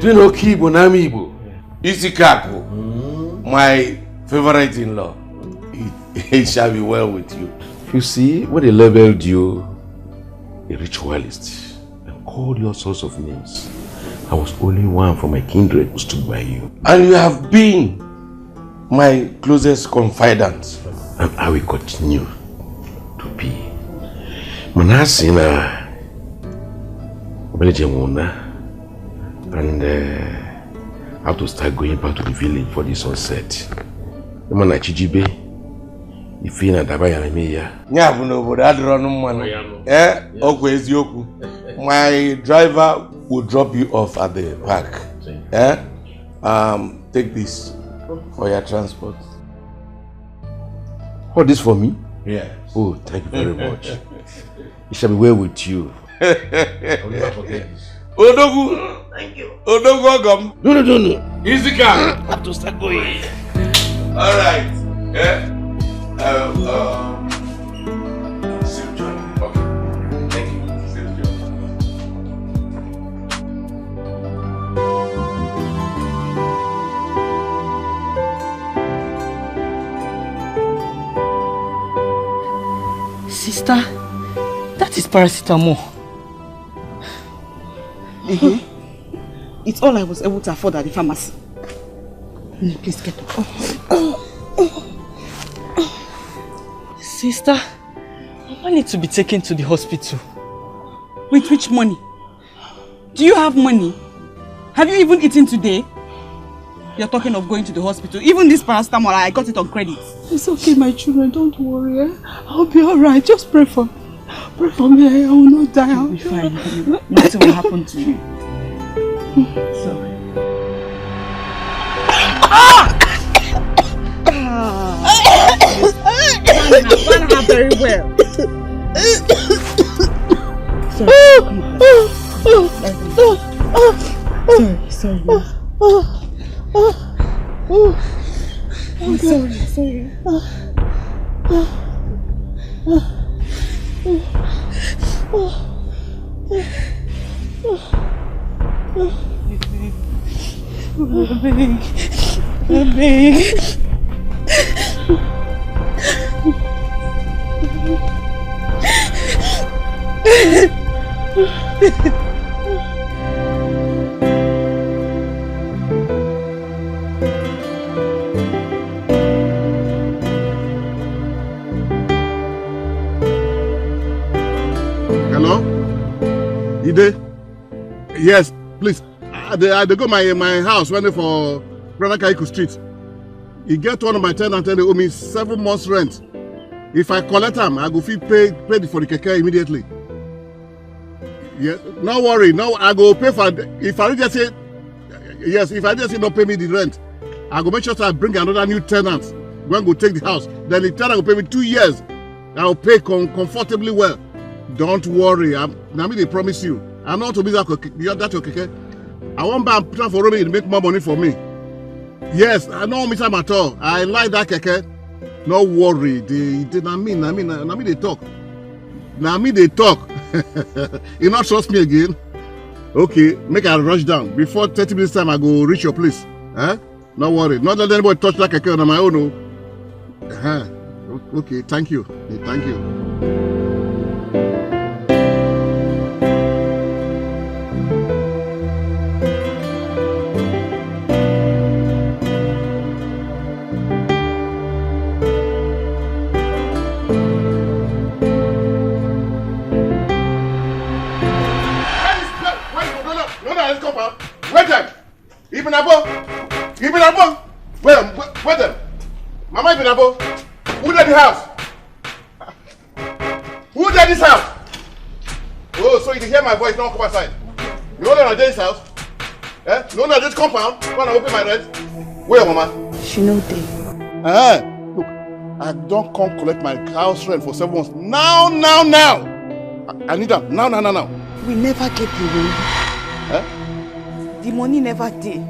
Do you know Kibo Namibo? Isikaku, my favorite in-law. It shall be well with you. You see, when they labeled you a ritualist and called you all sorts of names, I was only one from my kindred who stood by you. And you have been my closest confidant. And I will continue to be. Manasina and I have to start going back to the village for the sunset. If you my driver will drop you off at the park. Take this for your transport. Hold this for me? Yes. Oh, thank you very much. It shall be well with you. I will never forget this. Odogu! Thank you. Odogu Ogam. No. Easy car. I have to start going. Alright. Safe journey. Okay. Thank you. Safe journey. Sister, that is paracetamol. It's all I was able to afford at the pharmacy. Please get up. Sister, I need to be taken to the hospital. With which money? Do you have money? Have you even eaten today? You're talking of going to the hospital. Even this paracetamol, I got it on credit. It's okay, my children. Don't worry. I'll be alright. Just pray for me. Pray for me. I will not die. You'll be fine. Nothing will happen to you. Sorry. Vanna very well. Sorry. I'm sorry. Big. Hello? Ide? Yes, please. They go my house waiting for Branakaiku Street. You get one of my tenants and they owe me 7 months rent. If I collect them, I go pay for the keke immediately. Yeah, no worry. No, I go pay for. If I just say yes, if I just say not pay me the rent, I go make sure that I bring another new tenant. When go take the house, then the tenant will pay me 2 years. I will pay comfortably well. Don't worry. I mean, they promise you. I'm not to be that okay. I want buy a plan for Romy to make more money for me. Yes, I don't miss him at all. I like that keke. No worry. They talk. They talk. You not trust me again? Okay, make I rush down. Before 30 minutes time, I go reach your place. No worry. Not let anybody touch that keke on my own. Okay, thank you. Thank you. Ibn Abo. Wait them. Mama Ibn Abo. Who did the house? Who did this house? Oh, so you can hear my voice, don't come outside. You know that I did this house? You know that this compound? When I open my rent? Where, Mama? She know day. Look, I don't come collect my house rent for 7 months. Now. I need them. Now. We never get the money. The money never did.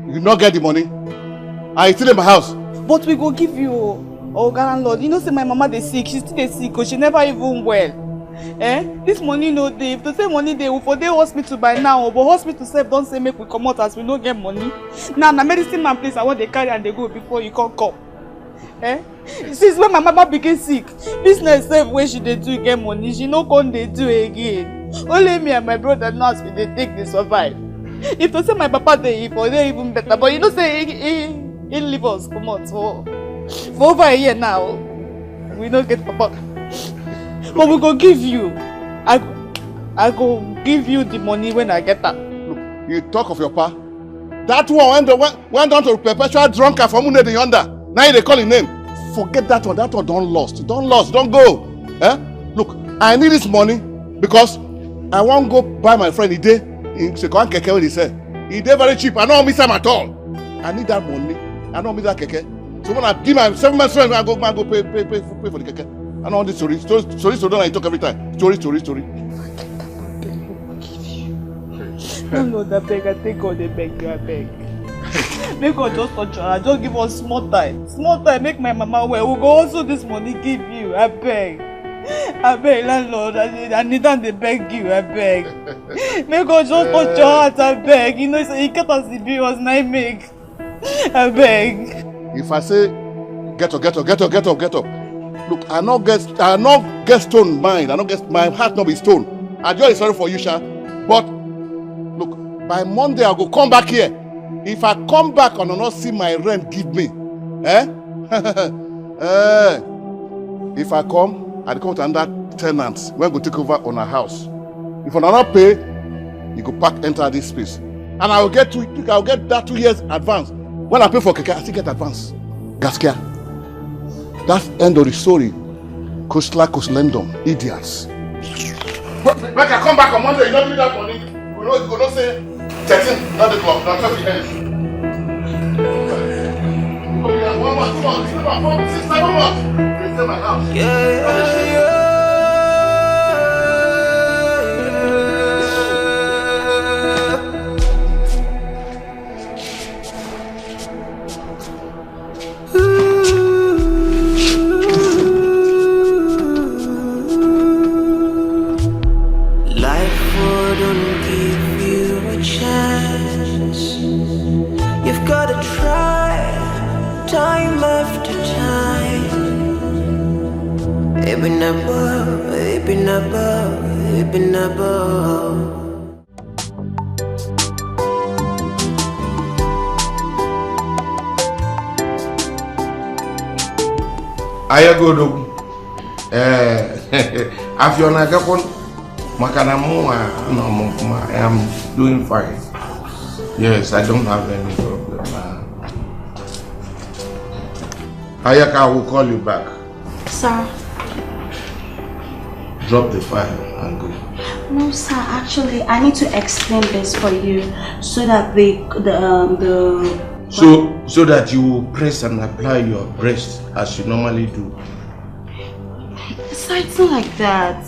You not get the money? I still in my house. But we go give you, Landlord. You know, say my mama they sick. She still sick because she never even well. This money no dey. If to say money dey, we for dey hospital by now. But hospital sef don't say make we come out as we no get money. Now na medicine man place I want they carry and they go before you can't come. Since when my mama became sick, business sef where she dey do get money, she no come dey do again. Only me and my brother nurse we dey take the survive. If to say my papa dey, for dey even better. But you know say he leave us come out for over a year now. We don't get papa. But we go give you. I go give you the money when I get that. Look, you talk of your pa. That one went down to perpetual drunkard from Unede yonder. Now they call his name. Forget that one. That one don't lost. Don't lost. Don't go. Look, I need this money because I won't go buy my friend Ide in Sekwan Keke when he said. Ide very cheap. I don't miss him at all. I need that money. I don't miss that Keke. So when I give my 7 months rent, I go pay for the Keke. I know all this story. Story, I talk every time. Story. No, that beg. I take all the beg. I beg. Make God just touch her. Just give us small time. Small time. Make my mama well. We'll go also this money give you. I beg. Landlord. I need them to beg you. I beg. Make God just touch your heart. I beg. You know, so you can't as the bill was not make. I beg. If I say get up. Look, I not get stone mind. I not get my heart not be stone. I just sorry for you, Sha. But look, by Monday I go come back here. If I come back and I not see my rent give me, if I come to another tenant, when I go take over on a house. If I not pay, you go pack enter this space, and I'll get that 2 years advance. When I pay for Keke, I still get advance. Gaskia. That's end of the story. Coastlendom, idiots. When I come back on Monday, you don't need that money. You go not say 13, not the clock, not 12 years. 1 month, 2 months, 3 months, 4 months, 6, 7 months. You stay my house. Ayagodo. Afiona Gapon Makanamu, I am doing fine. Yes, I don't have any problem. Ayaka will call you back. Sir. Drop the file and go. No, sir. Actually, I need to explain this for you so that So that you will press and apply your breast as you normally do. Sir, it's not like that.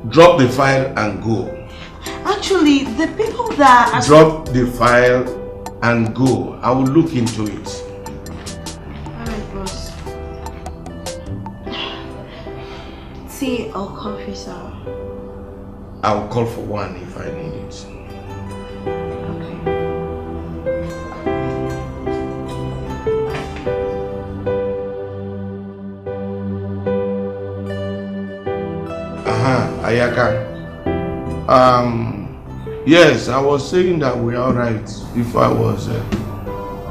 Drop the file and go. Actually, the people that... Drop the file and go. I will look into it. Alright, boss. Tea or coffee, sir? I will call for one if I need it. Ayaka. Yes, I was saying that we're alright if I was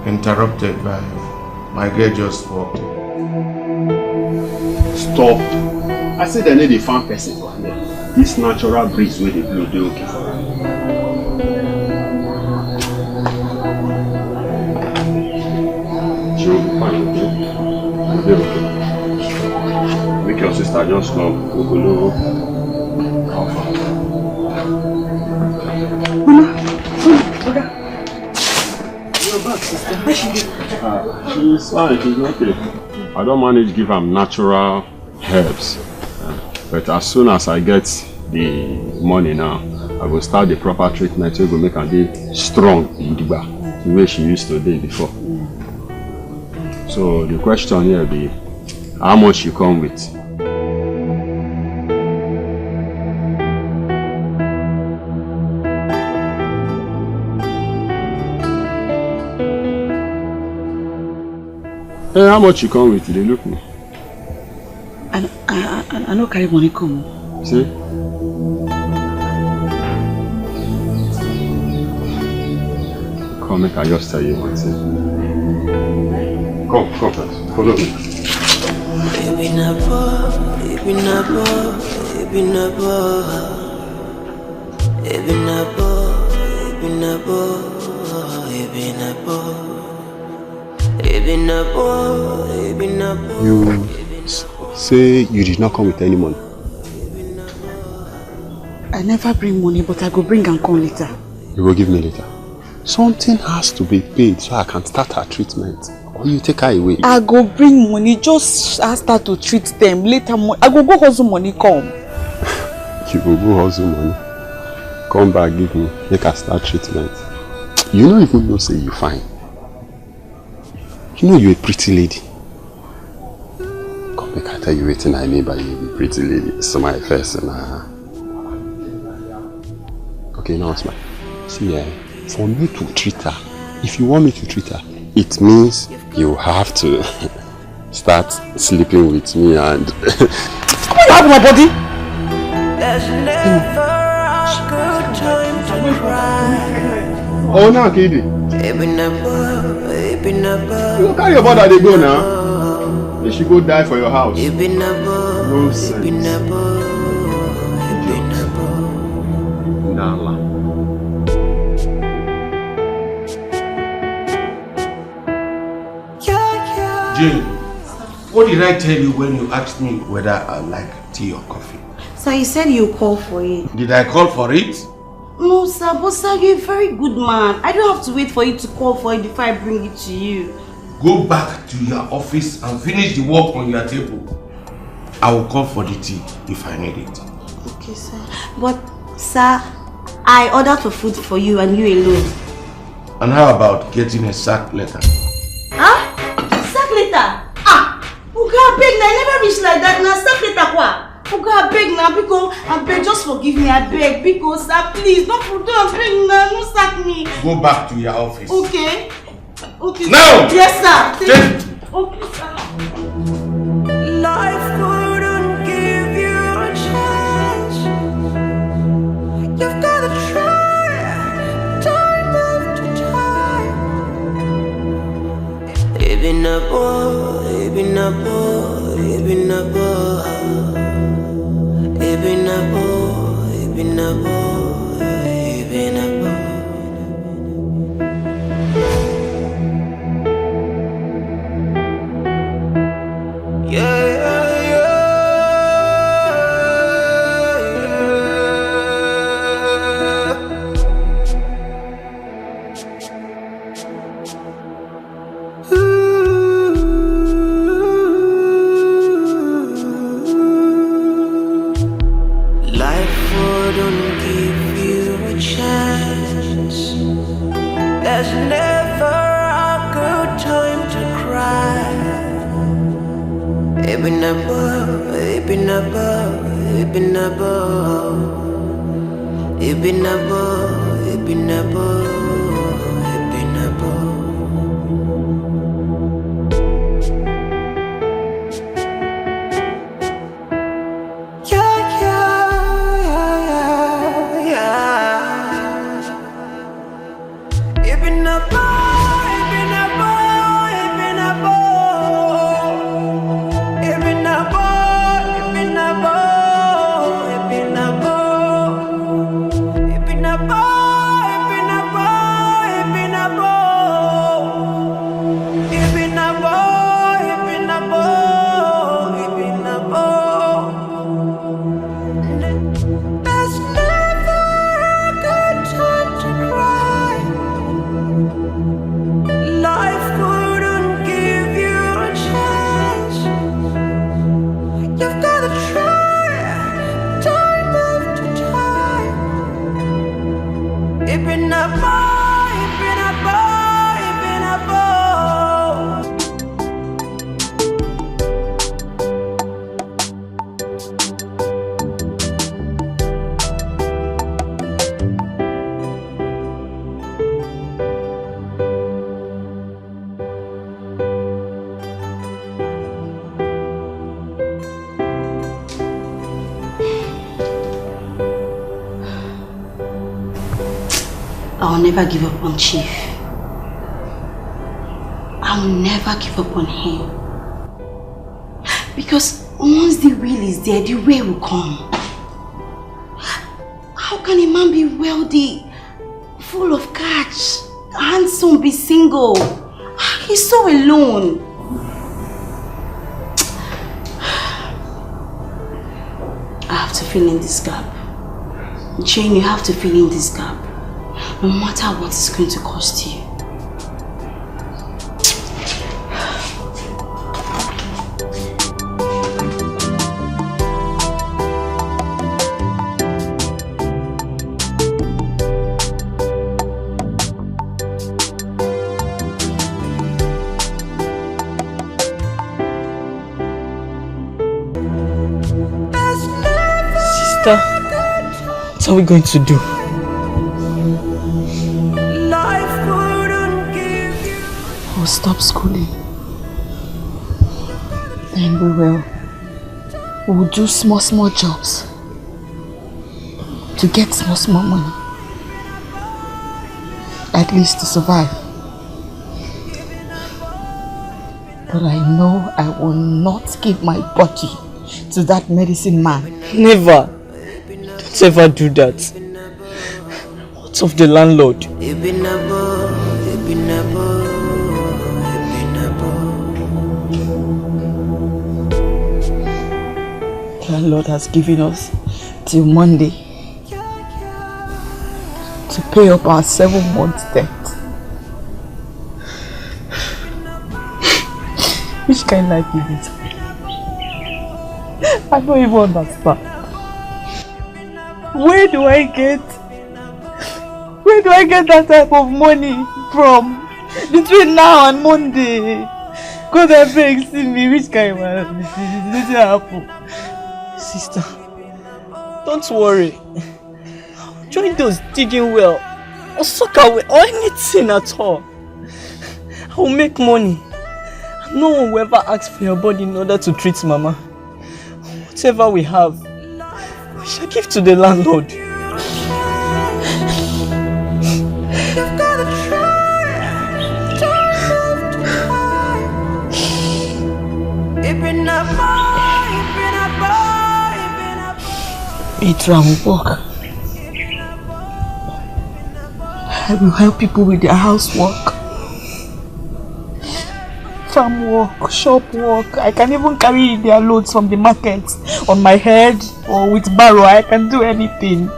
interrupted by my girl just walked in. Stop. I said I need a farm person for here. This natural breeze where they blow, they okay for her. She will be fine, okay? I'll be okay. Make your sister just come, go. She's fine, she's okay. I don't manage to give her natural herbs. But as soon as I get the money now, I will start the proper treatment so we will make her be strong in the way she used to be before. So the question here be how much you come with? Hey, how much you come with? They look me. I no carry money come. See? Come, make I just tell you one thing. Come first. Follow me. You say you did not come with any money. I never bring money, but I go bring and come later. You will give me later. Something has to be paid so I can start her treatment. Or you take her away. I go bring money, just ask her to treat them. Later, I go hustle money come. You will go hustle money. Come back, give me, make her start treatment. You don't even know say you fine. You know you're a pretty lady. Come make I tell you waiting I mean by you, a pretty lady. Smile first and okay, now smile. See, for me to treat her, if you want me to treat her, it means you have to start sleeping with me and come on, you have my body. There's never a good time to cry. Oh, now, Kidi. You carry your brother, they go now. They should go die for your house. No sense. Nala. Jane, what did I tell you when you asked me whether I like tea or coffee? So you said you call for it. Did I call for it? No, sir, but sir, you're a very good man. I don't have to wait for you to call for it before I bring it to you. Go back to your office and finish the work on your table. I will call for the tea if I need it. Okay, sir. But, sir, I ordered for food for you and you alone. And how about getting a sack letter? Huh? Sack letter? Ah! Uga, I beg now. I never reach like that. Now, sack letter what? Uga, I beg now. Because I beg, just forgive me. I beg. Because, sir, please, don't beg now. No sack me. Go back to your office. Okay. Okay. Now! Yes, sir. Okay, sir. Life couldn't give you a chance. You've got to try, time after time. Even a boy, even a boy, even a boy, even a boy, even a boy, even a boy. I'll never give up on Chief. I'll never give up on him. Because once the will is there, the way will come. How can a man be wealthy, full of cash, handsome, be single? He's so alone. I have to fill in this gap. Jane, you have to fill in this gap. No matter what it's going to cost you. What are we going to do? We'll stop schooling. Then we'll do small jobs to get small money. At least to survive. But I know I will not give my body to that medicine man. Never. Don't ever do that. What of the landlord? Landlord has given us till Monday to pay up our 7 months debt. Which kind of life is it? I don't even understand. Where do I get that type of money from between now and Monday? God, I beg, see me. Which kind of this happen? Sister, don't worry. I'll join those digging well, or soccer well, or anything at all. I will make money. No one will ever ask for your body in order to treat Mama. Whatever we have, we shall give to the landlord. Petra will work. I will help people with their housework. Farm work, shop work. I can even carry their loads from the market on my head or with barrow. I can do anything.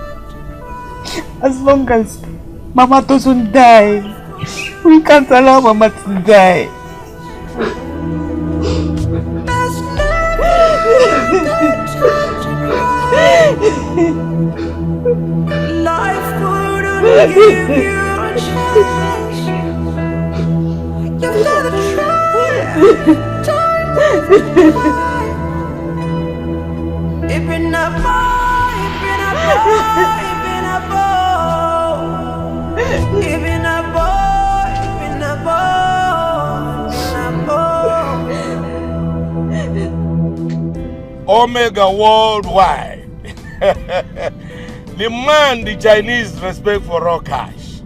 As long as Mama doesn't die. We can't allow Mama to die. Life couldn't give you a chance. You gotta try. It's been a boy, it's been a boy, it's been a boy. It's been a boy, it's been a boy, it's been a boy. Omega Worldwide. The man the Chinese respect for raw cash.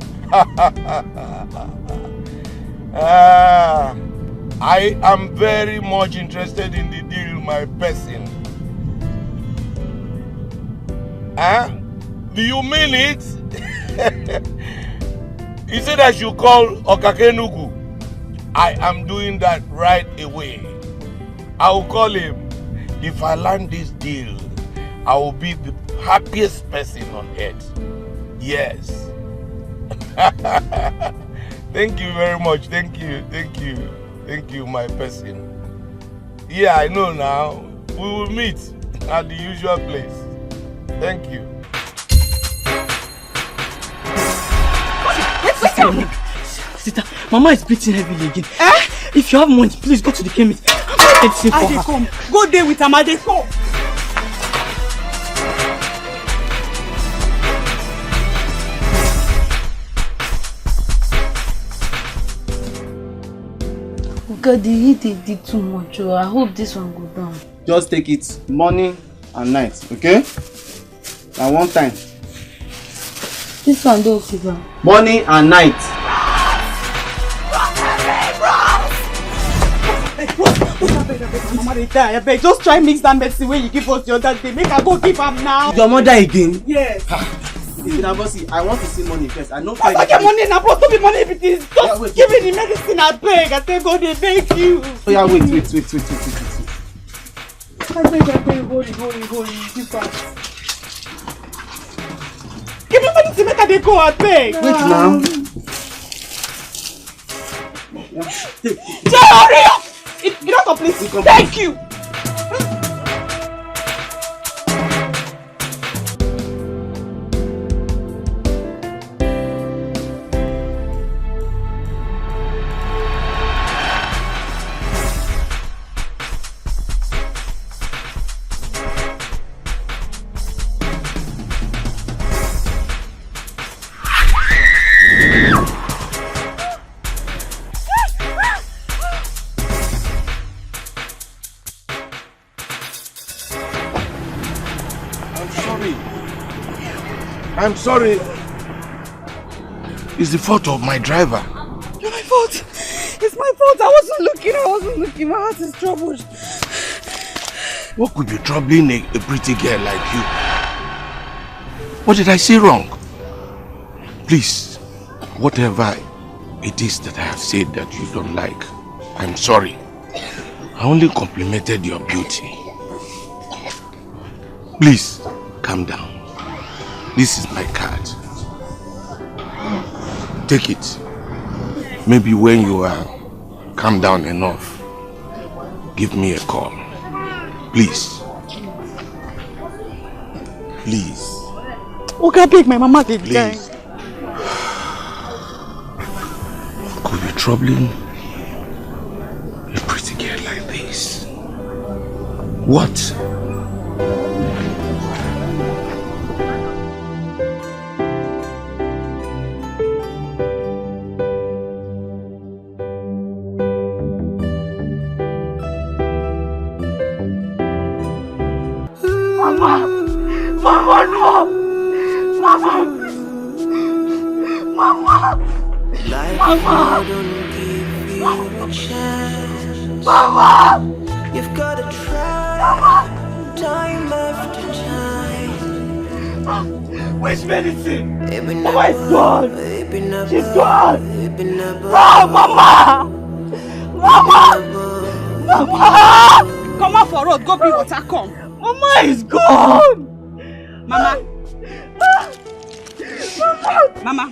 I am very much interested in the deal, my person. Do you mean it? He said I should call Okakenugu. I am doing that right away. I will call him. If I land this deal, I will be the happiest person on earth. Yes. Thank you very much. Thank you, my person. Yeah, I know now. We will meet at the usual place. Thank you. Sister, Mama is breathing heavily again. If you have money, please go to the chemist. I come. Go there with Amade. Come. God, the heat did too much. I hope this one go down. Just take it morning and night, okay? Now one time. This one don't give her. Morning and night. Mama, they die. I beg, just try mix that medicine when you give us the other day. Make her go give am now. Your mother again? Yes. I want to see money first. I know. I get money now, bro. Don't be money if it is. Just give me the medicine, I beg. I say, God, they beg you. Oh yeah, wait. I beg, hold it. Give back. Give me money to make her they go, I beg. Wait now. Jay, hurry up! You don't complete. Thank you. I'm sorry. It's the fault of my driver. Not my fault. It's my fault. I wasn't looking. My heart is troubled. What could be troubling a pretty girl like you? What did I say wrong? Please, whatever it is that I have said that you don't like, I'm sorry. I only complimented your beauty. Please, calm down. This is my card. Take it. Maybe when you are calm down enough, give me a call. Please. Please. Okay, beg my mama did die. Please. What could be troubling a pretty girl like this? What? Mama, no! Mama! Life don't give you a chance. Mama! You've got to try time after time. Where's medicine? Mama Mama is gone! She's gone! No, Mama! Come out for road, go bring water, come. Mama is gone! Mama! Mama!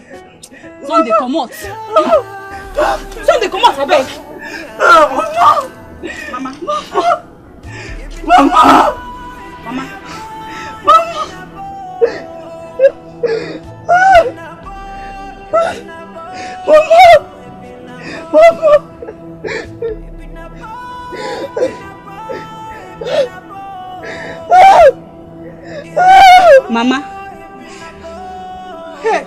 Sunday come out! Sunday come out, I beg! Mama! Mama! Mama! Hey!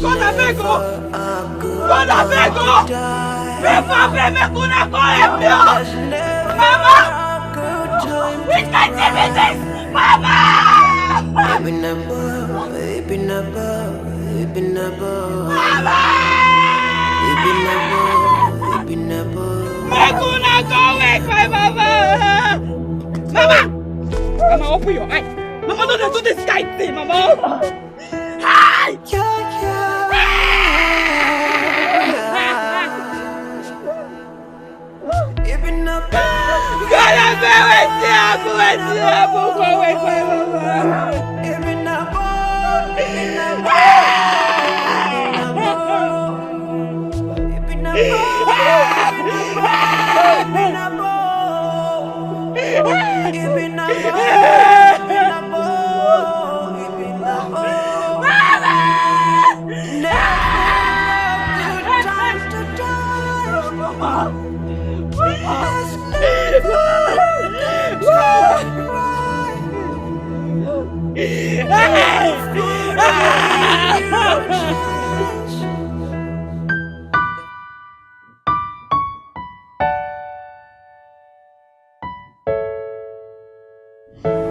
God, I beg you! God, I beg you! Mama! Which kind of is this? Mama! Mama, open your eyes. Mama, don't do this kind of thing, Mama. Hi! God, I'm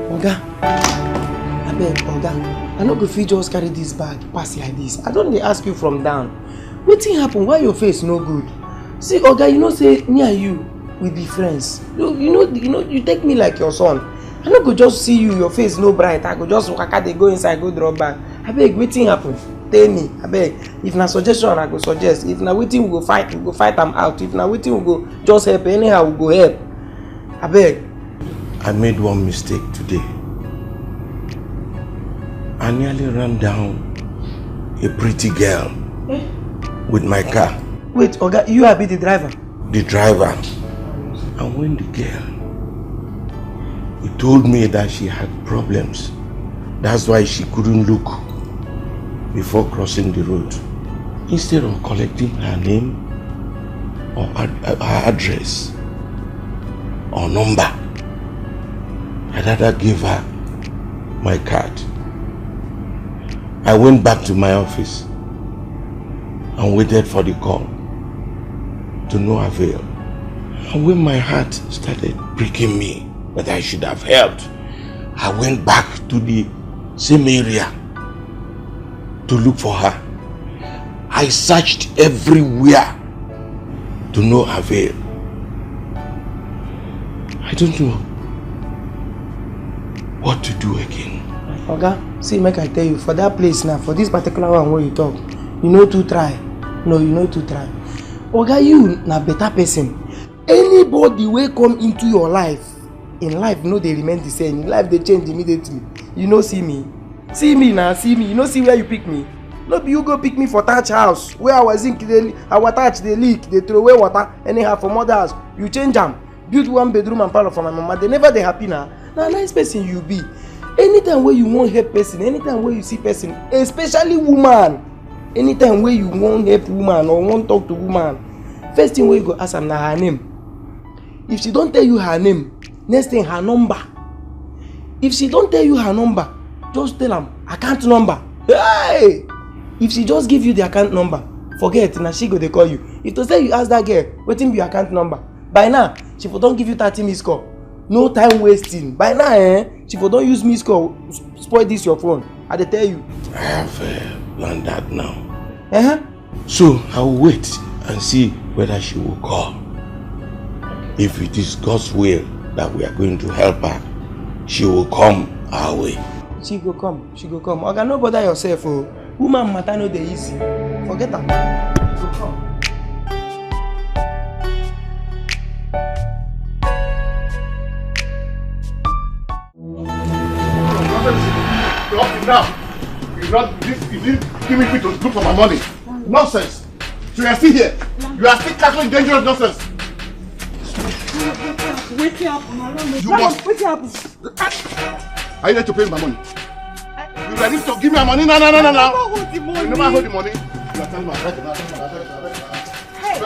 Oga, beg, Oga, I no go fit just carry this bag pass like this. I don't dey ask you from down. Wetin happen? Why your face no good? See, Oga, you know say me and you we be friends. You take me like your son. I no go just see you, your face no bright. I go just waka dey go inside, go drop bag. Abeg, wetin happen? Tell me, abeg. If na suggestion, I go suggest. If na wetin we go fight am out. If na wetin we go just help, anyhow we go help. Abeg. I made one mistake today. I nearly ran down a pretty girl with my car. Wait, Oga, you are the driver? The driver. And when the girl, he told me that she had problems. That's why she couldn't look before crossing the road. Instead of collecting her name or her address or number, I rather gave her my card. I went back to my office and waited for the call, to no avail. And when my heart started breaking me that I should have helped, I went back to the same area to look for her. I searched everywhere to no avail. I don't know what to do again. Oga, see, make I tell you, for that place now, for this particular one where you talk, you know to try. No, you know to try. Oga, you na better person. Anybody will come into your life, in life, you know they remain the same. In life, they change immediately. You know, see me. See me now, see me. You know, see where you pick me. No be you go pick me for Thatch house, where our zinc, our Thatch, they leak, they throw away water, anyhow for mother house. You change them. Build one bedroom and parlor for my mama. They never they happy now. Now, nice person you be. Anytime where you want help person, anytime where you see person, especially woman, anytime where you want help woman or want talk to woman, first thing where you go ask am na her name. If she don't tell you her name, next thing her number. If she don't tell you her number, just tell am account number. Hey! If she just give you the account number, forget, na she go dey call you. If to say you ask that girl, wetin be your account number? By now, she for don't give you 30 missed call. No time wasting. By now, she for don't use missed call, spoil this your phone. I dey tell you. I have learned that now. So I will wait and see whether she will call. If it is God's will that we are going to help her, she will come our way. She go come. She go come. Oga, no bother yourself. Oh. Woman matter no dey easy. Forget am. She go come. Now, you didn't give me to look for my money. Nonsense. So you are still here. You are still tackling dangerous nonsense. Wait happen. You must. Wait happen. Are you ready to pay my money? You ready to give me my money? No. I never hold the money. You never hold the money. You are telling me Hey.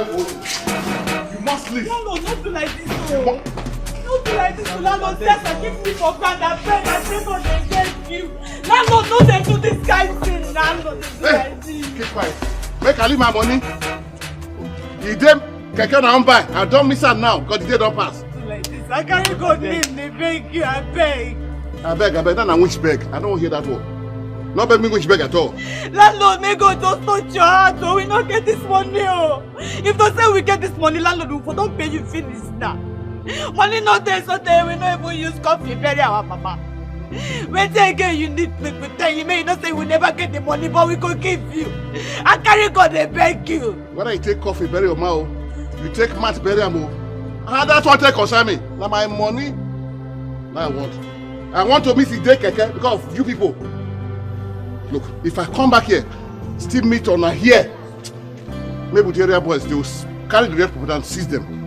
You must leave. No, don't do like this. Don't do like this. Landlord says I keep me for grand. I beg, I say God against you. Landlord, don't they do this kind of thing. Landlord, they do like this. Keep quiet. Make I leave my money. He dem keke na buy. I don't miss her now because the day don't pass. Like this. I can't go name. They beg you. I beg. I beg. Then I wish beg. I don't hear that word. Not beg me wish beg at all. Landlord, may God just touch your heart. Oh, we not get this money. Oh, if they say we get this money, landlord will don't pay you finish now. Money not there, so there we not even use coffee bury our mama. When they again you need me to tell you, may not say we never get the money, but we could give you. I carry God they beg you. Whether you take coffee bury your mouth, you take mat bury your mouth. And that's what take concern me. Now my money, now I want to miss the day keke because of you people. Look, if I come back here, still meet on here, maybe the area boys they will carry the rest people and seize them.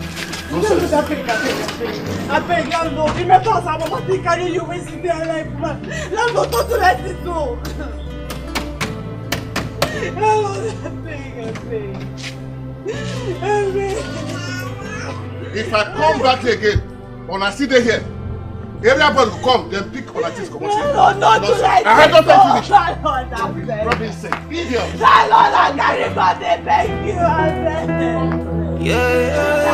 Nonsense. I beg, landlord. Remember, I want to carry you wasting their life, man. Landlord, don't do like this, no. Landlord, I beg. If I come back here again, when I sit there here, everybody will come, then pick on a things come on. No, not do like this. I don't finish. Landlord, I beg. Robin said, idiot. Landlord, I carry God, they beg you, I beg. Yeah.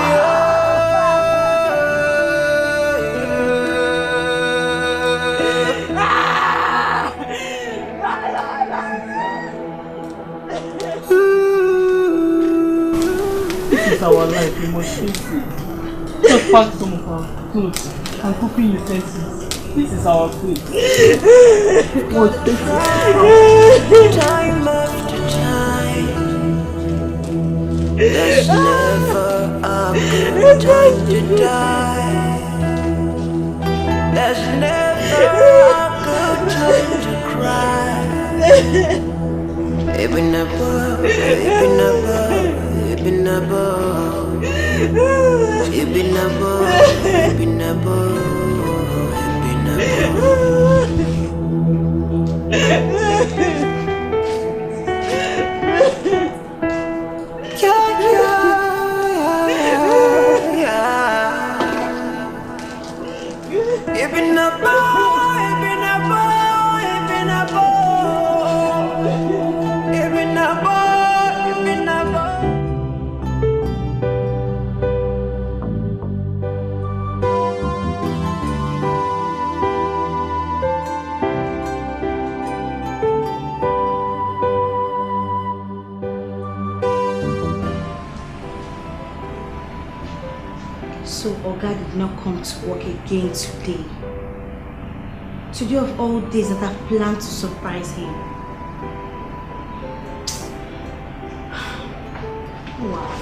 is our life. We must face it. Just pack some of our clothes and cooking utensils. This is our fate. What this is? Time after time, there's never a good time to die. There's never a good time to cry. Even above, even above, even above, even above, even above. So Oga did not come to work again today. Today of all days that I've planned to surprise him. Wow.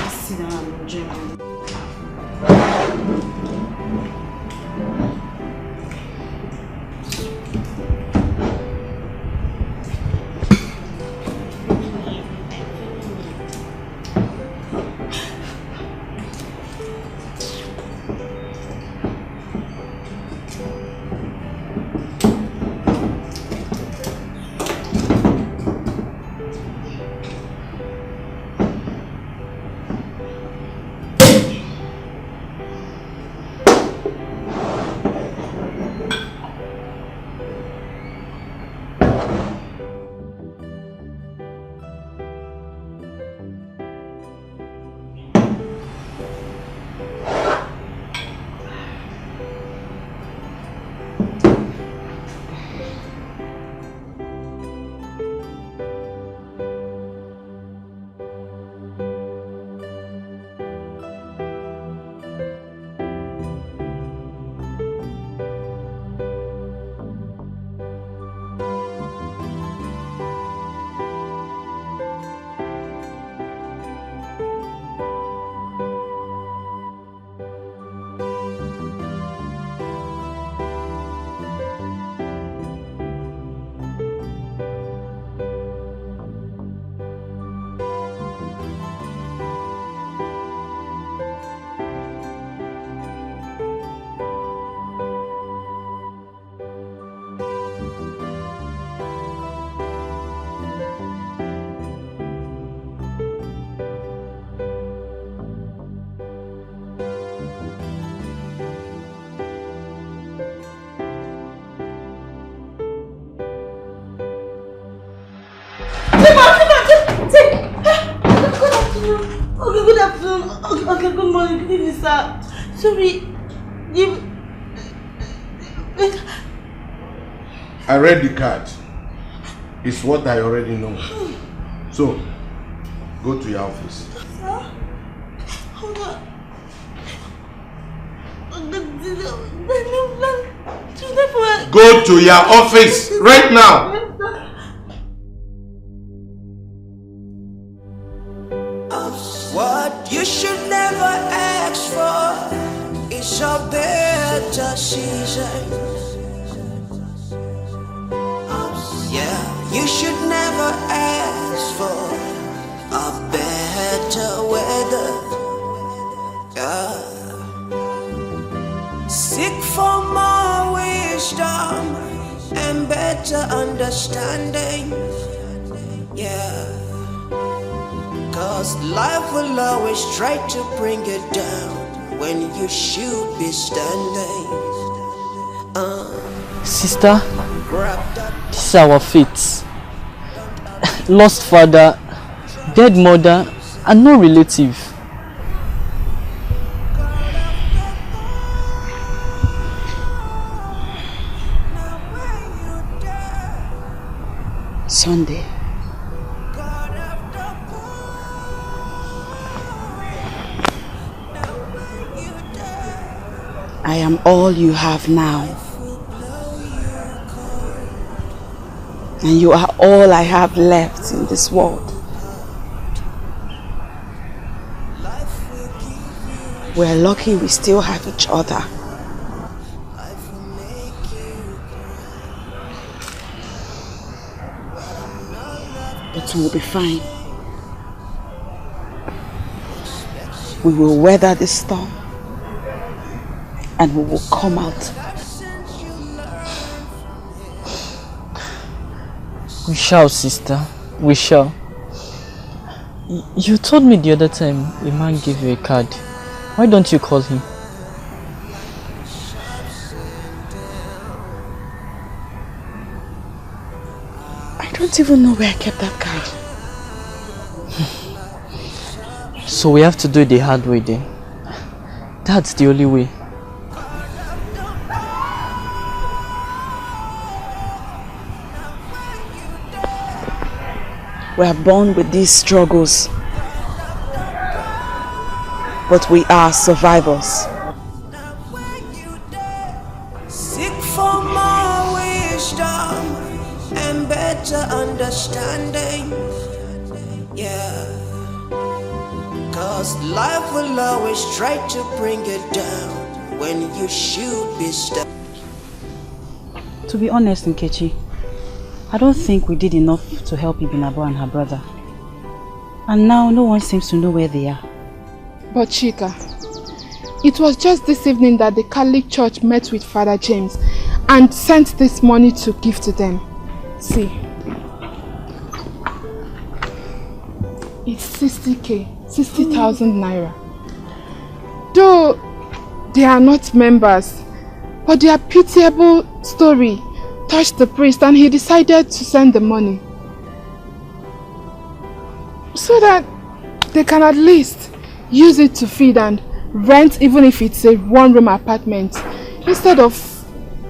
Sit down and enjoy my Okay, good morning. Good evening, sir. Sorry, I read the card. It's what I already know. So, go to your office. Sir? Hold on. Go to your office right now. What you should never ask for is a better season. Yeah, you should never ask for a better weather. Yeah. Seek for more wisdom and better understanding. Yeah. Cause life will always try to bring you down when you should be standing. Sister, this is our fate. Lost father, dead mother, and no relative. Sunday. I am all you have now. And you are all I have left in this world. We're lucky we still have each other. But we'll be fine. We will weather this storm. And we will come out. We shall, sister. We shall. You told me the other time a man gave you a card. Why don't you call him? I don't even know where I kept that card. So we have to do it the hard way then. That's the only way. We are born with these struggles, but we are survivors. Seek for more wisdom and better understanding. Yeah, 'cause life will always try to bring it down when you should be stuck. To be honest, Nkechi, I don't think we did enough to help Ibinabo and her brother. And now no one seems to know where they are. But Chika, it was just this evening that the Catholic Church met with Father James and sent this money to give to them. See, it's 60,000, 60,000 naira. Though they are not members, but their pitiable story touched the priest and he decided to send the money so that they can at least use it to feed and rent, even if it's a one-room apartment, instead of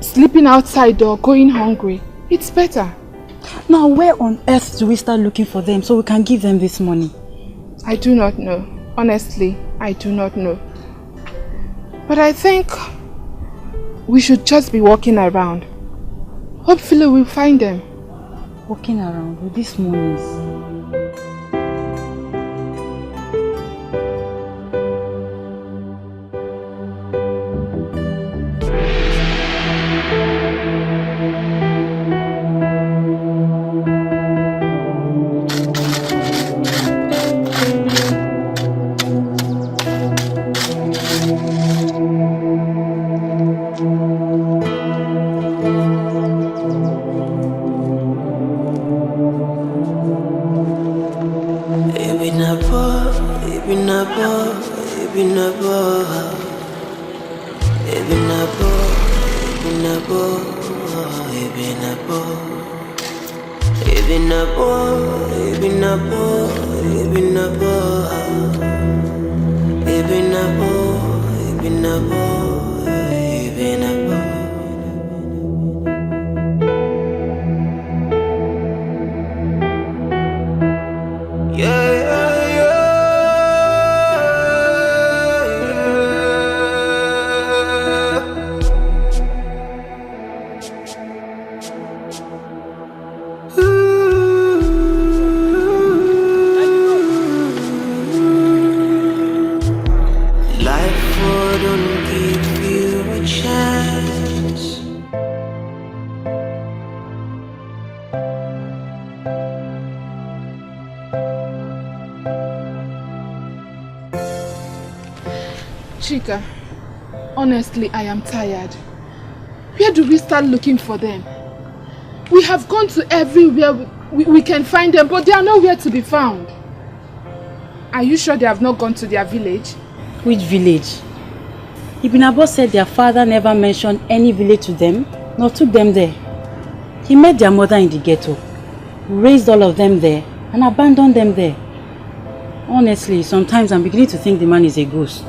sleeping outside or going hungry. It's better. Now where on earth do we start looking for them so we can give them this money? I do not know. Honestly, I do not know. But I think we should just be walking around. Hopefully we'll find them. Walking around with these monies. Chika, honestly, I am tired. Where do we start looking for them? We have gone to everywhere we can find them, but they are nowhere to be found. Are you sure they have not gone to their village? Which village? Ibinabo said their father never mentioned any village to them, nor took them there. He met their mother in the ghetto, raised all of them there, and abandoned them there. Honestly, sometimes I'm beginning to think the man is a ghost.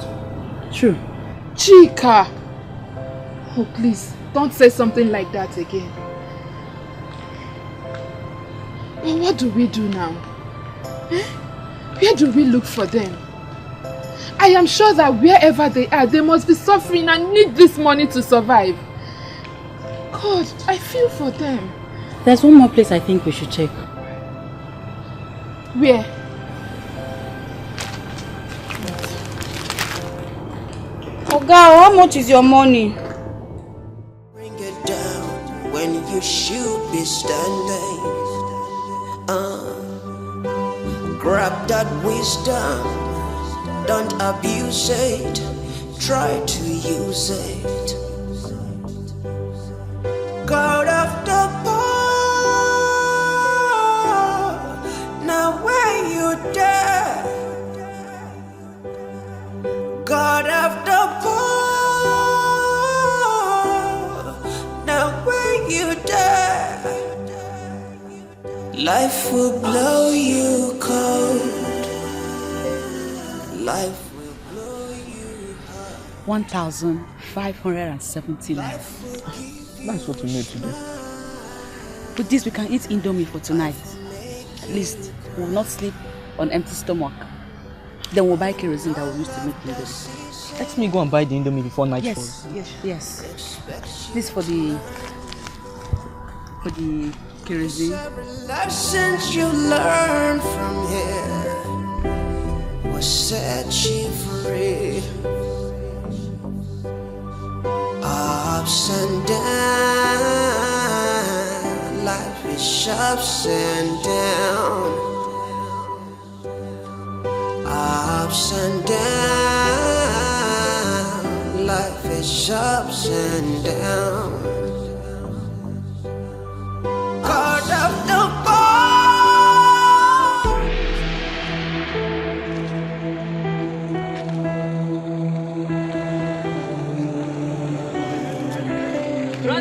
True. Chika! Oh, please, don't say something like that again. But what do we do now? Eh? Where do we look for them? I am sure that wherever they are, they must be suffering and need this money to survive. God, I feel for them. There's one more place I think we should check. Where? Oga, how much is your money? Bring it down when you should be standing. Grab that wisdom, don't abuse it, try to use it. God of the poor, now where you there? God of the poor, now where you there? Life will blow you cold. Life will blow you hard. 1,570 naira. That's what we need to do. With this, we can eat Indomie for tonight. At least, we will not sleep on empty stomach. Then we'll buy kerosene that we use to make Indomie. Let me go and buy the Indomie before night falls. Yes. This for the kerosene. Lessons you learn from here will set you free. Ups and down, life is ups and down. Ups and down, life is ups and down. God of the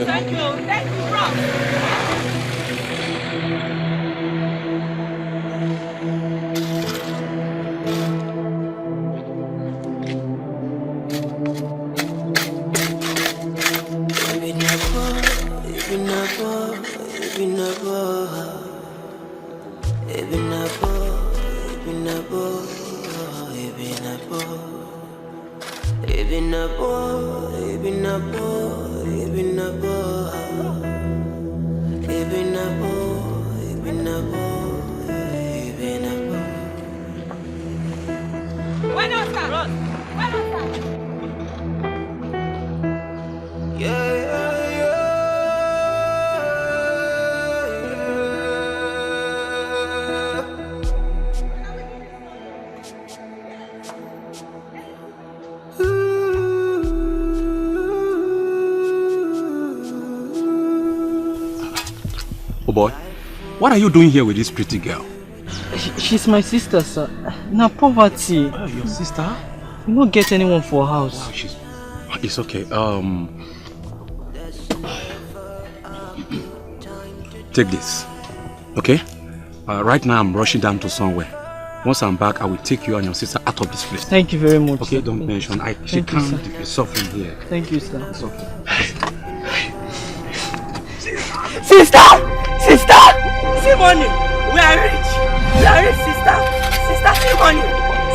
Thank you, bro. Oh boy, what are you doing here with this pretty girl? She's my sister, sir. Now poverty. Oh, your sister? You don't get anyone for a house. Oh, it's okay. Take this. Okay? Right now I'm rushing down to somewhere. Once I'm back, I will take you and your sister out of this place. Thank you very much. Okay, don't mention. She can't be suffering here. Thank you, sir. It's okay. Sister! Sister! See money! We are rich! We are rich, sister! Sister, see money!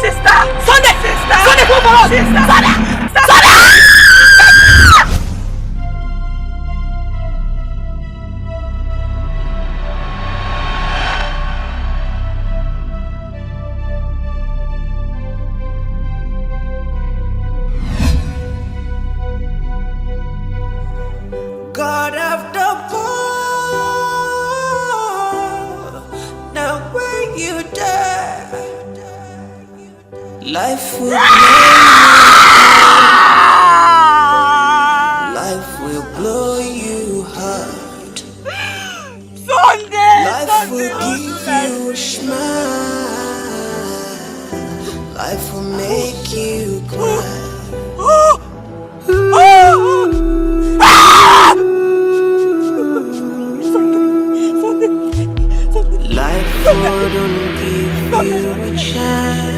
Sister! Sunday! Sister! Sunday, come for us! Sister! Sunday! Sunday! God of the life will blow you hard. Sunday! Life will give you a smile. Life will make you cry. Life wouldn't give you a chance.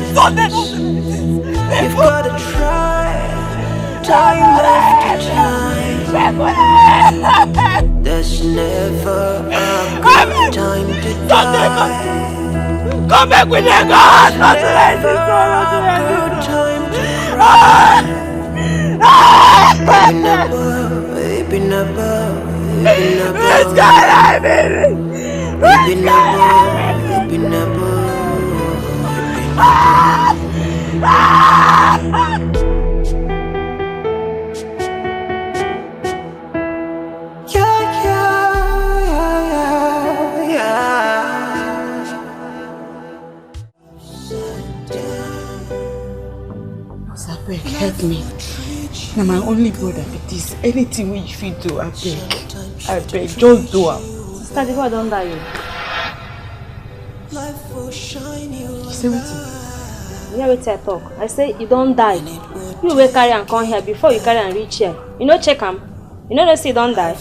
You've gotta try, time after time. There's never a good time to die. Come back with your God! There's never a good time to Help me. Now my only brother it is anything we fit do, I beg, just do it. Sister, the boy don't die. Say what? Yeah, wait till I talk. I say you don't die. You will carry and come here before you carry and reach here. You know check him. You know they say don't die.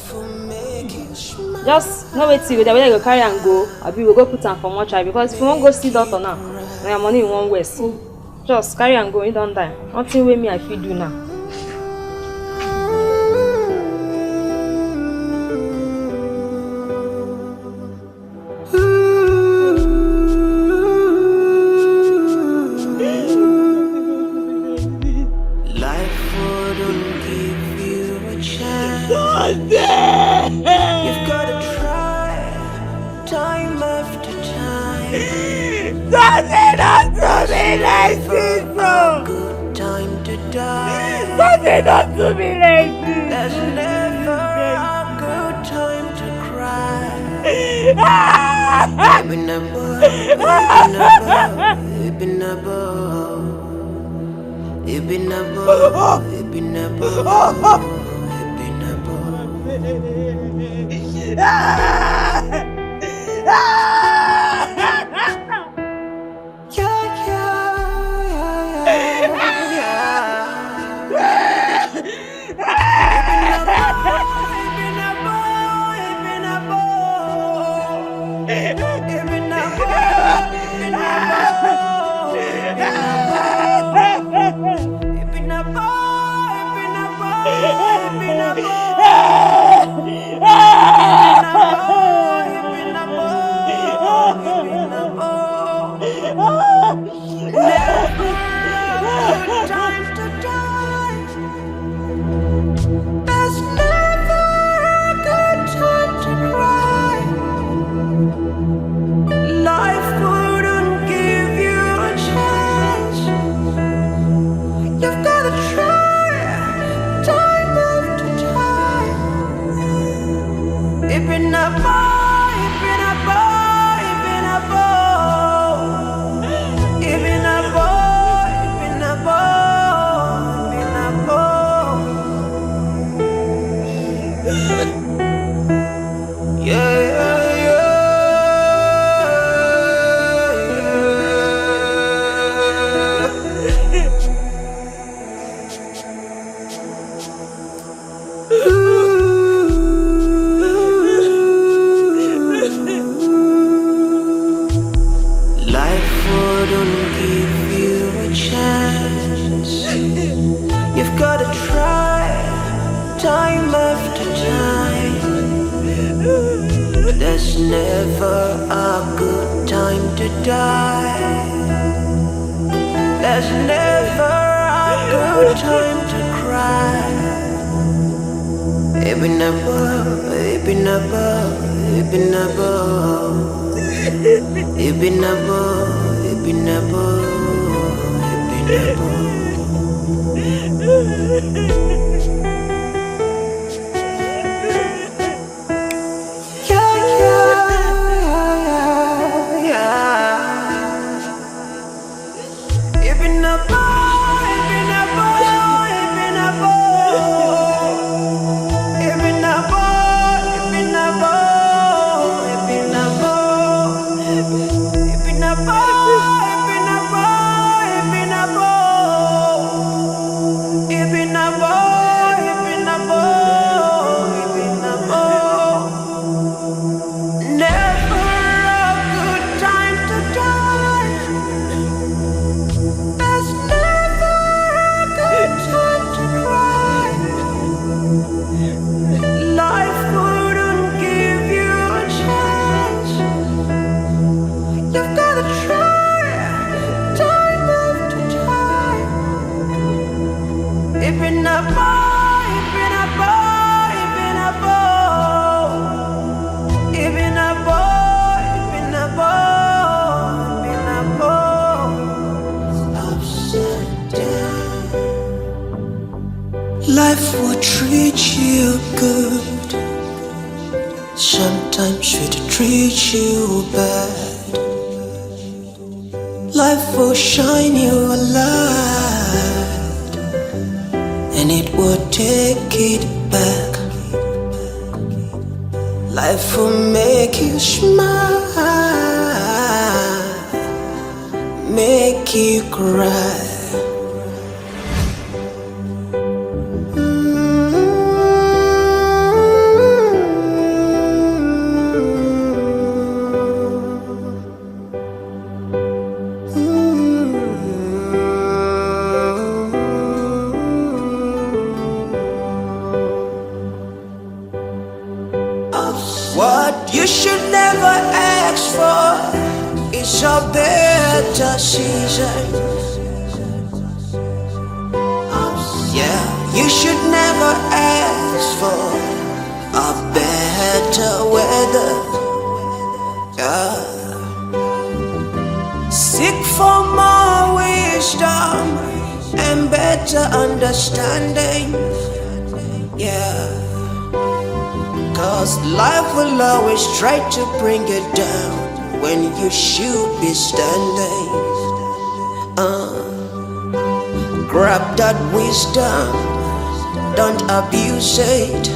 Just no wait till whether you go carry and go, or we will go put him for mortuary because if you won't go see doctor now, your money in one waste. Just carry and go, you don't die. Nothing with me I feel do now. Life wouldn't give you a chance. You've got to try, time after time. Something not to be like this, no. Good time to die. Something not to be like this. There's never a good time to cry. Ibn Abo, Ibn Abo, Ibn Abo, Ibn Abo, Ibn Abo. Sometimes we treat you bad. Life will shine you a light, and it will take it back. Life will make you smile, make you cry. What you should never ask for is a better season. Yeah, you should never ask for a better weather. Yeah. Seek for more wisdom and better understanding. Yeah. Cause life will always try to bring you down when you should be standing. Grab that wisdom, don't abuse it,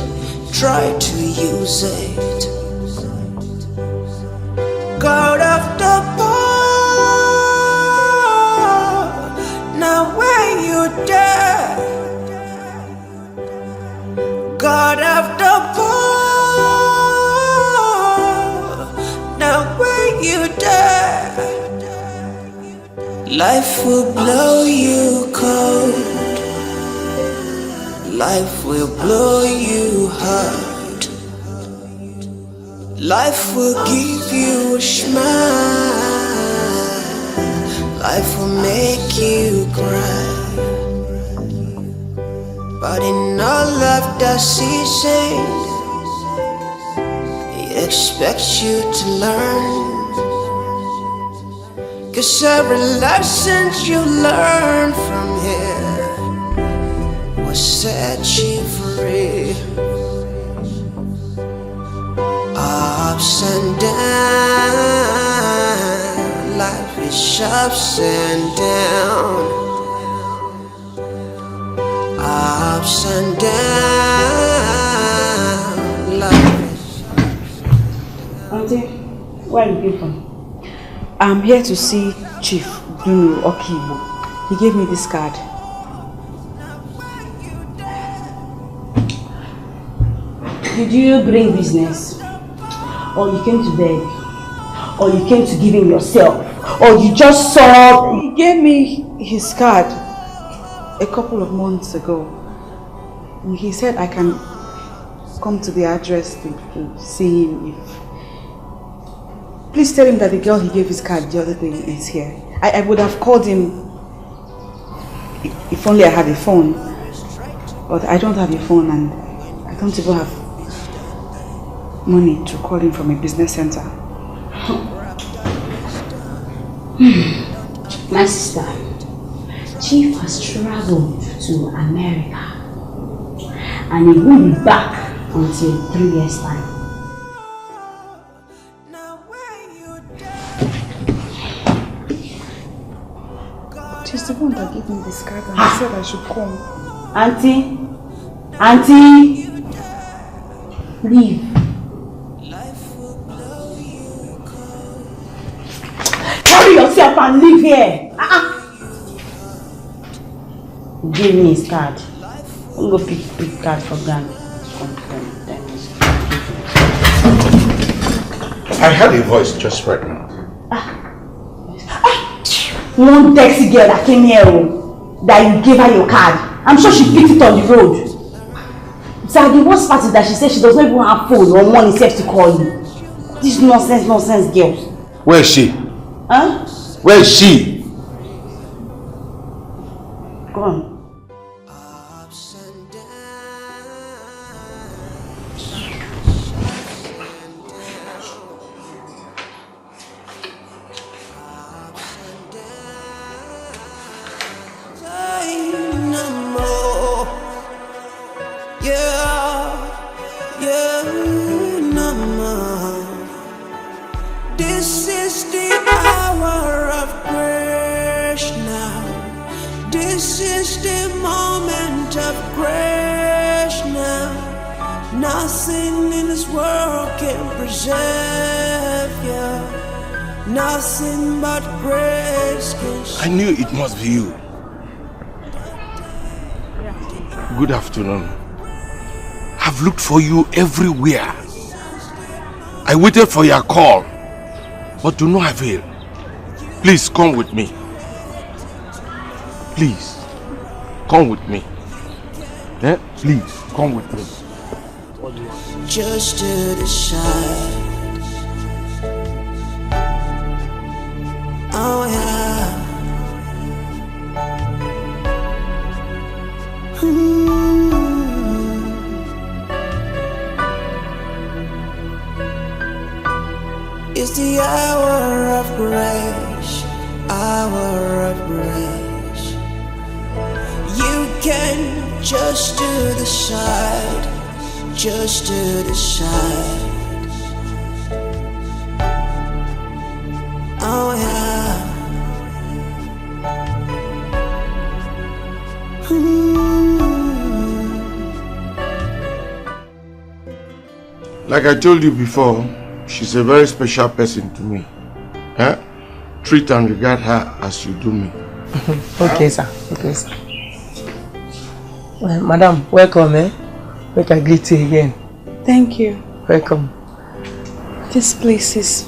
try to use it. God of the poor, now where you there? God of the poor, now where you there? Life will blow you cold, life will blow you hard, life will give you a smile, life will make you cry. But in all of the season, He expects you to learn. Cause every lesson you learn from here will set you free. Ups and down, life is ups and down. Ups and down, life is. Auntie, where are you from? I'm here to see Chief Dunu Okibo. He gave me this card. Did you bring business? Or you came to beg? Or you came to give him yourself? Or you just saw... He gave me his card a couple of months ago. He said I can come to the address to see him if... Please tell him that the girl he gave his card the other day is here. I would have called him if only I had a phone. But I don't have a phone and I don't even have money to call him from a business center. My sister, Chief has traveled to America and he won't be back until 3 years' time. She's the one that gave me this card and I said I should come. Auntie, Auntie, leave. Carry yourself and leave here. Give me his card. I'm going to pick card for granted. I heard a voice just right now. One taxi girl that came here, that you gave her your card. I'm sure she picked it on the road. So the worst part is that she said she does not even have phone or money except to call you. This nonsense girl. Where is she? Huh? Where is she? Go on. This is the hour of grace now. This is the moment of grace now. Nothing in this world can preserve you. Nothing but grace can. I knew it must be you. Good afternoon. I've looked for you everywhere. I waited for your call, but to no avail. Please come with me. Please, come with me. Please, come with me. Just to the side. Oh yeah. It's the hour of grace, hour of grace. You can just to the side, just to the side. Oh yeah. Like I told you before, she's a very special person to me. Treat and regard her as you do me. Okay, sir. Okay, sir. Well, madam, welcome, Make I greet you again. Thank you. Welcome. This place is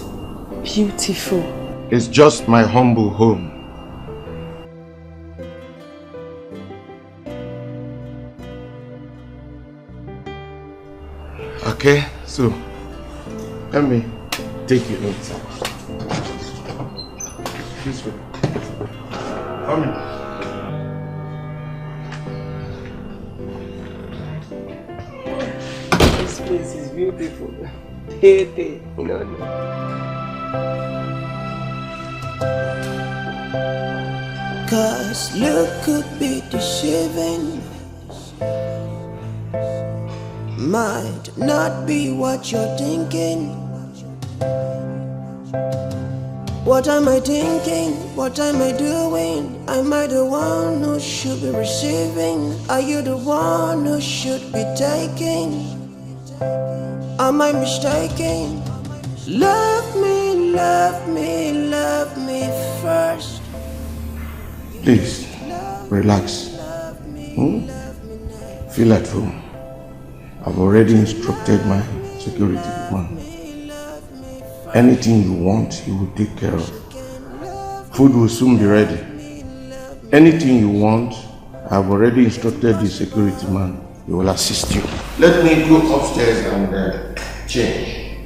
beautiful. It's just my humble home. Okay, so let me take you inside. This way. Come in. This place is beautiful. Hey, no. Cause look could be deceiving. Might not be what you're thinking. What am I thinking? What am I doing? Am I the one who should be receiving? Are you the one who should be taking? Am I mistaken? Love me, love me, love me first. Please, relax. Feel at home. I've already instructed my security man. Anything you want, he will take care of. Food will soon be ready. Anything you want, I've already instructed the security man. He will assist you. Let me go upstairs and change.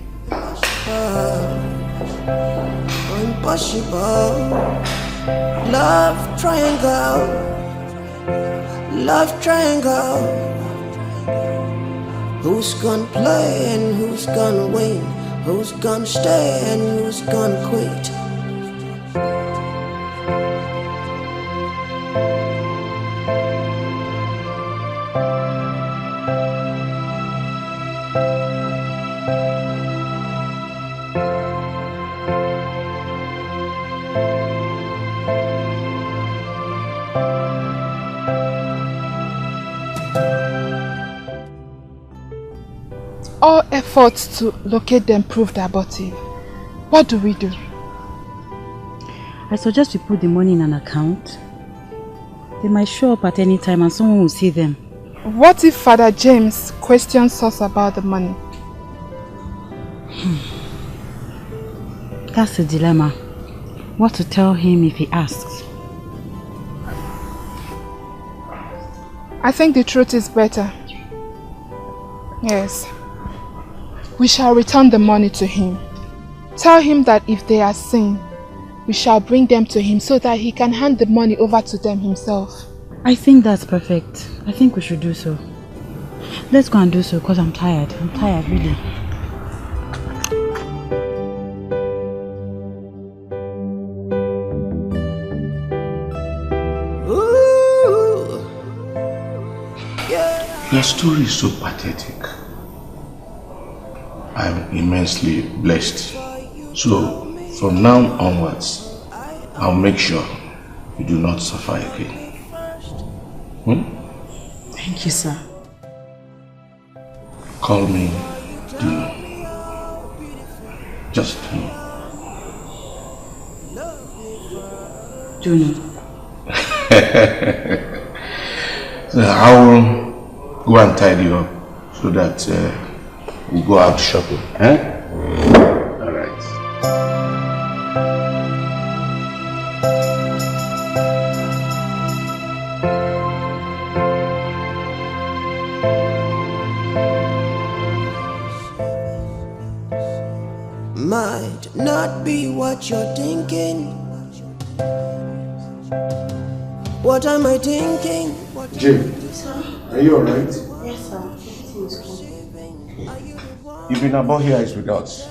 Impossible. Love triangle. Love triangle. Who's gonna play and who's gonna win? Who's gonna stay and who's gonna quit? All efforts to locate them proved abortive. What do we do? I suggest we put the money in an account. They might show up at any time and someone will see them. What if Father James questions us about the money? That's the dilemma. What to tell him if he asks? I think the truth is better. Yes. We shall return the money to him. Tell him that if they are seen, we shall bring them to him so that he can hand the money over to them himself. I think that's perfect. I think we should do so. Let's go and do so because I'm tired. I'm tired, really. Ooh. Yeah. Your story is so pathetic. I'm immensely blessed. So, from now onwards, I'll make sure you do not suffer again. Thank you, sir. Call me Dino. Just Dino. Dino. So I will go and tidy up so that we go out shopping. All right. Might not be what you're thinking. What am I thinking? Jim, are you alright? Yes, sir. Ibinabo here is with us.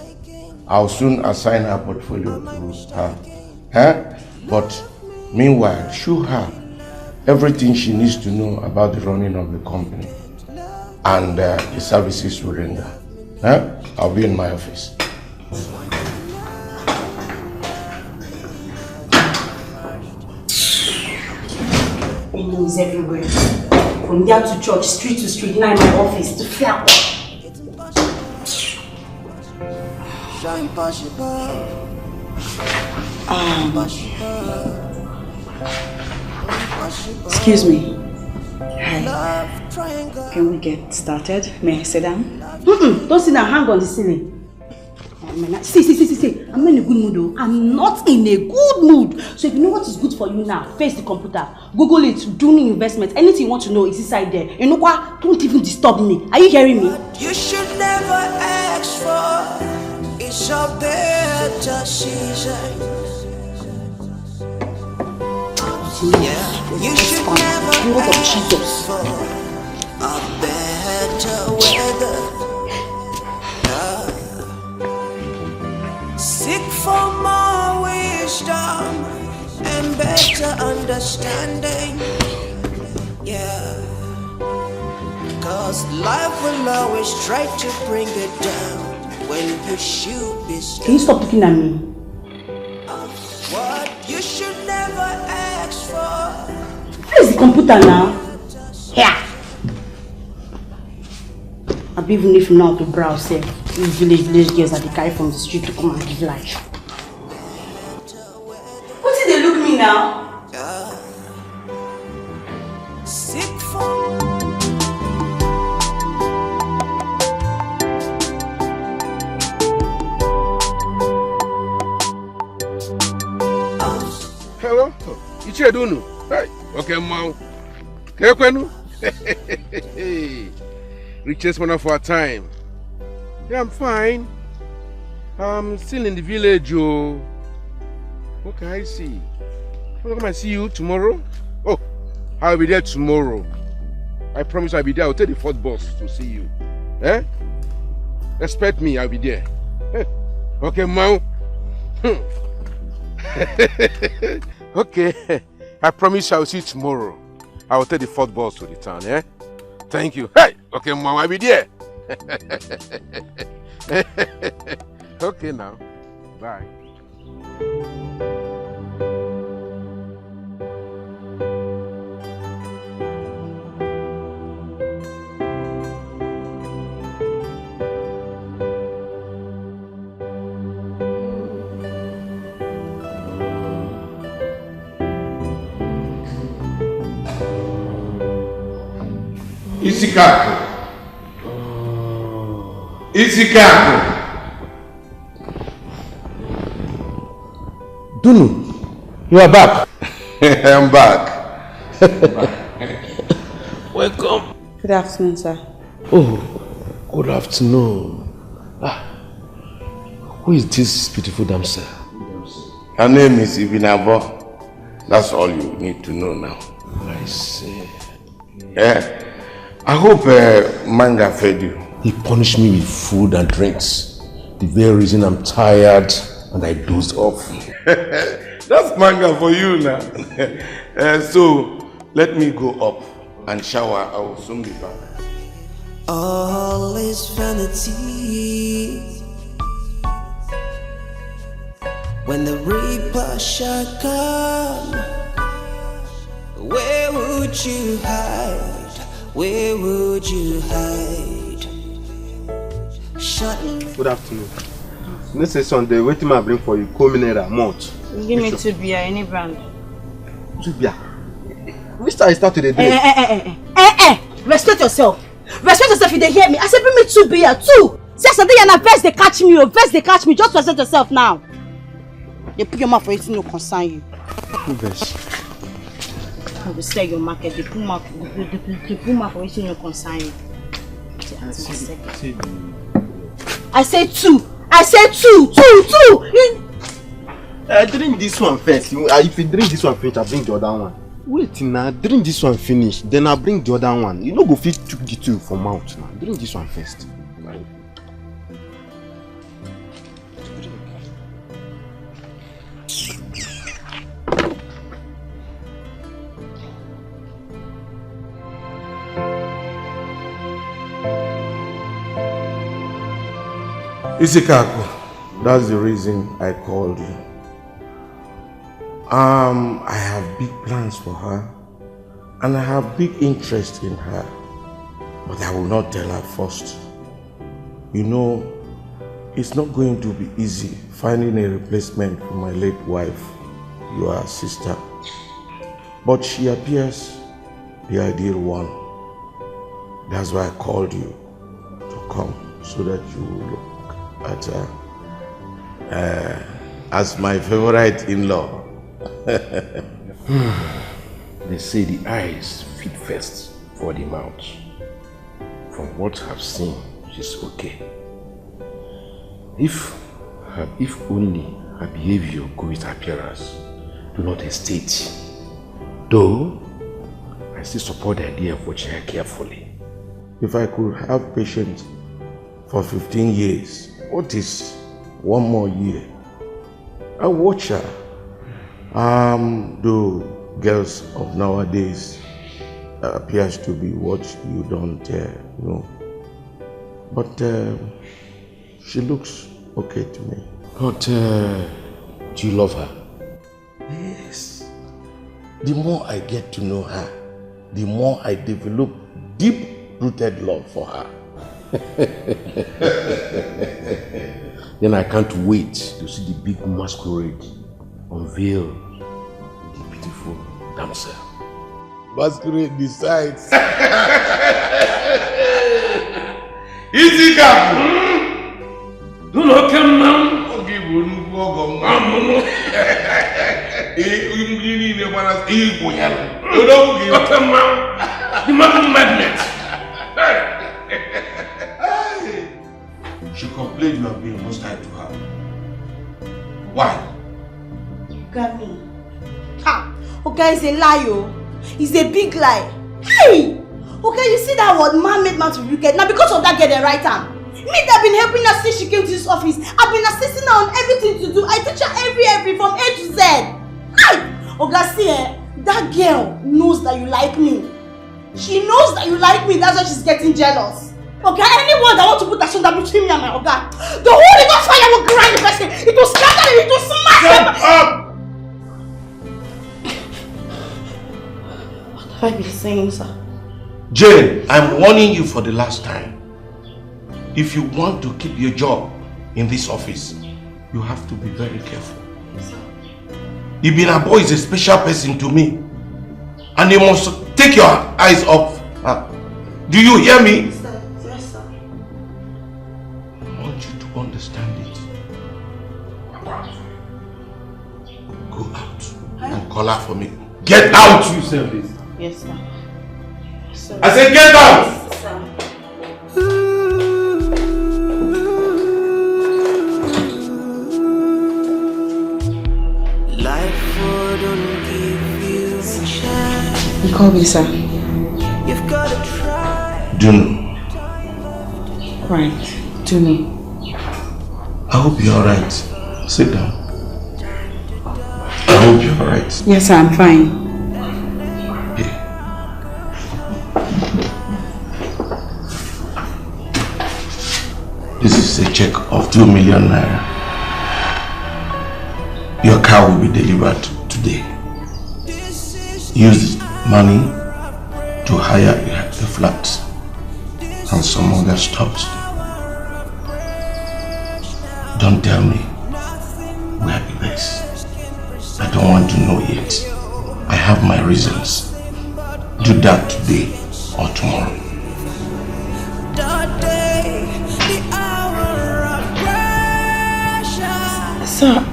I'll soon assign her portfolio to her. But meanwhile, show her everything she needs to know about the running of the company and the services we render. I'll be in my office. Is everywhere. From there to church, street to street, now in my office, to flap. Excuse me. Hi. Can we get started? May I sit down? Don't sit down, hang on the ceiling. See. I'm not in a good mood though. I'm not in a good mood. So if you know what is good for you now, face the computer. Google it, do new investment. Anything you want to know is inside there. You know what? Don't even disturb me. Are you hearing me? You should never ask for. It's a better season. Yeah. You should never ask for a better weather. Seek for more wisdom and better understanding. Yeah. Cause life will always try to bring it down when you should be still. Can you stop looking at me? What you should never ask for. Where's the computer now? Here. I'll be even if you know how to browse here. These village girls that they carry from the street to come and give life. What did they look me now? Sick for. Hello? Ichi Edunu? Hey, okay, Mom. Kekwenu? Richest one of our time. Yeah, I'm fine. I'm still in the village, oh. Okay, I see. I'll come and see you tomorrow. Oh, I'll be there tomorrow. I promise I'll be there. I'll take the fourth bus to see you. Expect me, I'll be there. Okay, Mom. Okay, I promise I'll see you tomorrow. I will take the fourth bus to the town, Thank you. Hey, okay, Mom, I'll be there. Okay, now. Bye. Isikaku. Dunu, you are back. I'm back. Welcome. Good afternoon, sir. Oh, good afternoon. Who is this beautiful damsel? Her name is Ibinabo. That's all you need to know now. I see. Yeah. I hope Manga fed you. He punished me with food and drinks. The very reason I'm tired and I dozed off. That's Manga for you now. So, let me go up and shower. I will soon be back. all is vanity. When the reaper shall come, where would you hide? Where would you hide? Good afternoon. This is Sunday. Wait till I bring for you. Cominera malt. Give me 2 beer, any brand. 2 beer. Which time I start today? Respect yourself. Respect yourself if they hear me. I said bring me 2 beer, 2. Say something and first they catch me, first they catch me. Just respect yourself now. They put your mouth for it, no concern you. Who best? I will sell your market. They put mouth for it, no concern you. I said 2. I said 2. Drink this one first. If you drink this one finish, I bring the other one. Wait now, drink this one finish, then I bring the other one. You know go fit took the 2 from out now. Drink this one first. Isikaku, that's the reason I called you. I have big plans for her and I have big interest in her, but I will not tell her first. You know, it's not going to be easy finding a replacement for my late wife, your sister, but she appears the ideal one. That's why I called you to come so that you will look at her as my favorite in-law. They say the eyes feed first for the mouth. From what I've seen, she's okay. If only her behavior go with her appearance, do not hesitate. Though, I still support the idea of watching her carefully. If I could have patience for 15 years, what is 1 more year? I watch her. The girls of nowadays appears to be what you don't know. But she looks okay to me. But do you love her? Yes. The more I get to know her, the more I develop deep-rooted love for her. Then I can't wait to see the big masquerade unveil the beautiful damsel. Masquerade decides. Easy cap. Do not come now. Okay, we'll go. The magnet. She complained you have been hostile to her. Why? Got me. Ha! Okay, it's a lie, yo. It's a big lie. Hey! Okay, you see that word, man made man to be wicked. Now because of that girl, the right hand. Me that been helping her since she came to this office. I've been assisting her on everything to do. I teach her every from A to Z. Hey! Okay, see, that girl knows that you like me. She knows that you like me. That's why she's getting jealous. Okay, anyone that wants to put a shoulder between me and my Oga, the Holy Ghost fire will grind the person. It will scatter him. It will smash him. What have I been saying, sir? Jane, I'm warning you for the last time. If you want to keep your job in this office, you have to be very careful. Ibinabo is a special person to me, and you must take your eyes off her. Do you hear me? Yes, sir. I want you to understand it. Go out and call her for me. Get out! You say this. Yes, sir. Sorry. I said get out! Yes, sir. Life wouldn't give you a chance. You call me, sir. You've got to try. Juno, Right, Juno. I hope you're alright. Sit down. I hope you're alright. Yes, sir, I'm fine. is a check of 2 million naira. Your car will be delivered today. Use the money to hire a flat and some other stuff. Don't tell me where it is. I don't want to know yet. I have my reasons. Do that today or tomorrow. Sir,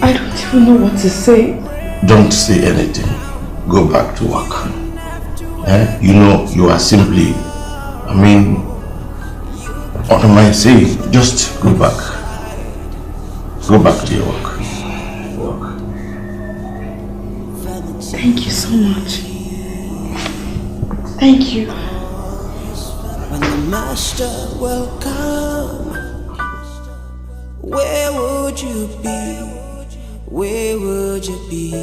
I don't even know what to say. Don't say anything. Go back to work. You know you are simply, what am I saying? Just go back. Go back to your work. Thank you so much. Thank you. When the master will come, where would you be? Where would you be?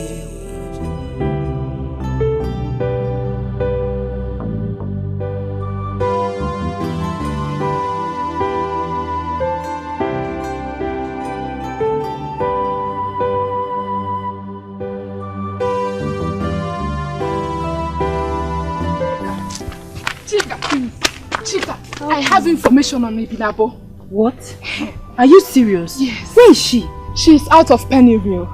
I have information on Ibinabo. What? Are you serious? Yes. Where is she? She's out of Pennyville.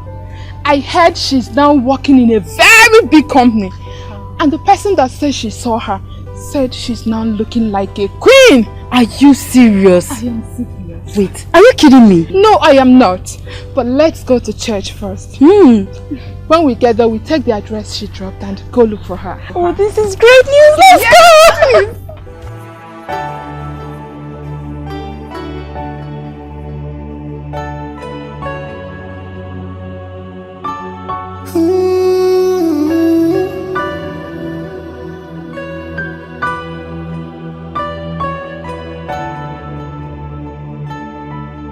I heard she's now working in a very big company. And the person that said she saw her said she's now looking like a queen. Are you serious? I am serious. Wait, are you kidding me? No, I am not. But let's go to church first. When we get there, we take the address she dropped and go look for her. Oh, this is great news. Let's go!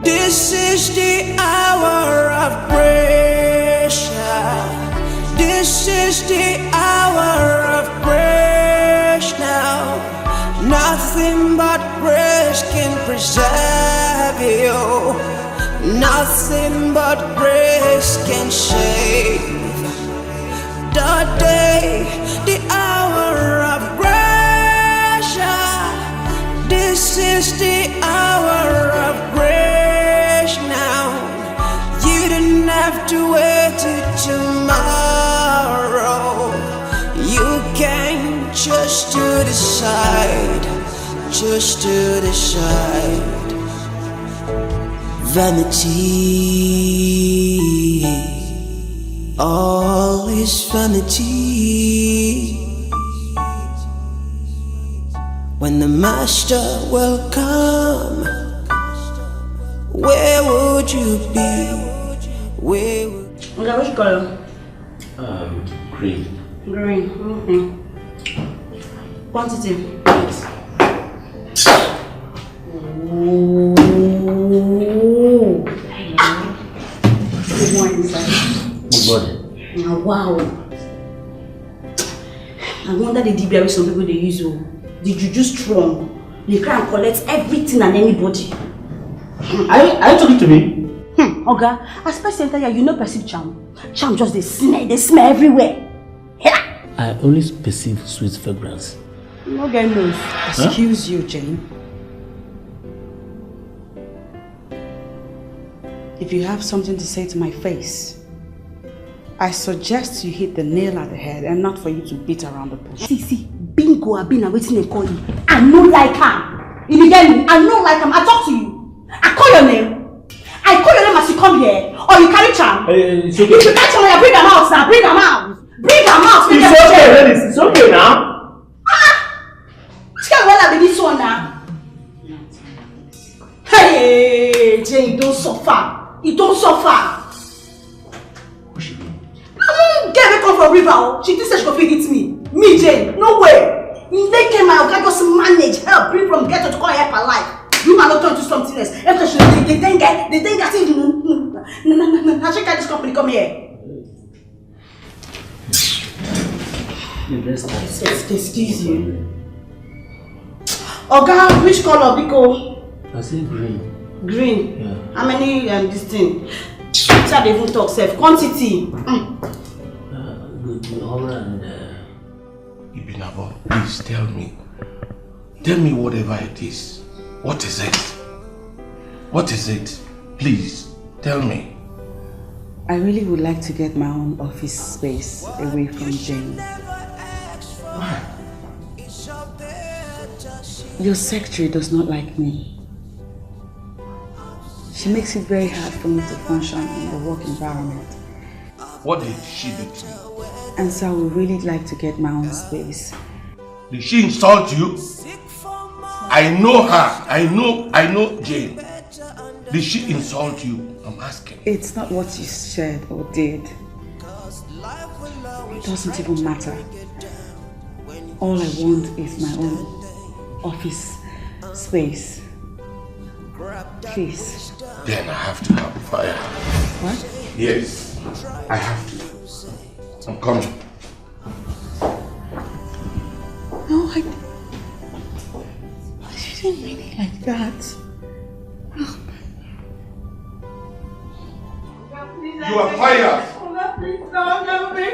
This is the hour of pressure. This is the hour of grace now. Nothing but grace can preserve you. Nothing but grace can save. The day, the hour of pressure. This is the hour of grace now. You don't have to wait till tomorrow. You can just to decide, just to decide. Vanity, all is vanity. When the master will come, where would you be? Where would you... Okay, which color? Green. Green, okay. Quantity? Ooh. Good morning, sir. Good morning. Oh, wow. I wonder the DBI some people they use. The juju strong. They cry and collect everything and anybody. Are you talking to me? Okay. As person tell you no perceive charm. Charm just they smell everywhere. Yeah. I always perceive sweet fragrance. No get nose. Excuse you, Jane. If you have something to say to my face, I suggest you hit the nail at the head and not for you to beat around the bush. See, bingo, I've been waiting and call you. I no like her. If you get me, I no like him. I talk to you. I call your name. I call your name as you come here. Or you carry charm. It's okay. If you catch him, bring him out now. Bring him out. Bring him out. It's okay, ladies. It's okay now. Tell well like this one now. Hey, Jane, don't suffer. You don't suffer. Get me come from river. She thinks she go fit hit me. Me, Jane, no way. They came out, I just manage, help, bring from ghetto to come help her life. You might not turn to something else. After they think I think no, check this company, come here. Excuse you. Oga, which color, Biko? I say green. Green? Yeah. How many this thing? Shall they even talk self? Quantity? Good honor and Ibinabo, please tell me. Tell me whatever it is. What is it? What is it? Please, tell me. I really would like to get my own office space away from Jane. Why? Your secretary does not like me. She makes it very hard for me to function in the work environment. What did she do to you? And so I would really like to get my own space. Did she insult you? I know her. I know Jane. Did she insult you? I'm asking. It's not what you said or did. It doesn't even matter. All I want is my own office space. Please. Then I have to have fire. What? Yes, I have to. I'm coming. No, I didn't mean it like that. You are fired.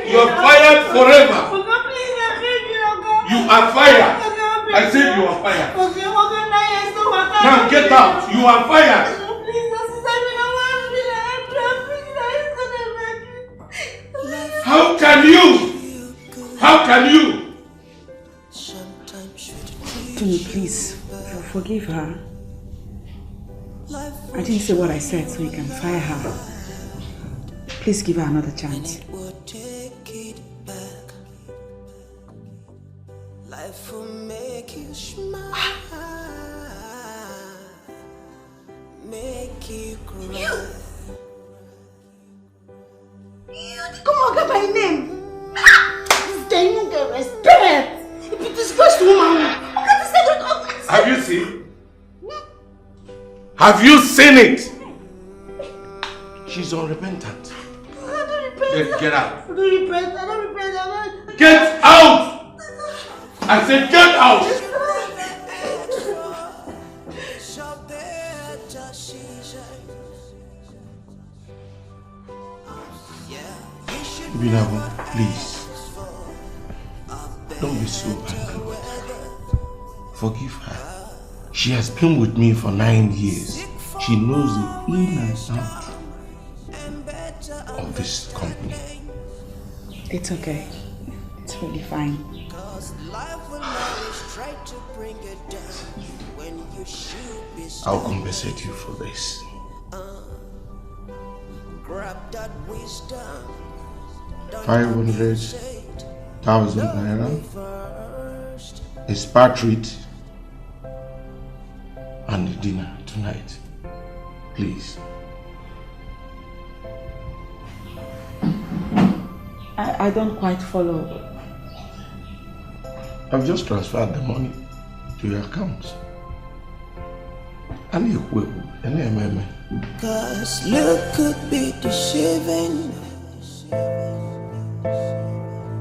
You are fired forever. You are fired. I said you are fired. Now get out. You are fired. How can you? How can you? Tony, please, forgive her. I didn't say what I said so you can fire her. Please give her another chance. Life will make you smile, make you cry. You come on, get my name. This guy don't get respect. If you disgrace the woman, have you seen? Have you seen it? She's unrepentant. Get out. I don't repent. Get out! I said get out! Binabo, please. Don't be so angry with her. Forgive her. She has been with me for 9 years. She knows the in and out of this company. It's okay. It's really fine. I'll compensate you for this. 500,000 naira, a spa treat, and a dinner tonight. Please. I don't quite follow. I've just transferred the money to your account. And you will. Cause look could be deceiving.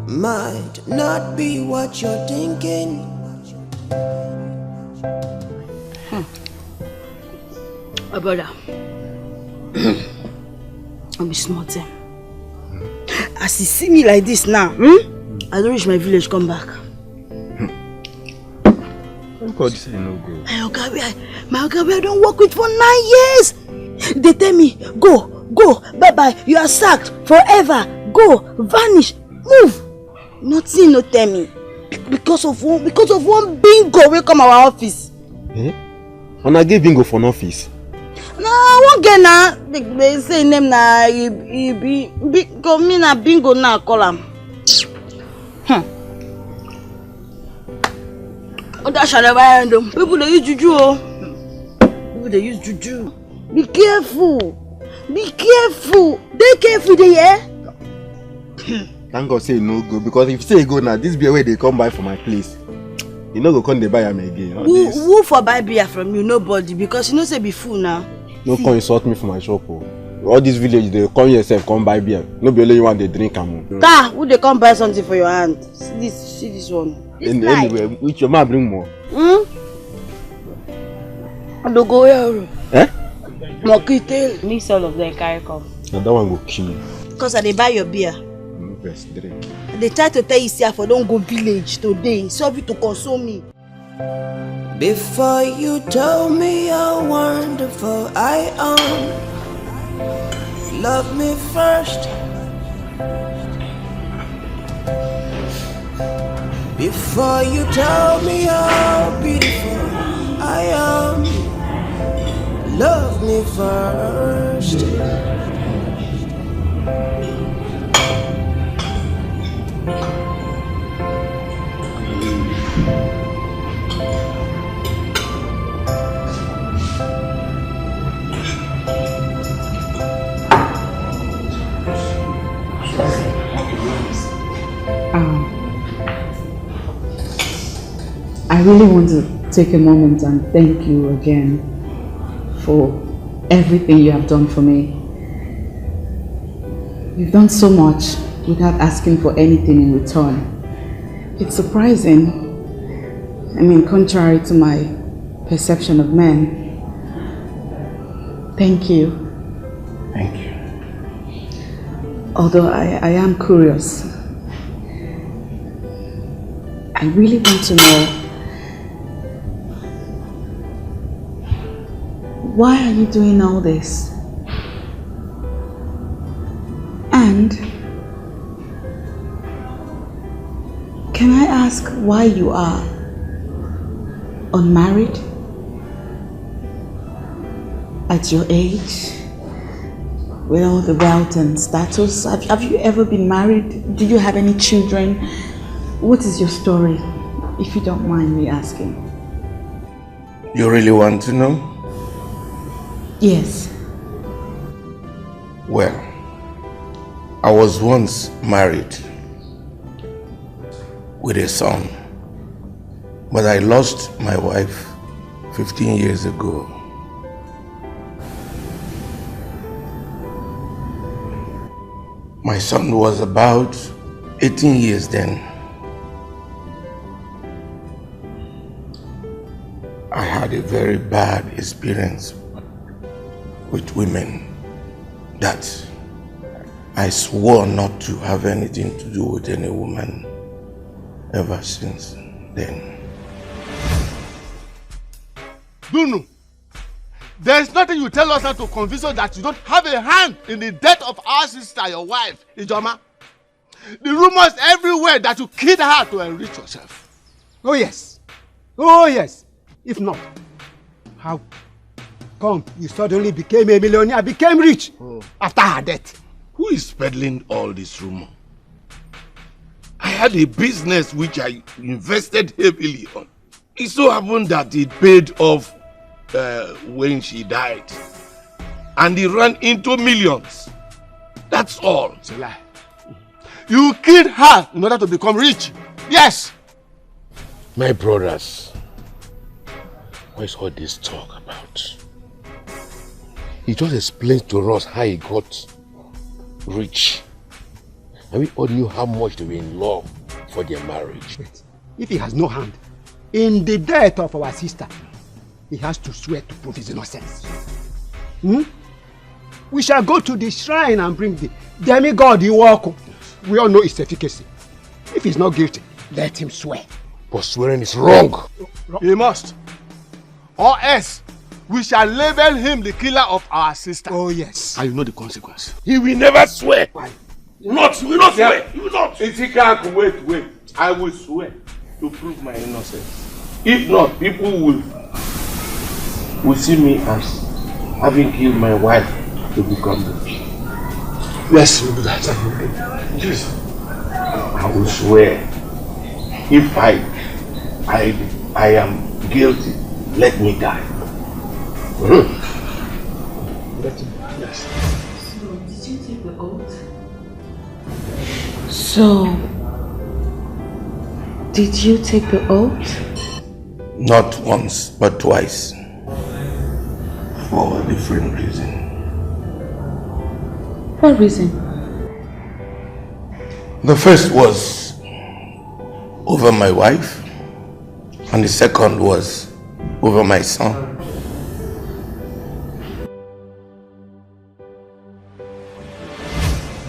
Might not be what you're thinking. My brother, I'll be smart. As you see me like this now, I don't reach my village, come back. God say no go. My Ogabi, I don't work with for 9 years. They tell me, go, bye-bye, you are sacked forever, go, vanish, move. Nothing no tell me. Because of one bingo will come our office. Eh? And I gave bingo for an office. No, I won't get now. They say name na bingo me na bingo na call am. Oh, that shall never end. People they use juju. People they use juju. Be careful. Be careful. They careful they hear. Thank God say no go, because if say go now, this beer where they come buy for my place, you know go come they buy them again. Who for buy beer from you? Nobody, because you know say be full now. No come insult me for my shop. Oh. All these village they come yourself come buy beer. No be only you want they drink am. Car, who they come buy something for your hand? See this one. Anyway, which your man bring more. I don't go here. Eh? Mocktail. Mix all of them, carry come. And that one go kill you. Because I dey buy your beer. Best drink. They try to tell you, see, I don't go village today. So you to console me. Before you tell me how wonderful I am, love me first. Before you tell me how beautiful I am, love me first. I really want to take a moment and thank you again for everything you have done for me. You've done so much without asking for anything in return. It's surprising. I mean, contrary to my perception of men. Thank you. Thank you. Although I am curious, I really want to know, why are you doing all this? And can I ask why you are unmarried at your age, with all the wealth and status? Have you ever been married? Do you have any children? What is your story, if you don't mind me asking? You really want to know? Yes. Well, I was once married with a son, but I lost my wife 15 years ago. My son was about 18 years then. I had a very bad experience with women that I swore not to have anything to do with any woman ever since then. Dunu, there's nothing you tell us how to convince us that you don't have a hand in the death of our sister, your wife, Ijoma. The rumors everywhere that you killed her to enrich yourself. Oh yes. Oh yes. If not, how come you suddenly became a millionaire, became rich after her death? Who is peddling all this rumor? I had a business which I invested heavily on. It so happened that it paid off when she died. And it ran into millions. That's all. It's a lie. You killed her in order to become rich. Yes. My brothers, what is all this talk about? He just explained to us how he got rich. And we all knew how much they were in love for their marriage. If he has no hand in the death of our sister, he has to swear to prove his innocence. We shall go to the shrine and bring the demigod Iwoko. We all know its efficacy. If he's not guilty, let him swear. But swearing is wrong. He must. Or else, we shall label him the killer of our sister. Oh yes. And you know the consequence. He will never swear. Why? You will not swear. You will not. Ichikaku, wait. I will swear to prove my innocence. If not, people will see me as having killed my wife to become rich. Yes, we'll do that. Yes. I will swear. If I am guilty, let me die. Yes. So, did you take the oath? So, did you take the oath? Not once, but twice. For a different reason. What reason? The first was over my wife, and the second was over my son.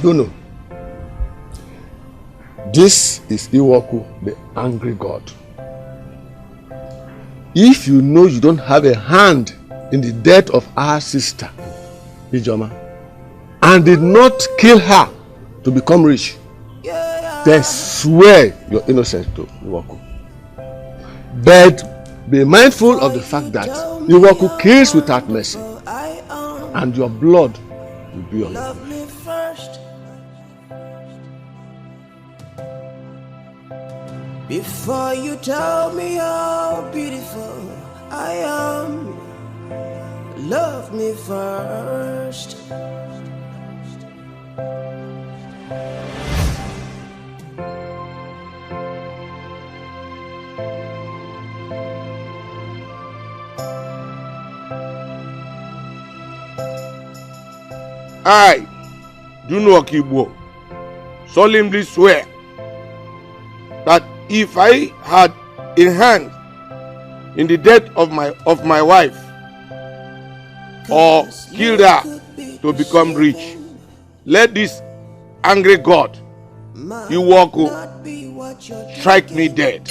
Dono, this is Iwaku, the angry god. If you know you don't have a hand in the death of our sister, Ijoma, and did not kill her to become rich, then swear you're innocent to Iwaku. But be mindful of the fact that Iwaku kills without mercy, and your blood will be on you. Before you tell me how beautiful I am, love me first. I, Juno Akibo, solemnly swear that if I had a hand in the death of my wife or killed her to become rich, let this angry God, Iwaku, strike me dead.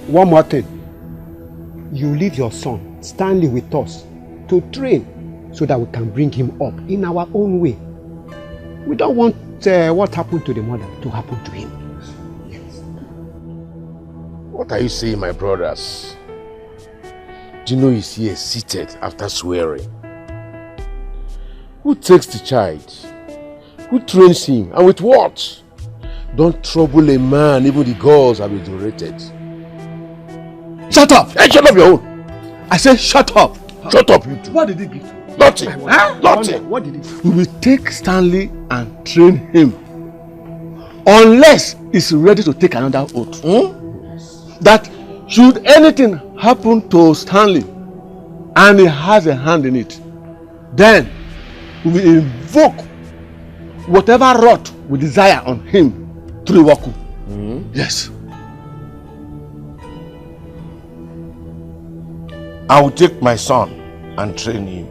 One more thing. You leave your son Stanley with us to train so that we can bring him up in our own way. We don't want what happened to the mother to happen to him. Yes. What are you saying, my brothers? Gino is here seated after swearing. Who takes the child? Who trains him? And with what? Don't trouble a man, even the gods have exonerated. Shut up! Hey, shut up your own! I said shut up! Shut up, you two. What did he give? Nothing! Huh? Nothing! What did he? We will take Stanley and train him. Unless he's ready to take another oath. That should anything happen to Stanley and he has a hand in it, then we will invoke whatever wrath we desire on him through Iwaku. Yes. I will take my son and train him.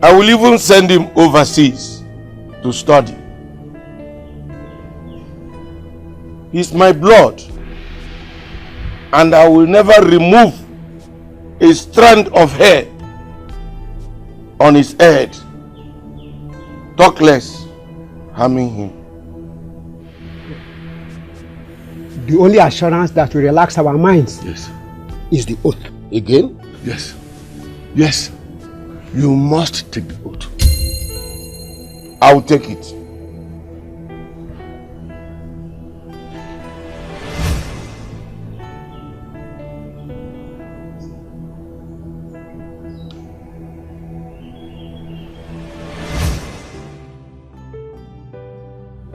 I will even send him overseas to study. He's my blood, and I will never remove a strand of hair on his head, talk less harming him. The only assurance that will relax our minds is the oath. Again? Yes. Yes. You must take the oath. I will take it.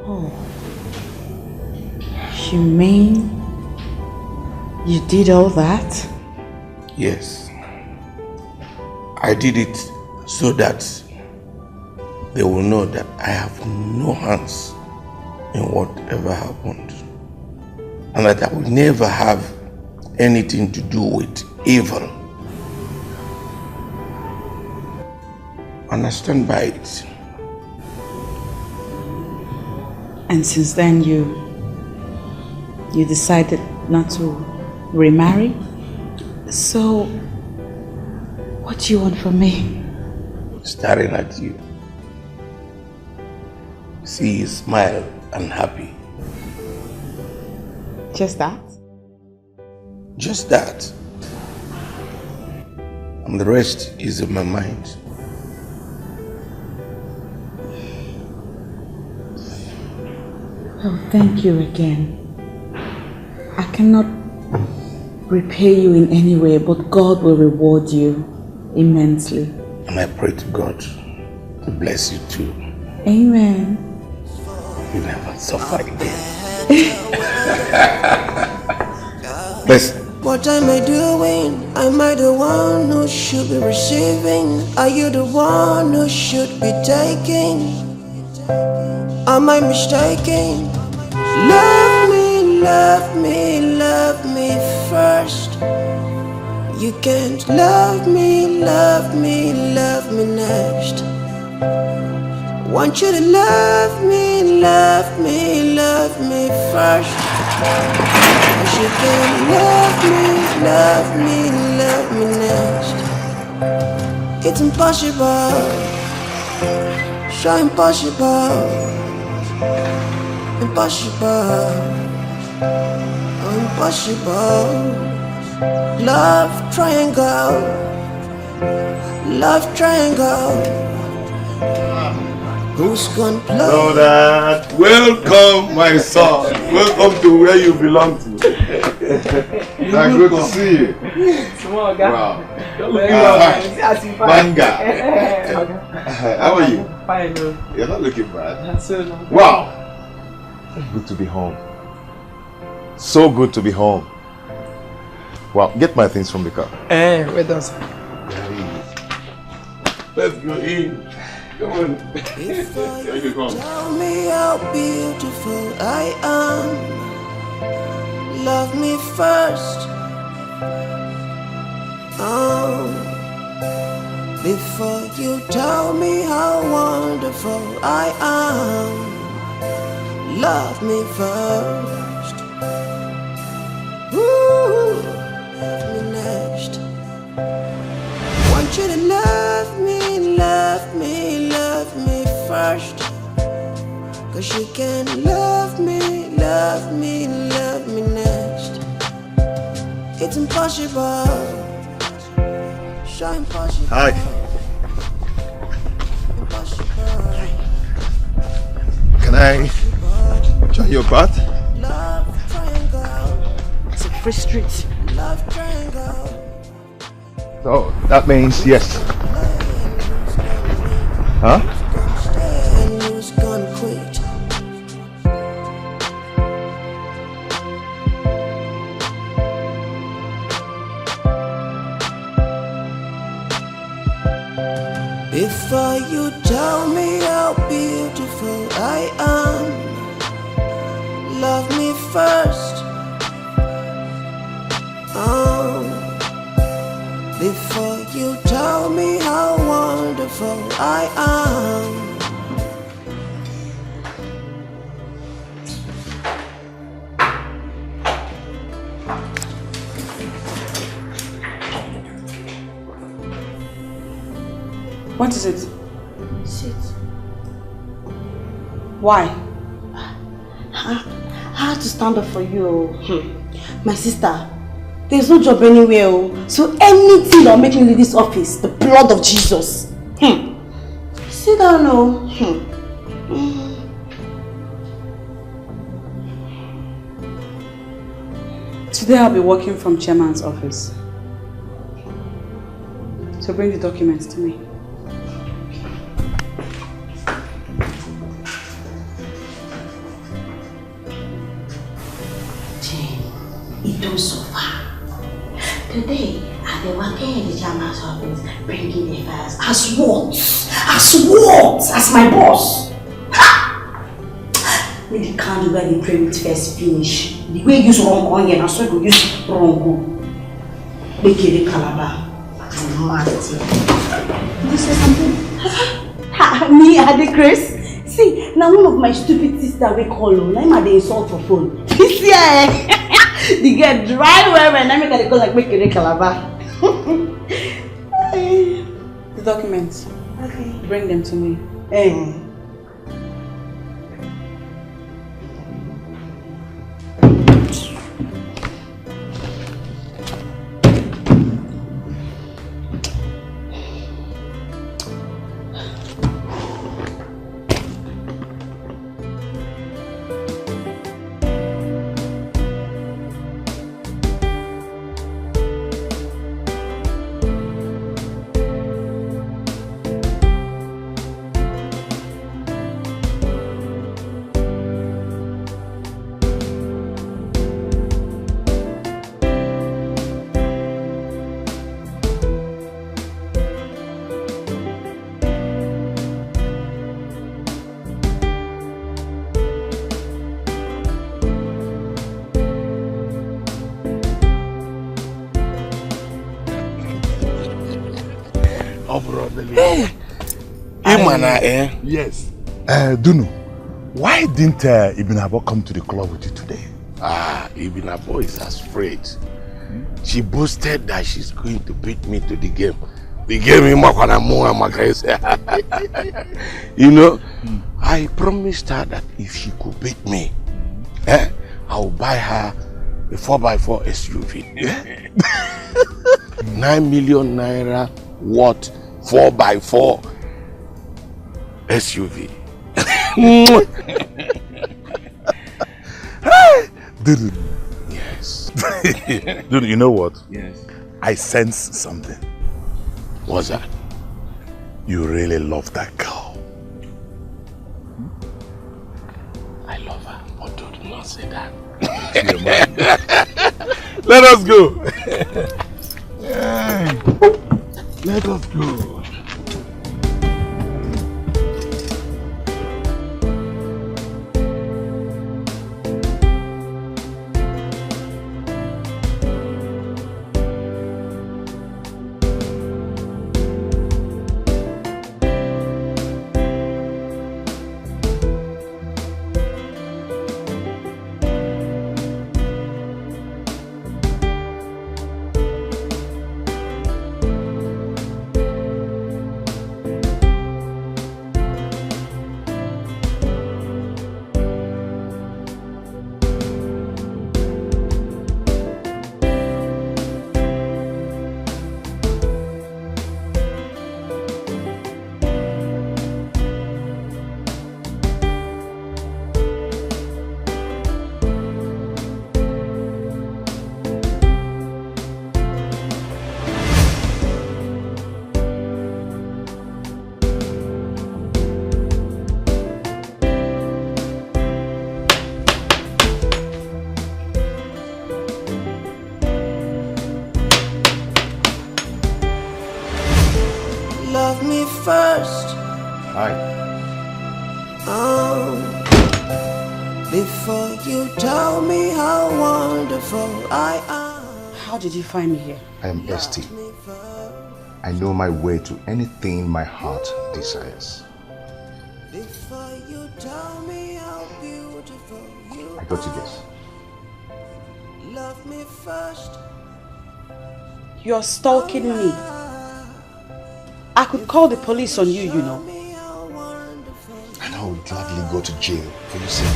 Oh. You mean you did all that? Yes. I did it so that they will know that I have no hands in whatever happened, and that I will never have anything to do with evil. And I stand by it. And since then you decided not to remarry? So what do you want from me? Staring at you. See you smile and happy. Just that? Just that. And the rest is in my mind. Oh, thank you again. I cannot repay you in any way, but God will reward you immensely. And I pray to God to bless you too. Amen. You never suffer again. Let's What am I doing? Am I the one who should be receiving? Are you the one who should be taking? Am I mistaken? Love me, love me, love me first. You can't love me, love me, love me next. Want you to love me, love me, love me first. Cause you can't love me, love me, love me next. It's impossible, so impossible. Impossible, impossible. Love triangle, love triangle. Who's gonna play? So that welcome, my son. Welcome to where you belong to. Good to see you. Wow. Manga. How are you? Fine. You're not looking bad. Wow. Good to be home. So good to be home. Wow, get my things from the car. Where does? Let's go in. Come on. If you tell me how beautiful I am, love me first. Before you tell me how wonderful I am, love me first. Ooh, love me next. Want you to love me, love me, love me first. Cause you can love me, love me, love me next. It's impossible, so impossible. Hi. Can I join your bath? It's a free street. Oh, that means yes. Huh? Before you tell me how beautiful I am, love me first. Before you tell me how wonderful I am. What is it? Sit. Why? I had to stand up for you. My sister, there's no job anywhere. So anything that'll make me leave this office, the blood of Jesus. Sit down now. Today I'll be working from chairman's office. So bring the documents to me. It don't so far. Today, I've been working in the chairman's office, bringing the files. As what? As what? As my boss? Ha! Let the candle where they pray with first finish. The way you use wrong onion, I swear you use wrong go. Make it a calabar. You say something? Me, I had Chris. See, now one of my stupid sister we call her. Now I'm insult for phone. This year. The girl dry well and I make her go like make it a calabar. The documents. Okay. Bring them to me. Oh, brotherly. Imana, eh? Yes. Dunu, why didn't Ibn Abo come to the club with you today? Ibn Abo is afraid. She boasted that she's going to beat me to the game. The game in You know, I promised her that if she could beat me, I'll buy her a 4x4 SUV. 9 million naira worth 4x4 SUV. Dude. Yes. Dude, you know what? Yes. I sense something. What's that? You really love that girl. I love her, but do not say that. Let us go. Let us go. Love me first. Hi. Before you tell me how wonderful I am. How did you find me here? I am Esti. I know my way to anything my heart desires. Before you tell me how beautiful you I got you this. love me first. You're stalking me. I could call the police on you, you know. And I would gladly go to jail for your sake.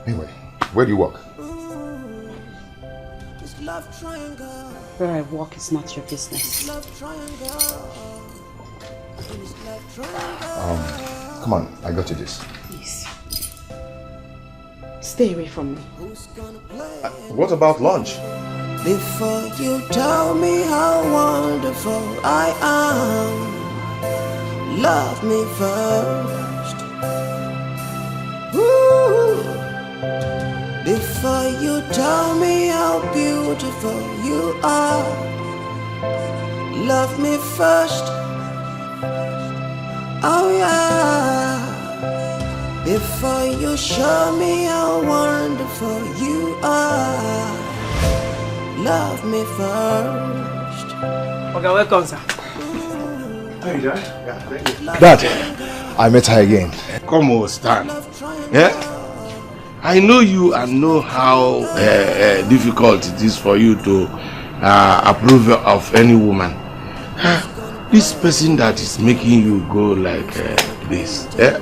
Anyway, where do you work? Where I work is not your business. Come on, I got you this. Please. Stay away from me. What about lunch? Before you tell me how wonderful I am, love me first. Ooh. Before you tell me how beautiful you are, love me first. Oh yeah. Before you show me how wonderful you are, love me first. Okay, welcome, sir. Hey, Dad. Yeah, thank you. Dad, I met her again. Come on, Stan. Yeah? I know you and know how difficult it is for you to approve of any woman. This person that is making you go like this. Yeah?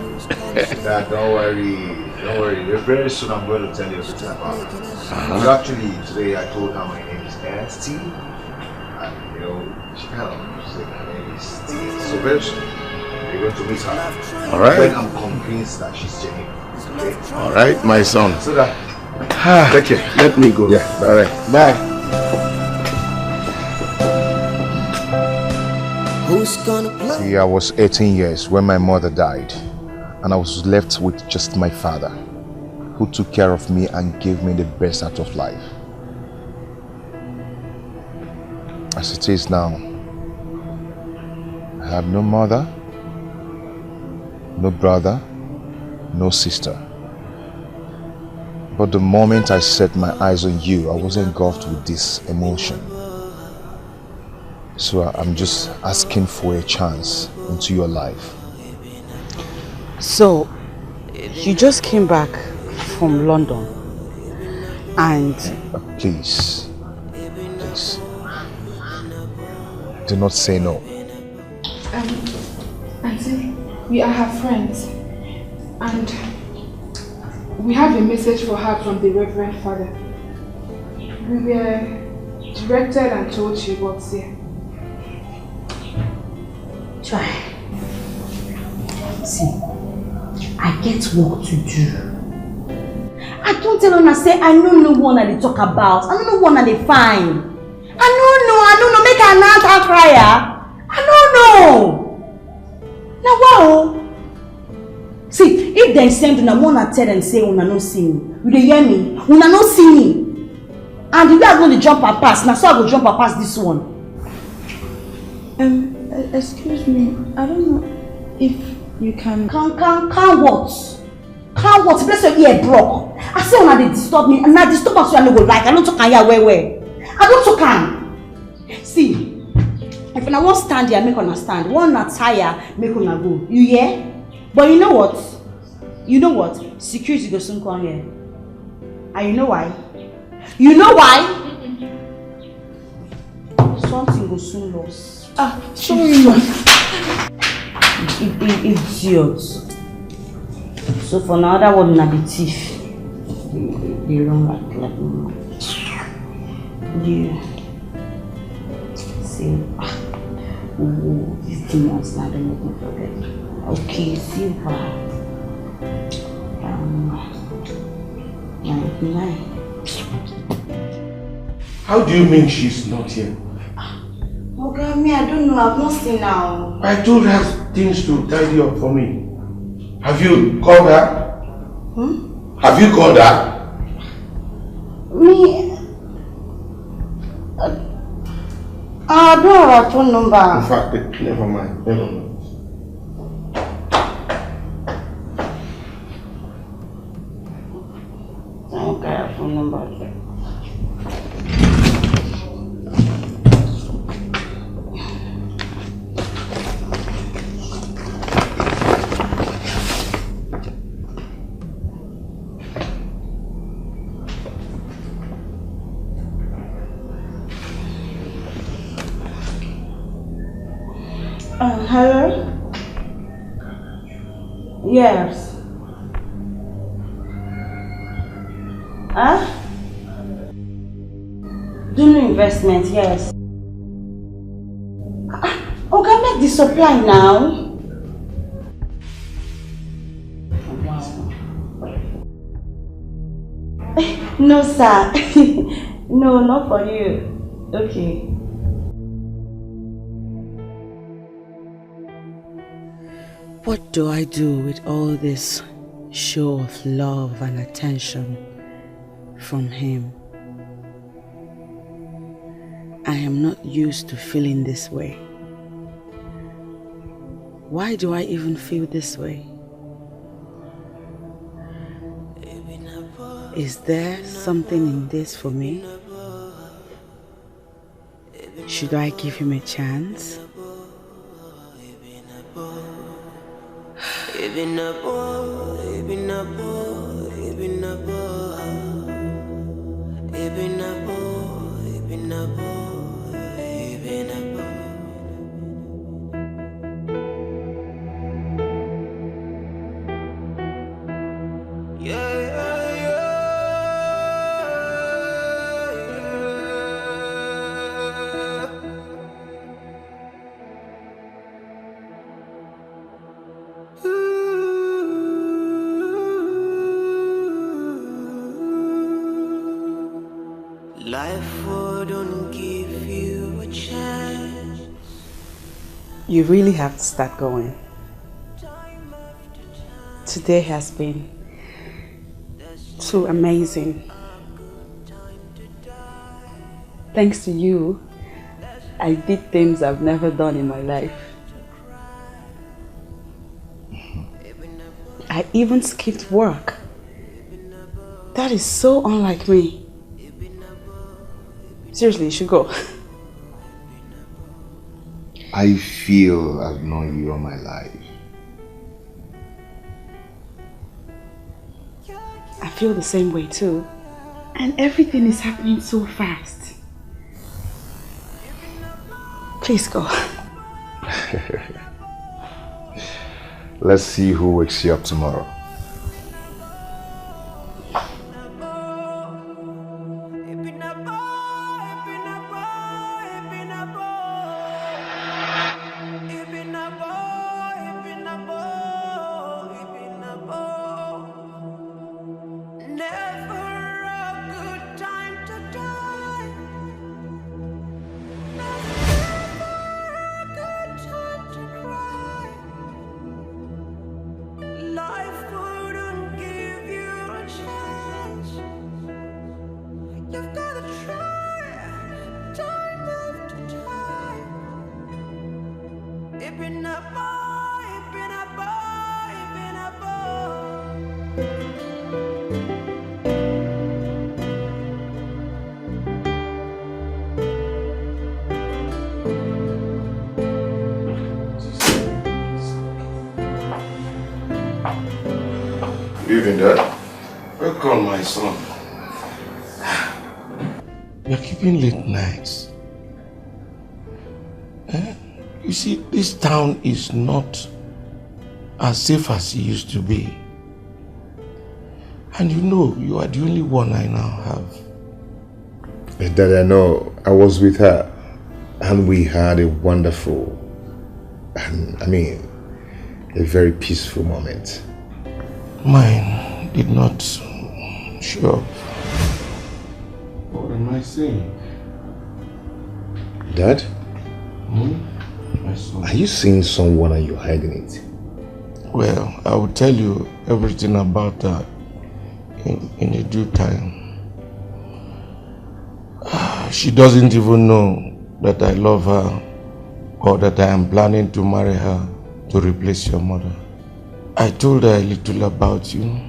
Dad, don't worry. Don't worry. Very soon I'm going to tell you everything about her. Actually, today I told her my name is Esti. And, you know, she kind of said her name is Steve. So very soon, you're going to meet her. Alright. Then I'm convinced that she's genuine. Okay? Alright, my son. So that, take care. Let me go. Yeah, bye. Alright, bye. Who's gonna play? See, I was 18 years when my mother died. And I was left with just my father, who took care of me and gave me the best out of life. As it is now, I have no mother, no brother, no sister. But the moment I set my eyes on you, I was engulfed with this emotion. So I'm just asking for a chance into your life. So, you just came back from London and... Please. Please. Do not say no. Auntie, we are her friends. And we have a message for her from the Reverend Father. We were directed and told she was here. Try. See, I get work to do. I don't tell her, say, I don't know one that they talk about. I don't know one that they find. I don't know, make her not crier. I don't know. Now, wow. See, if they send una one tell and say, una no see me. You dey hear me? Una no see me. And the way I'm going to jump her past, now so I go jump her past this one. Excuse me, I don't know if you can... Can what? Can what? Bless your ear broke. I say when they disturb me, and now disturb us so I no go like. I don't talk here where. I don't talk am. See, if I won't stand here, make una stand. One not tire, make una go. You hear? But you know what? You know what? Security go soon come here. And you know why? You know why? Something go soon lost. Sorry, ma. Idiot. So for now, that one na the thief. They run like me. Yeah. See. Oh, these demons now don't make me forget. Okay, Silver. How do you mean she's not here? Okay, me, I don't know. I've not seen her. I told her things to tidy up for me. Have you called her? Have you called her? Me? I don't have her phone number. In fact, never mind. Never mind. I don't have her phone number. Hello? Yes. Doing investment, yes. Okay, make the supply now. Wow. No, sir. No, not for you. Okay. What do I do with all this show of love and attention from him? I am not used to feeling this way. Why do I even feel this way? Is there something in this for me? Should I give him a chance? You really have to start going. Today has been too amazing. Thanks to you, I did things I've never done in my life. I even skipped work. That is so unlike me. Seriously, you should go. I feel I've known you all my life. I feel the same way too. And everything is happening so fast. Please go. Let's see who wakes you up tomorrow. Evening, Dad. Welcome, my son. You're keeping late nights. You see, this town is not as safe as it used to be. And you know, you are the only one I now have. Dad, I know. I was with her and we had a wonderful, and a very peaceful moment. Mine did not show up. What am I saying? Dad? My son. Are you seeing someone and you're hiding it? Well, I will tell you everything about her in a due time. She doesn't even know that I love her or that I am planning to marry her to replace your mother. I told her a little about you.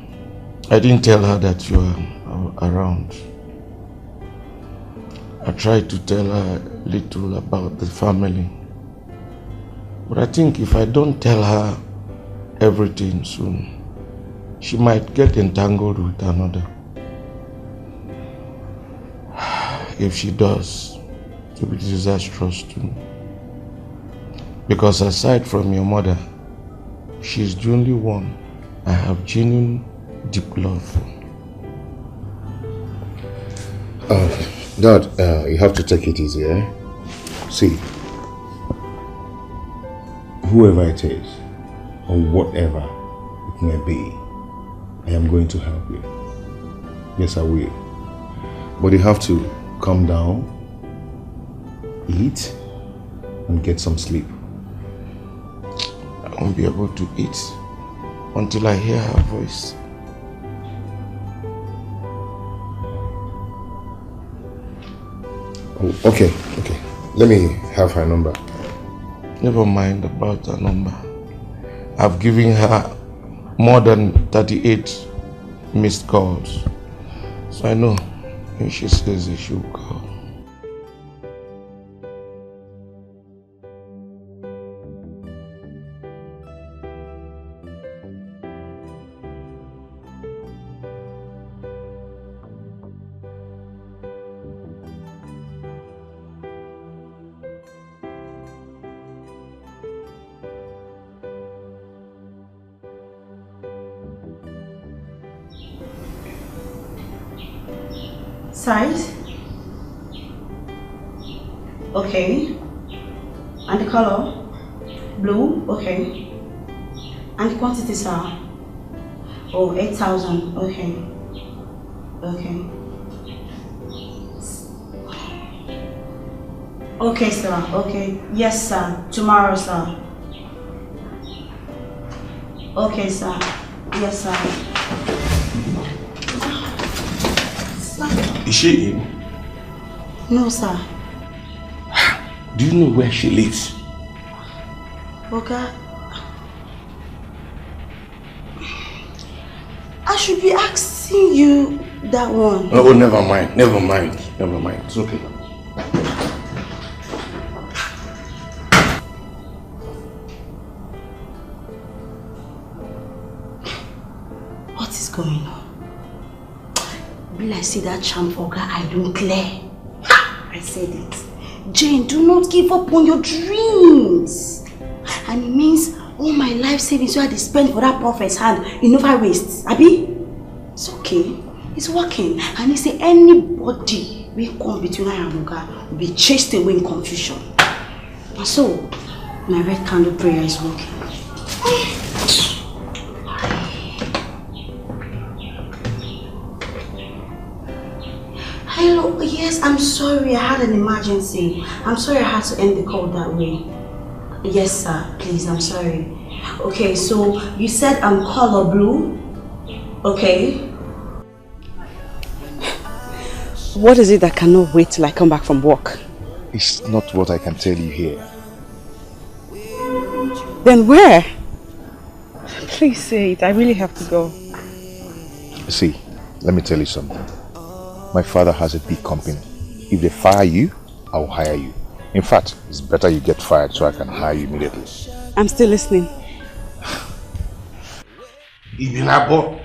I didn't tell her that you are around. I tried to tell her a little about the family. But I think if I don't tell her everything soon, she might get entangled with another. If she does, it will be disastrous to me. Because aside from your mother, she's the only one I have genuine, deep love for. Dad, you have to take it easy, eh? See, whoever it is, or whatever it may be, I am going to help you. Yes, I will. But you have to calm down, eat, and get some sleep. I won't be able to eat until I hear her voice. Oh, okay. Let me have her number. Never mind about her number. I've given her more than 38 missed calls. So I know when she says it, she'll call. Size? Okay. And the color? Blue? Okay. And the quantity, sir? Oh, 8,000. Okay. Okay, sir. Okay. Yes, sir. Tomorrow, sir. Okay, sir. Yes, sir. Is she in? No, sir. Do you know where she lives? Okay. I should be asking you that one. Oh, never mind. It's okay. going on? Will I see that charm for her? I don't clear. Ha! I said it. Jane, do not give up on your dreams. And it means all my life savings you had to spend for that prophet's hand in never waste. Abi? It's okay. It's working. And he say anybody will come between I and Oga will be chased away in confusion. And so, my red candle prayer is working. Hello, yes, I'm sorry, I had an emergency. I'm sorry I had to end the call that way. Yes, sir, please, I'm sorry. Okay, so you said I'm color blue. Okay. What is it that cannot wait till I come back from work? It's not what I can tell you here. Then where? Please say it, I really have to go. See, let me tell you something. My father has a big company. If they fire you, I'll hire you. In fact, it's better you get fired so I can hire you immediately. I'm still listening. Ibinabo,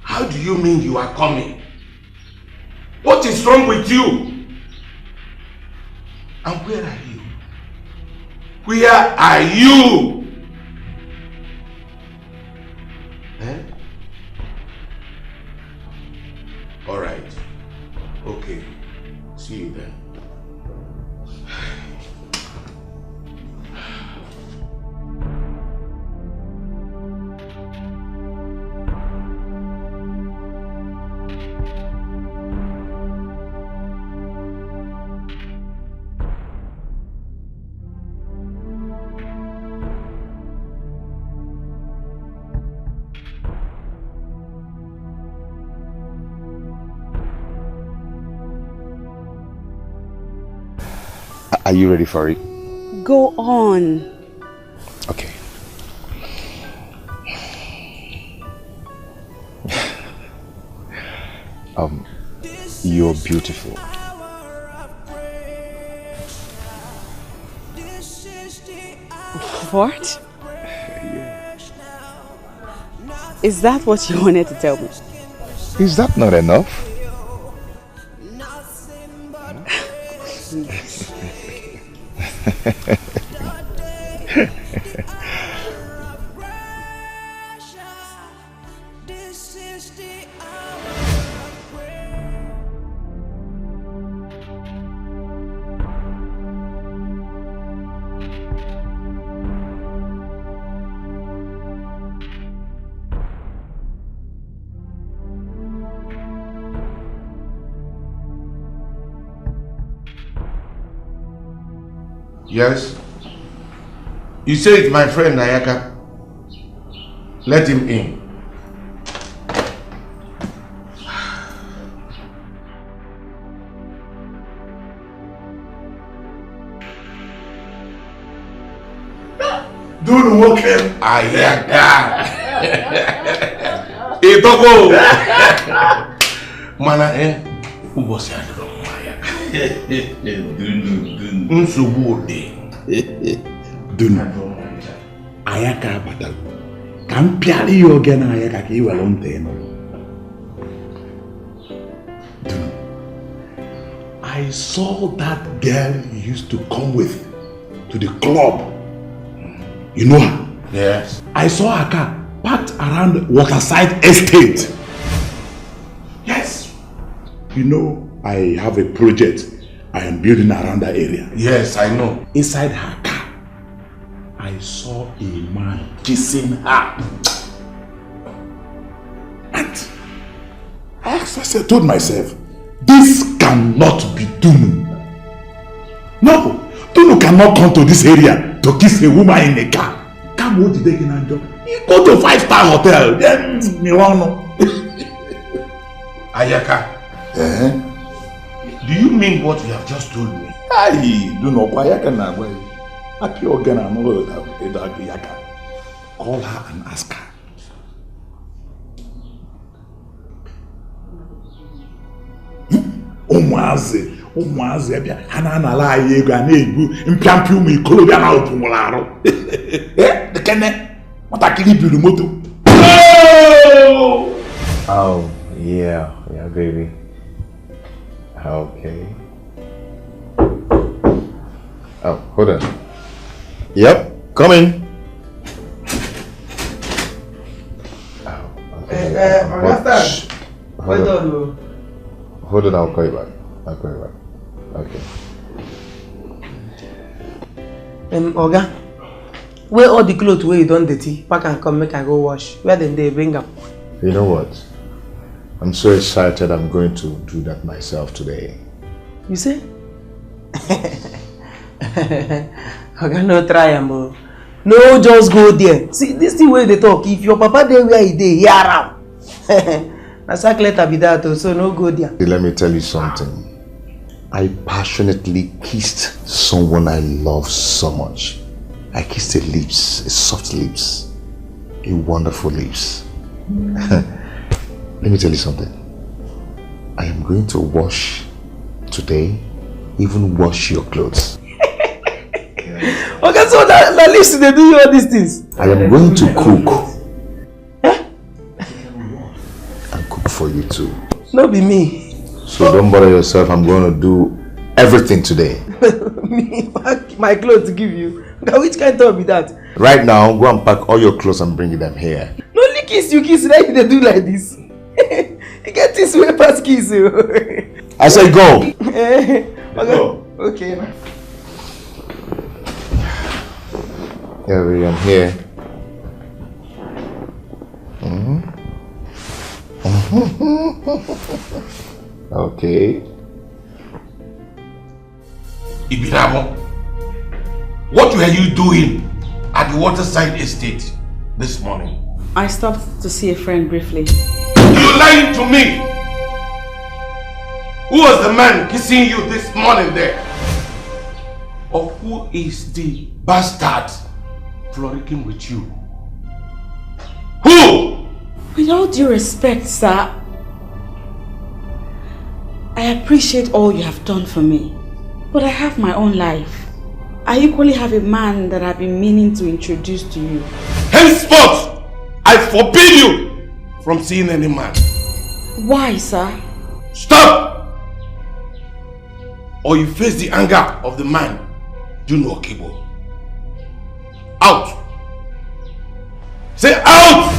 how do you mean you are coming? What is wrong with you? And where are you? Where are you? Eh? All right. Okay. See you then. Are you ready for it? Go on. Okay. You're beautiful. What? Is that what you wanted to tell me? Is that not enough? Yes? You say it's my friend Ayaka. Let him in. Don't walk him. Ayaka. Itoko. Mana Ubosi adoro Ayaka. Dunu Ayaka batal kampiali yogena Ayaka ki walonte no. Dunu, I saw that girl you used to come with to the club. You know her? Yes. I saw her car parked around Waterside Estate. Yes. You know, I have a project I am building around that area. Yes, I know. Inside her car, I saw a man kissing her. And I told myself, this cannot be Dunu. No, Dunu cannot come to this area to kiss a woman in a car. Come, what did they can do? You go to a 5-star hotel, then me want know. Ayaka. Do you mean what you have just told me? Aye, do not Ayaka na way. Happy organ and all that Ayaka. Call her and ask her. Umuazi ebia hana na la yego na-ebu mpiampi umu ikolobia na opumularo. Dekene, watakili biru moto. Oh, yeah, baby. Okay. Oh, hold on. Yep, coming. Hold on, I'll call you back. Okay. Oga, where all the clothes where you done dirty? Pack and come, make I go wash. Where then they bring them? You know what? I'm so excited I'm going to do that myself today. You say? Oga, no try am. No, just go there. See, this thing where they talk. If your papa there where he dey, hear am. Na sack letter be that, so no go there. Let me tell you something. I passionately kissed someone I love so much. I kissed her lips, a soft lips, a wonderful lips. Let me tell you something. I am going to wash today, even wash your clothes. Okay, so that lips they do all these things. I am going to cook. And cook for you too. No be me. So don't bother yourself, I'm going to do everything today. Me pack my clothes to give you. Which kind of be that? Right now, go and pack all your clothes and bring them here. No only kiss you, then they do like this. You get this way past kiss you. I said go. Okay. Go. Okay. Here we am here. Okay. Ibirabo, what were you doing at the Waterside Estate this morning? I stopped to see a friend briefly. You lying to me! Who was the man kissing you this morning there? Or who is the bastard frolicking with you? Who? With all due respect, sir, I appreciate all you have done for me, but I have my own life. I equally have a man that I've been meaning to introduce to you. Henceforth, I forbid you from seeing any man. Why, sir? Stop! Or you face the anger of the man, Juno Okibo. Out! Say out!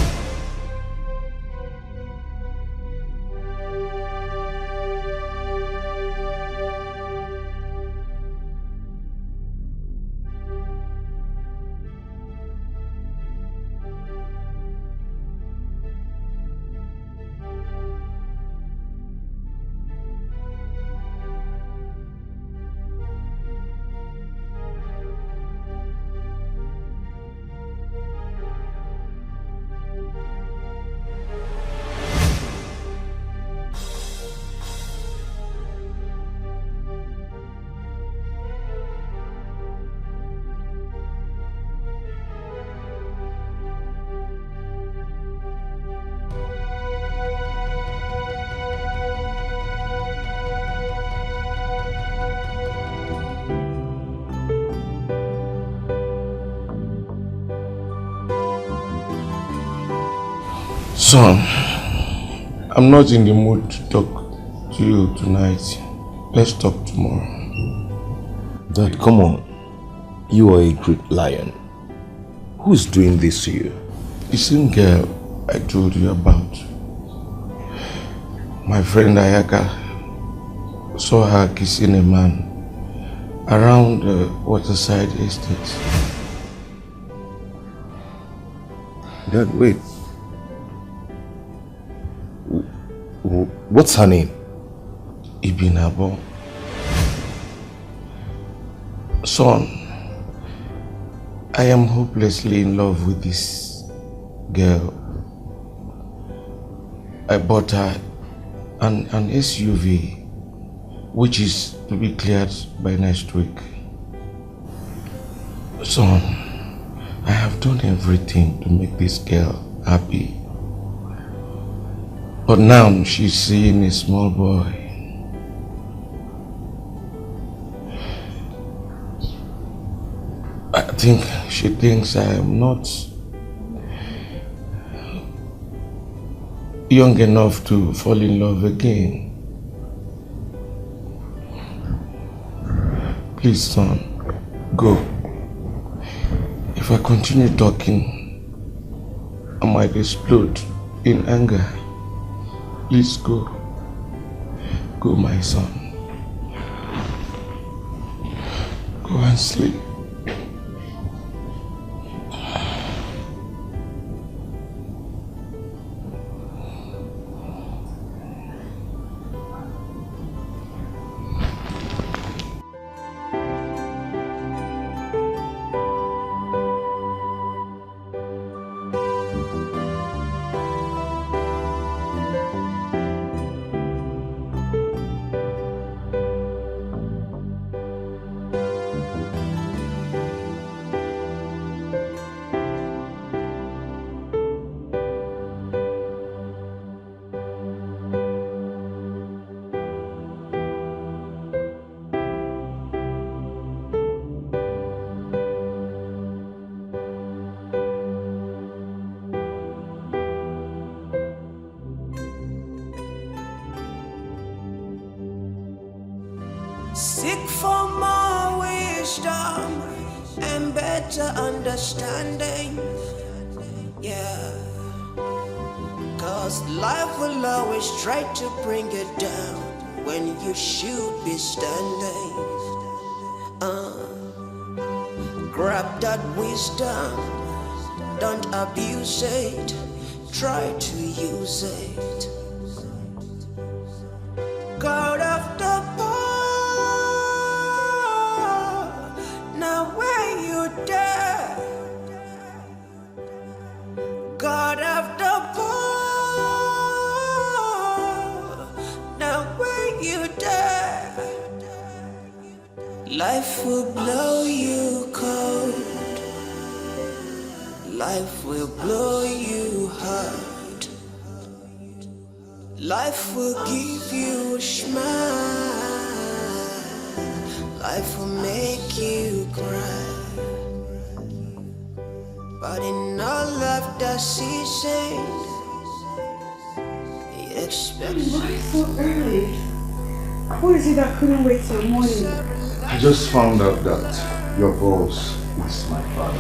Son, I'm not in the mood to talk to you tonight. Let's talk tomorrow. Dad, come on. You are a great lion. Who's doing this to you? The same girl I told you about. My friend Ayaka saw her kissing a man around the Waterside Estate. Dad, wait. What's her name? Ibinabo. Son, I am hopelessly in love with this girl. I bought her an SUV, which is to be cleared by next week. Son, I have done everything to make this girl happy. But now she's seeing a small boy. I think she thinks I am not young enough to fall in love again. Please, son, go. If I continue talking, I might explode in anger. Please go. Go, my son. Go and sleep. Seek for more wisdom and better understanding. Yeah. Cause life will always try to bring you down when you should be standing. Grab that wisdom, don't abuse it, try to use it. God of the God of the poor, now where you there? Life will blow you cold. Life will blow you hard. Life will give you a smile. Life will make you cry. But in all of the season, you expect. Why so early? Who is it that couldn't wait till morning? I just found out that your boss is my father.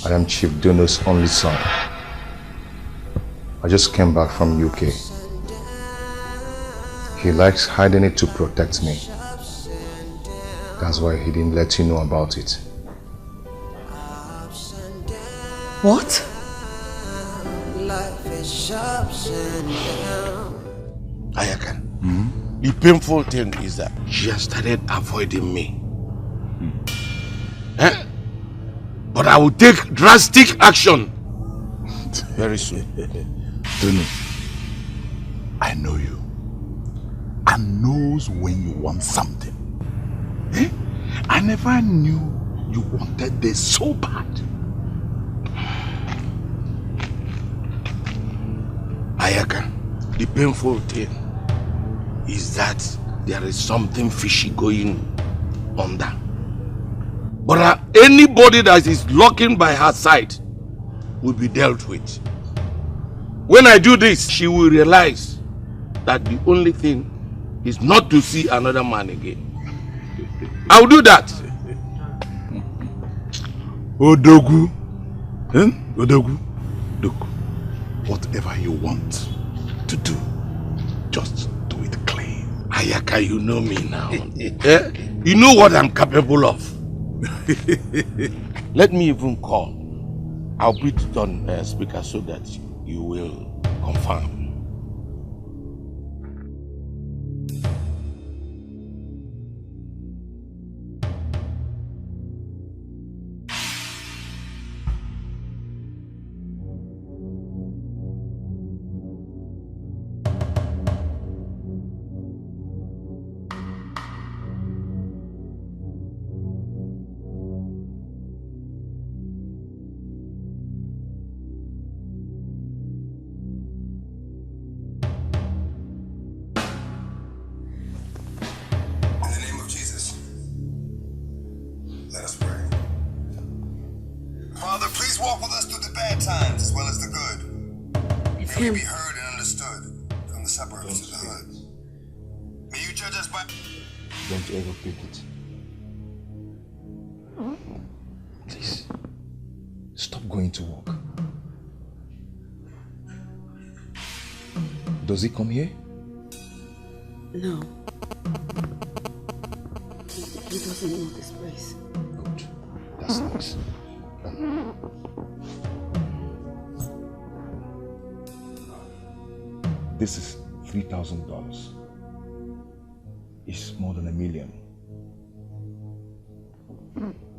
I am Chief Dono's only son. I just came back from UK. He likes hiding it to protect me. That's why he didn't let you know about it. What? Life is ups and down. Ayakan, the painful thing is that she has started avoiding me. But I will take drastic action very soon. Tony, I know you. I knows when you want something. I never knew you wanted this so bad. Ayakan, the painful thing is that there is something fishy going on there. But anybody that is lurking by her side will be dealt with. When I do this, she will realize that the only thing is not to see another man again. I'll do that. Odogu. Odogu. Look, whatever you want to do, just do it clean. Ayaka, you know me now. You know what I'm capable of. Let me even call. I'll put it on speaker so that you will confirm. him. Be heard and understood from the suburbs to the hood. May you judge us by... Don't ever pick it. Please, stop going to work. Does he come here? No. He doesn't know this place. Good. That's nice. This is $3,000. It's more than $1 million.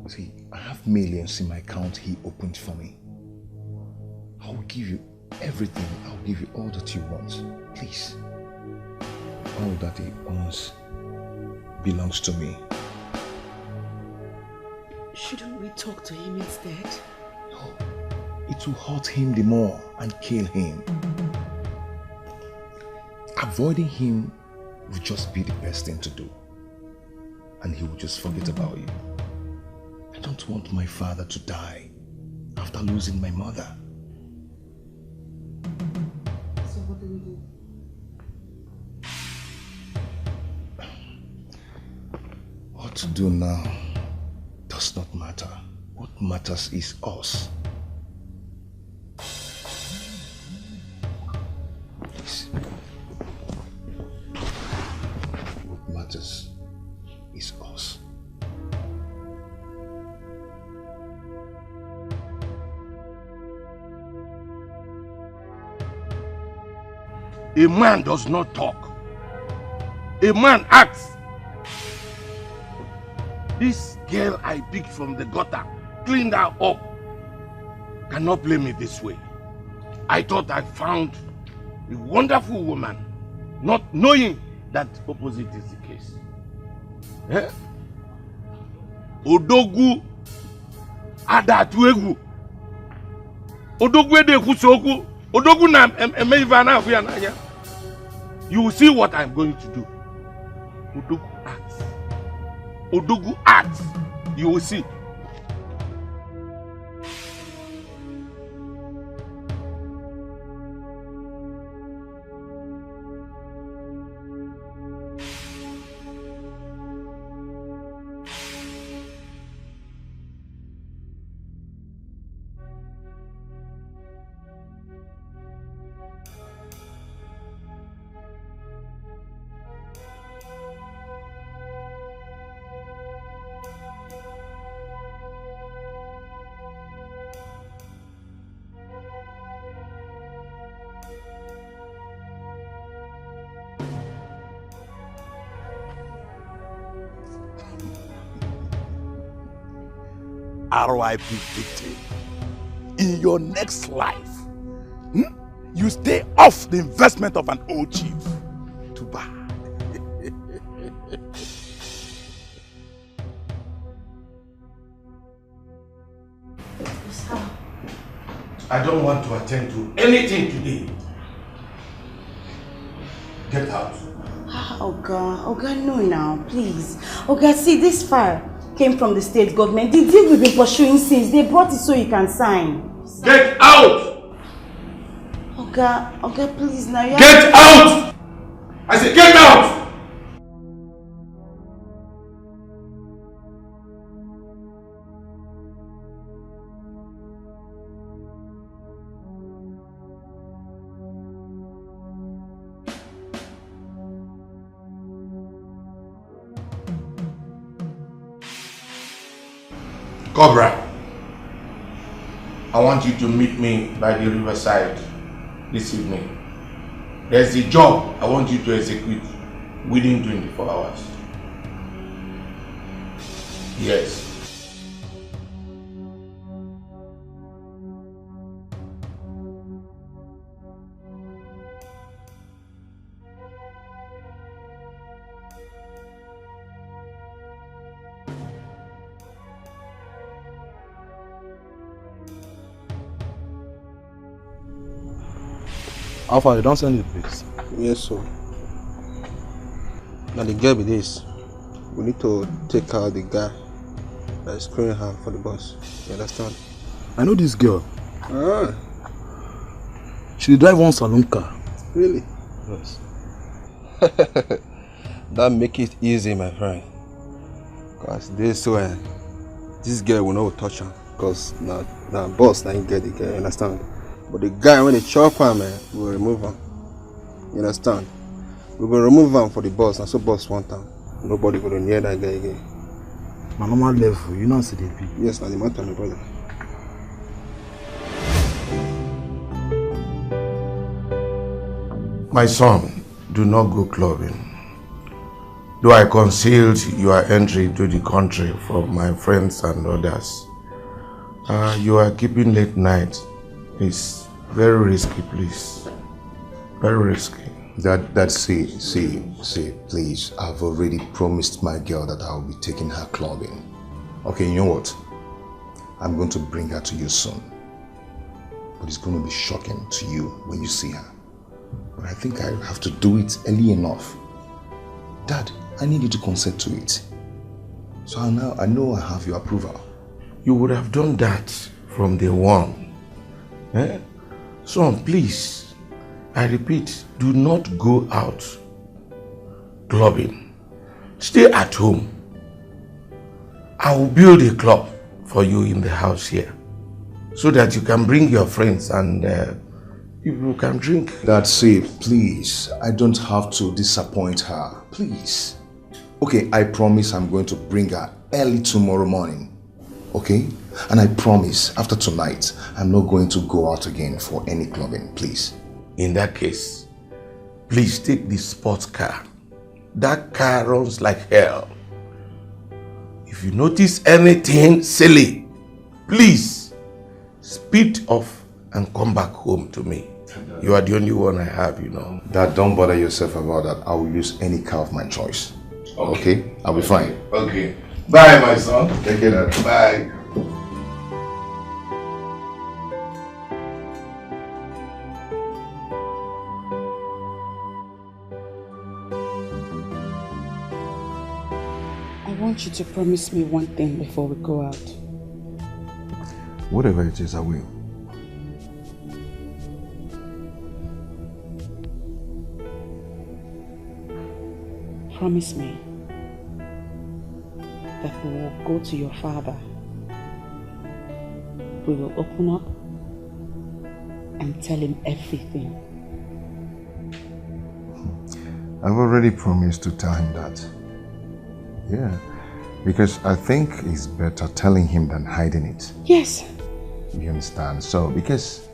See, I have millions in my account he opened for me. I will give you everything. I'll give you all that you want. Please. All that he owns belongs to me. Shouldn't we talk to him instead? No. It will hurt him the more and kill him. Avoiding him will just be the best thing to do. And he will just forget about you. I don't want my father to die after losing my mother. So what do we do? What to do now does not matter. What matters is us. Please. What matters is us. A man does not talk. A man acts. This girl I picked from the gutter, cleaned her up. Cannot blame me this way. I thought I found a wonderful woman, not knowing that opposite is the case. Eh? Odogu adatuegu. Odogu edekusoku. Odogu na emeivana afuyananya. You will see what I'm going to do. Odogu acts. Odogu acts. You will see. RIP victim. In your next life, you stay off the investment of an old chief. Too bad. I don't want to attend to anything today. Get out. Oga, no now, please. Oga, see, this file came from the state government. The deal we've been pursuing since, they brought it so you can sign. Get out! Oga, please now. Get out! I said get out! Cobra, I want you to meet me by the riverside this evening. There's a job I want you to execute within 24 hours. Yes. Alpha, you don't send it, please. Yes, sir. Now the girl be this. We need to take out the guy that is screwing her for the bus. You understand? I know this girl. She drive one saloon car. Really? Yes. That make it easy, my friend. Cause this way, this girl will not touch her. Cause now boss now get the girl, you understand? But the guy when they chop him, man, will remove him. You understand? We will remove him for the boss, and so boss want him. Nobody will near that guy again. My normal level, you know see the big. Yes, now the matter, my brother. My son, do not go clubbing. Though I concealed your entry to the country from my friends and others, you are keeping late night. It's very risky, please. Very risky. See, please. I've already promised my girl that I'll be taking her clubbing. Okay, you know what? I'm going to bring her to you soon. But it's going to be shocking to you when you see her. But I think I have to do it early enough. Dad, I need you to consent to it. So I know I have your approval. You would have done that from day one. Eh? Son, please, I repeat, do not go out clubbing. Stay at home. I will build a club for you in the house here so that you can bring your friends and people can drink. That's it, please. I don't have to disappoint her. Please. Okay, I promise I'm going to bring her early tomorrow morning. Okay? And I promise after tonight, I'm not going to go out again for any clubbing, please. In that case, please take the sports car. That car runs like hell. If you notice anything silly, please speed off and come back home to me. You are the only one I have, you know. Dad, don't bother yourself about that. I will use any car of my choice. Okay? I'll be fine. Okay. Bye, my son. Take care, Dad. Bye. I want you to promise me one thing before we go out. Whatever it is, I will. Promise me that we will go to your father. We will open up and tell him everything. I've already promised to tell him that. Yeah, because I think it's better telling him than hiding it. Yes. You understand? So, because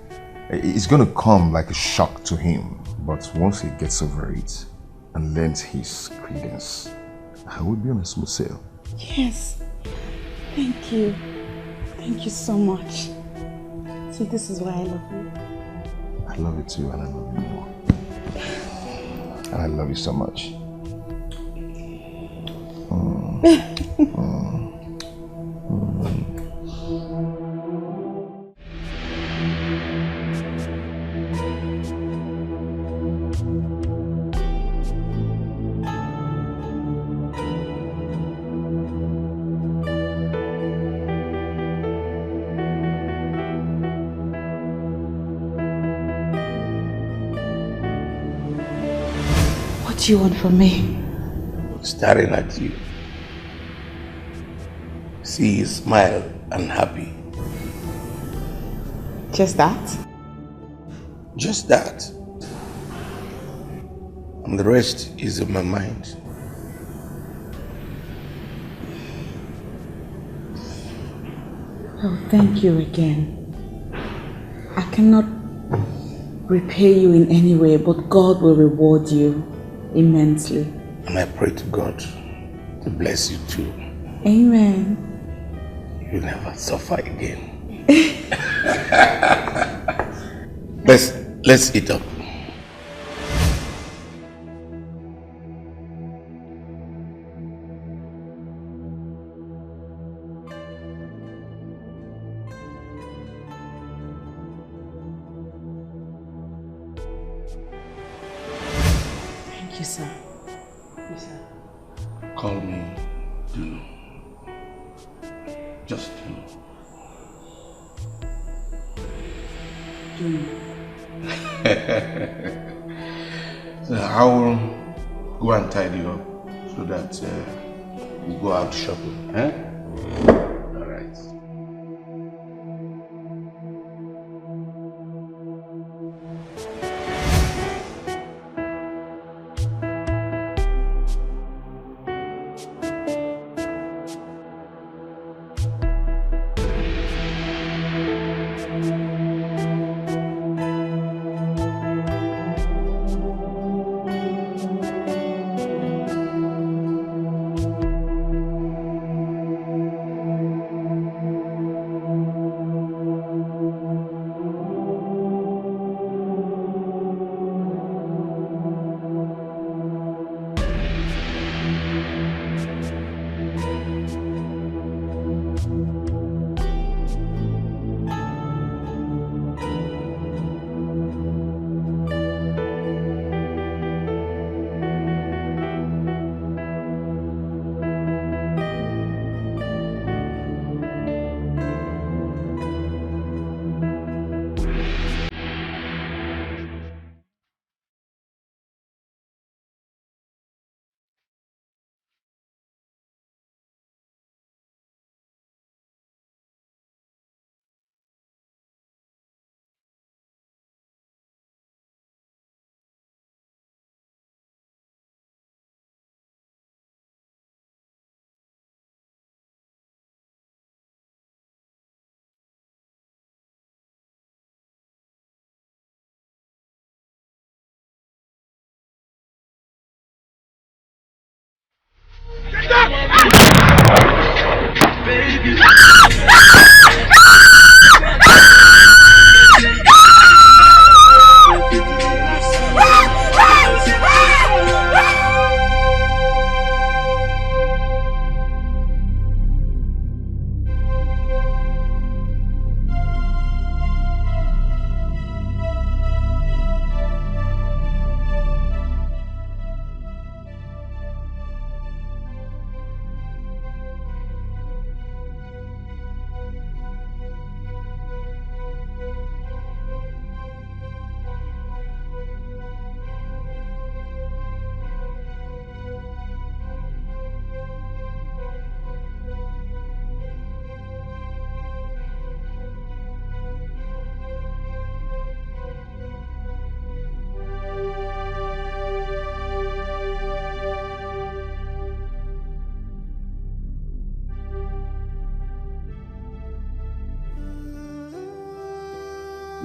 it's going to come like a shock to him, but once he gets over it and learns his credence, I will be on a smooth sail. Yes. Thank you. Thank you so much. See, this is why I love you. I love you too, and I love you more. And I love you so much. What do you want from me? Staring at you. See you smile and happy. Just that? Just that. And the rest is in my mind. Oh, thank you again. I cannot repay you in any way, but God will reward you immensely. And I pray to God to bless you too. Amen. You'll never suffer again. Let's eat up. Thank you, sir. Yes, sir. Call me Dunu. Just Dunu. Dunu. I will go and tidy up so that we go out shopping. Eh? All right.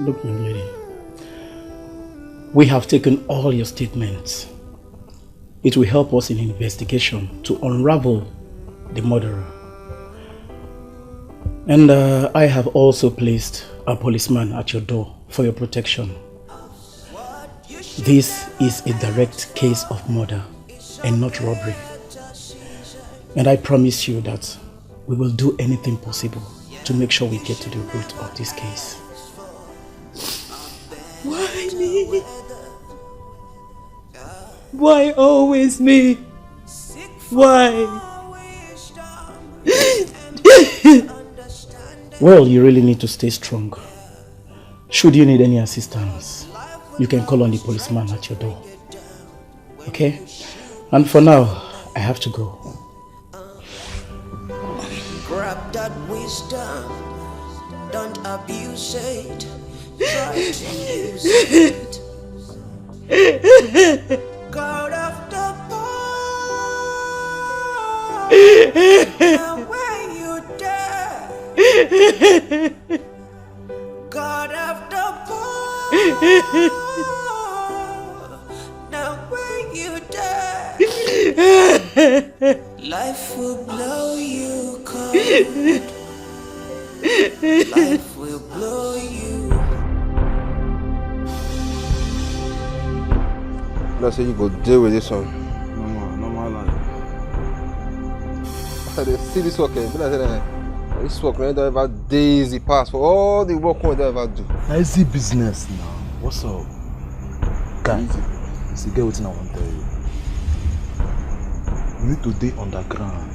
Look, young lady, we have taken all your statements. It will help us in investigation to unravel the murderer. And I have also placed a policeman at your door for your protection. This is a direct case of murder and not robbery. And I promise you that we will do anything possible to make sure we get to the root of this case. Why me? Why always me? Why? Well, you really need to stay strong. Should you need any assistance, you can call on the policeman at your door. Okay? And for now, I have to go. Grab that wisdom, don't abuse it. Try to use it. God of the ball, now where you there? God of the ball, now where you there? Life will blow you cold. Life will blow you. Let's say you go deal with this one. No more life. They see this work, this work, they don't ever days the pass for all the work we don't ever do. Easy business now. What's up? Guys, it's a girl waiting I want to tell you. We need to be underground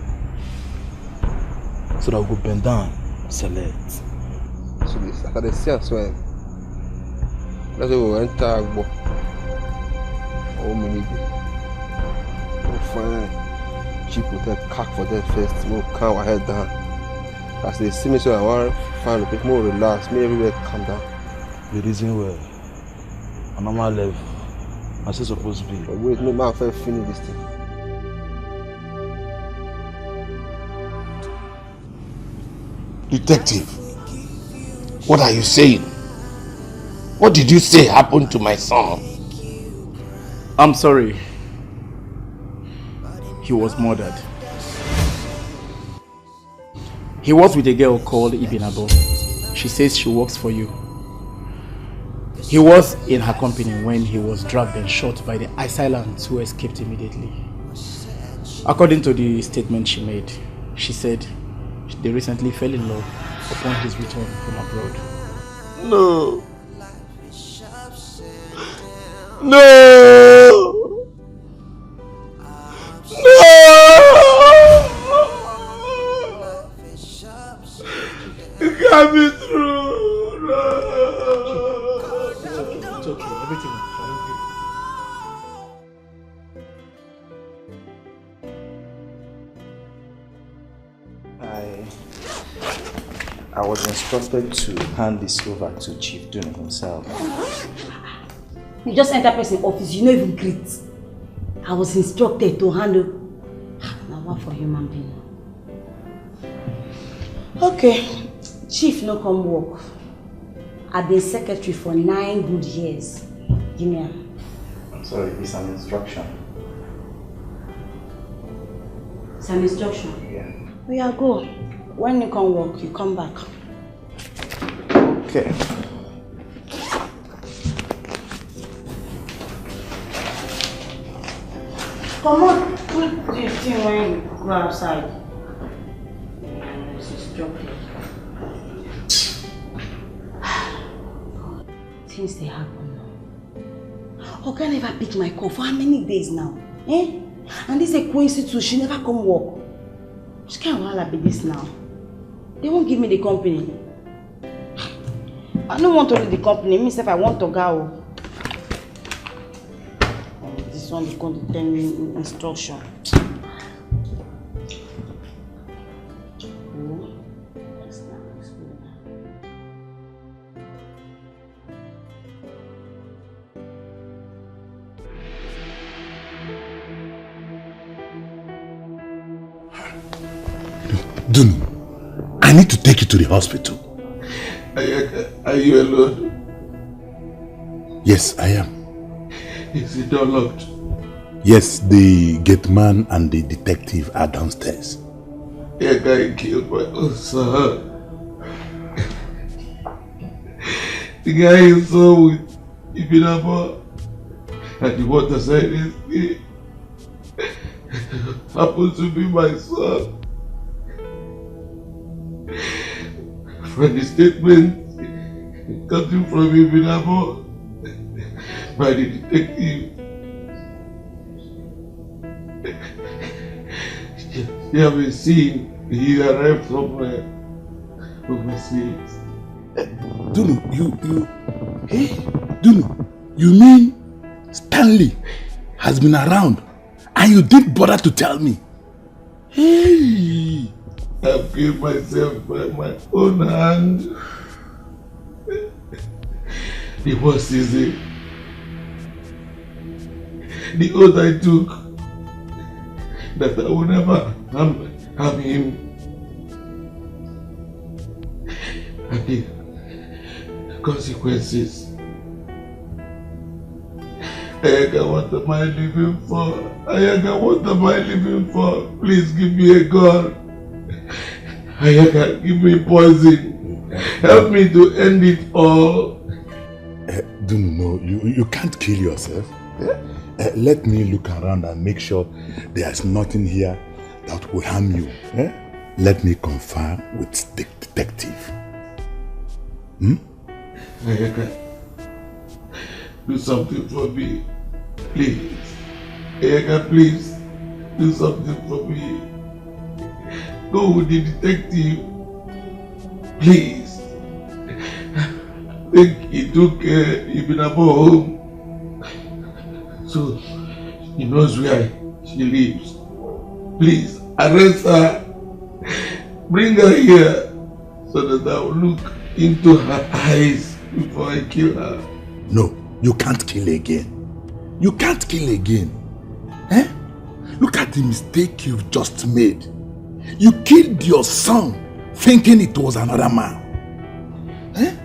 so that we go bend down, select. So this, after the see as well. Let's go enter Agbo. Oh, many. We'll find cheap hotel, cack for that first. We'll calm our head down. As they see me, so I want to find a bit more relaxed. Me everywhere calm down. The reason why on normal level, as it's supposed to be. But wait, no man, I finish this thing. Detective, what are you saying? What did you say happened to my son? I'm sorry. He was murdered. He was with a girl called Ibinabo. She says she works for you. He was in her company when he was drugged and shot by the assailants who escaped immediately. According to the statement she made, she said they recently fell in love upon his return from abroad. No. No! No! It can't be true! No! It's okay. Everything will be fine. I was instructed to hand this over to Chief Dunu himself. You just enter person office, you don't even greet. I was instructed to handle. Now what for human being? Okay, Chief no come work. I've been secretary for 9 good years. Give me a... I'm sorry, it's an instruction. It's an instruction? Yeah. We are go. When you come work, you come back. Okay. Come on, put this thing when you go outside. This is joking. Things they happen now. Oga never pick my call for how many days now? Eh? And this is a coincidence, she never come work. She can't be this now. They won't give me the company. I don't want to leave the company. Myself, I want to go. This one is going to tell me instruction. Dunu, I need to take you to the hospital. Are you alone? Yes, I am. Is the door locked? Yes, the gate man and the detective are downstairs. A guy killed my own son. The guy you saw with Ibinabo at the waterside is happens to be my son. From the statement coming from Ibinabo by the detective, you have been seen he arrived somewhere overseas. Dunu, hey, Dunu, you mean Stanley has been around and you didn't bother to tell me? Hey! I've killed myself by my own hand. The worst is it. The oath I took that I will never harm him. And the consequences. Ayaga, what am I living for? Ayaga, what am I living for? Please give me a gun. Ayaga, give me poison. Help me to end it all. Dunu, no, you can't kill yourself. Let me look around and make sure there's nothing here that will harm you. Let me confer with the detective. Ayaga, do something for me, please. Ayaga, please, do something for me. Go with the detective, please. think he took Ibinabo home. So, he knows where she lives. Please, arrest her. Bring her here so that I will look into her eyes before I kill her. No, you can't kill again. You can't kill again. Eh? Look at the mistake you've just made. You killed your son thinking it was another man. Eh?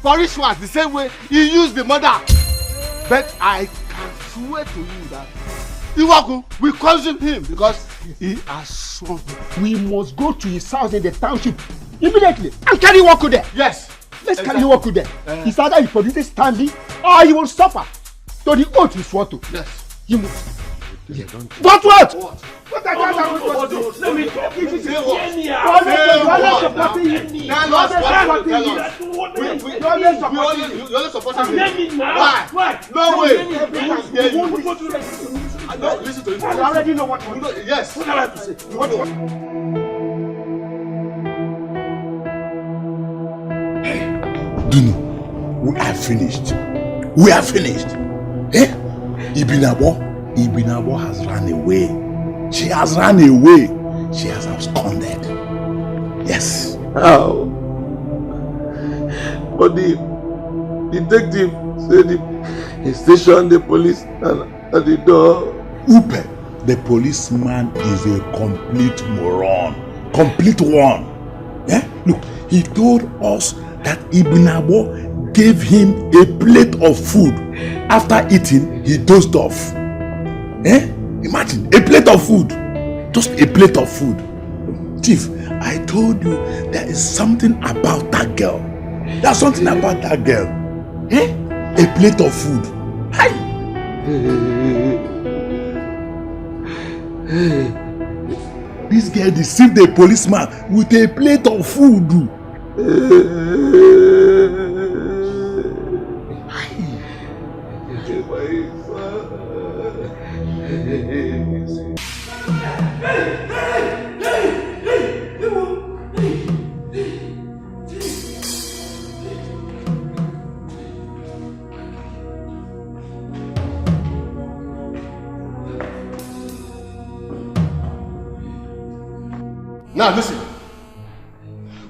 For rituals the same way he used the mother. But I can swear to you that Iwaku will consume him because he has sworn. We must go to his house in the township immediately and carry Iwaku there. Yes. Let's carry Iwaku there. It's either he produces Stanley or he will suffer. So the oath he swore to. Yes. You must. But what? What I can't do? Let me talk. If it's Say what? You always supporting him. You always supporting him. Why? No way. No, listen to him. I already know what you want. Yes. What do I have to say? What? Dunu, we are finished. We are finished. Eh? Ibinabo has run away. She has run away. She has absconded. Yes. How? But the detective said he stationed the police at the door. Upe, the policeman is a complete moron. Complete one. Eh? Look, he told us that Ibinabo gave him a plate of food. After eating, he dozed off. Eh? Imagine, a plate of food. Just a plate of food. Chief, I told you there is something about that girl. There's something about that girl. Eh? A plate of food. Hi! This girl deceived the policeman with a plate of food. Now listen,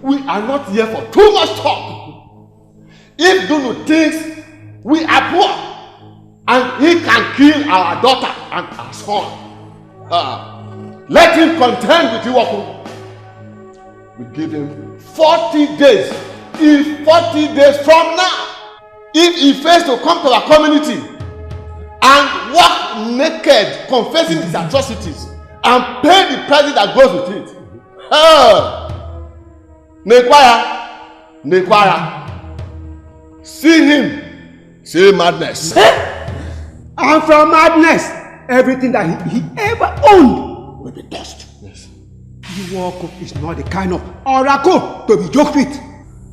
we are not here for too much talk. If Dunu thinks we are poor and he can kill our daughter and our son, let him contend with Iwaku. We give him 40 days. If 40 days from now, if he fails to come to our community and walk naked, confessing his atrocities and pay the price that goes with it, Nekwaya, see him, see madness. And from madness, everything that he ever owned will be dust. Yes. Iwaku is not the kind of oracle to be joked with.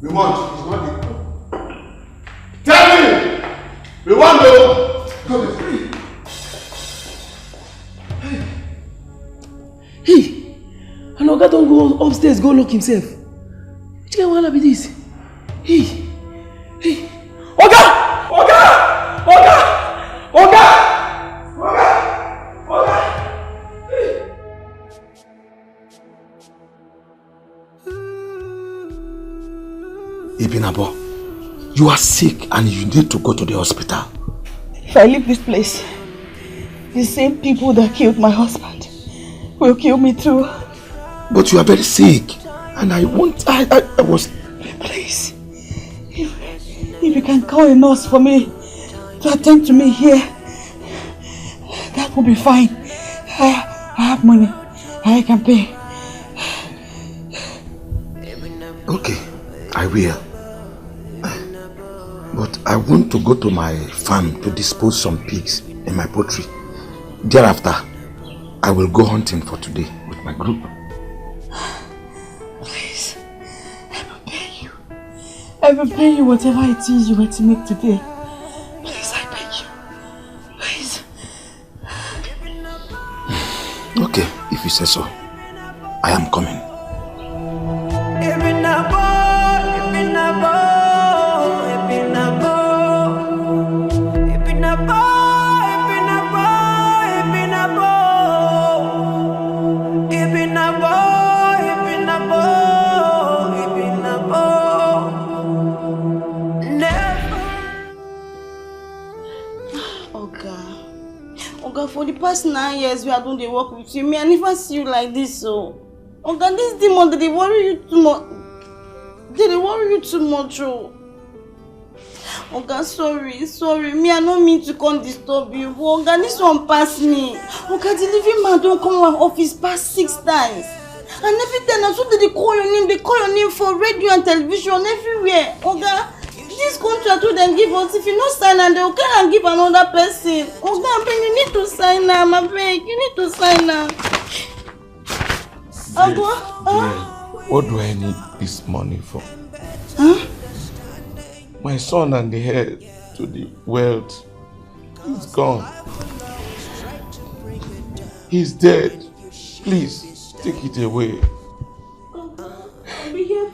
We want, it's not the... Tell me, we want to go free. Hey, and Oga don't go upstairs, go lock himself. Which guy wanna be this? Hey, Oga! Ibinabo, you are sick and you need to go to the hospital. If I leave this place, the same people that killed my husband will kill me too. But you are very sick and I was... Please, if you can call a nurse for me to attend to me here, that will be fine. I have money. I can pay. Okay, I will. But I want to go to my farm to dispose some pigs in my poultry. Thereafter, I will go hunting for today with my group. Please, I will pay you. I will pay you whatever it is you were to make today. Please, I beg you. Please. Okay, if you say so, I am coming. For the past 9 years we are doing the work with you, me I never see you like this, so Oga, this demon, did they worry you too much? Did they worry you too much, oh? Oga, sorry, me I don't mean to come disturb you, but Oga, this one pass me. Oga, the living man don't come to our office past 6 times. And every time I saw that they call your name for radio and television everywhere. Oga, this contract will then give us, if you not sign and they'll come and give another person. Oga, I beg, you need to sign now, I beg, you need to sign now. What do I need this money for? Huh? My son and the heir to the wealth is gone. He's dead. Please, take it away.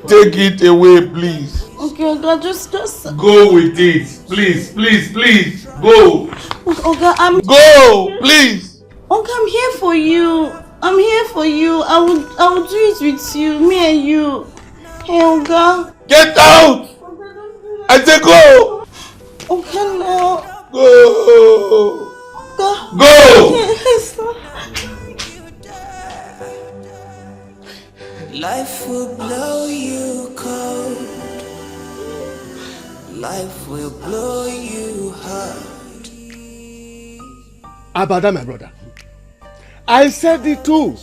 Take it away, please. Okay, Oga, just go with it. Please, go. Oga, go, please. Oga, I'm here for you. I will do it with you, me and you. Hey, Oga. Get out! I say go. Oga, no. Go. Oga. Go. Yes. Life will blow you cold. Life will blow you hard. Abada, my brother. I said it too.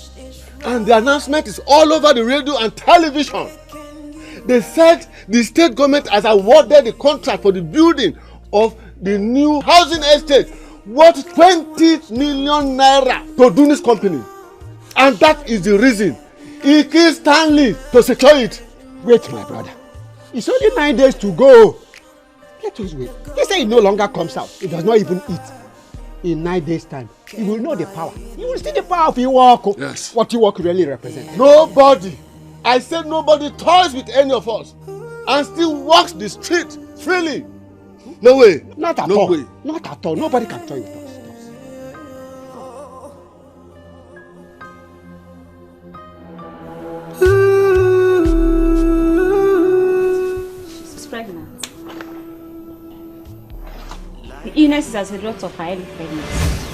And the announcement is all over the radio and television. They said the state government has awarded the contract for the building of the new housing estate worth 20 million naira to Dunis company. And that is the reason he killed Stanley to secure it. Wait, my brother. It's only 9 days to go. Let us wait. He said he no longer comes out. He does not even eat. In 9 days' time, he will know the power. He will see the power of Iwako. Yes. What Iwako really represents. Nobody, I said nobody toys with any of us and still walks the street freely. No way. Not at all. Way. Not at all. Nobody can toy with us. She's pregnant. The illness is as a result of her early pregnancy.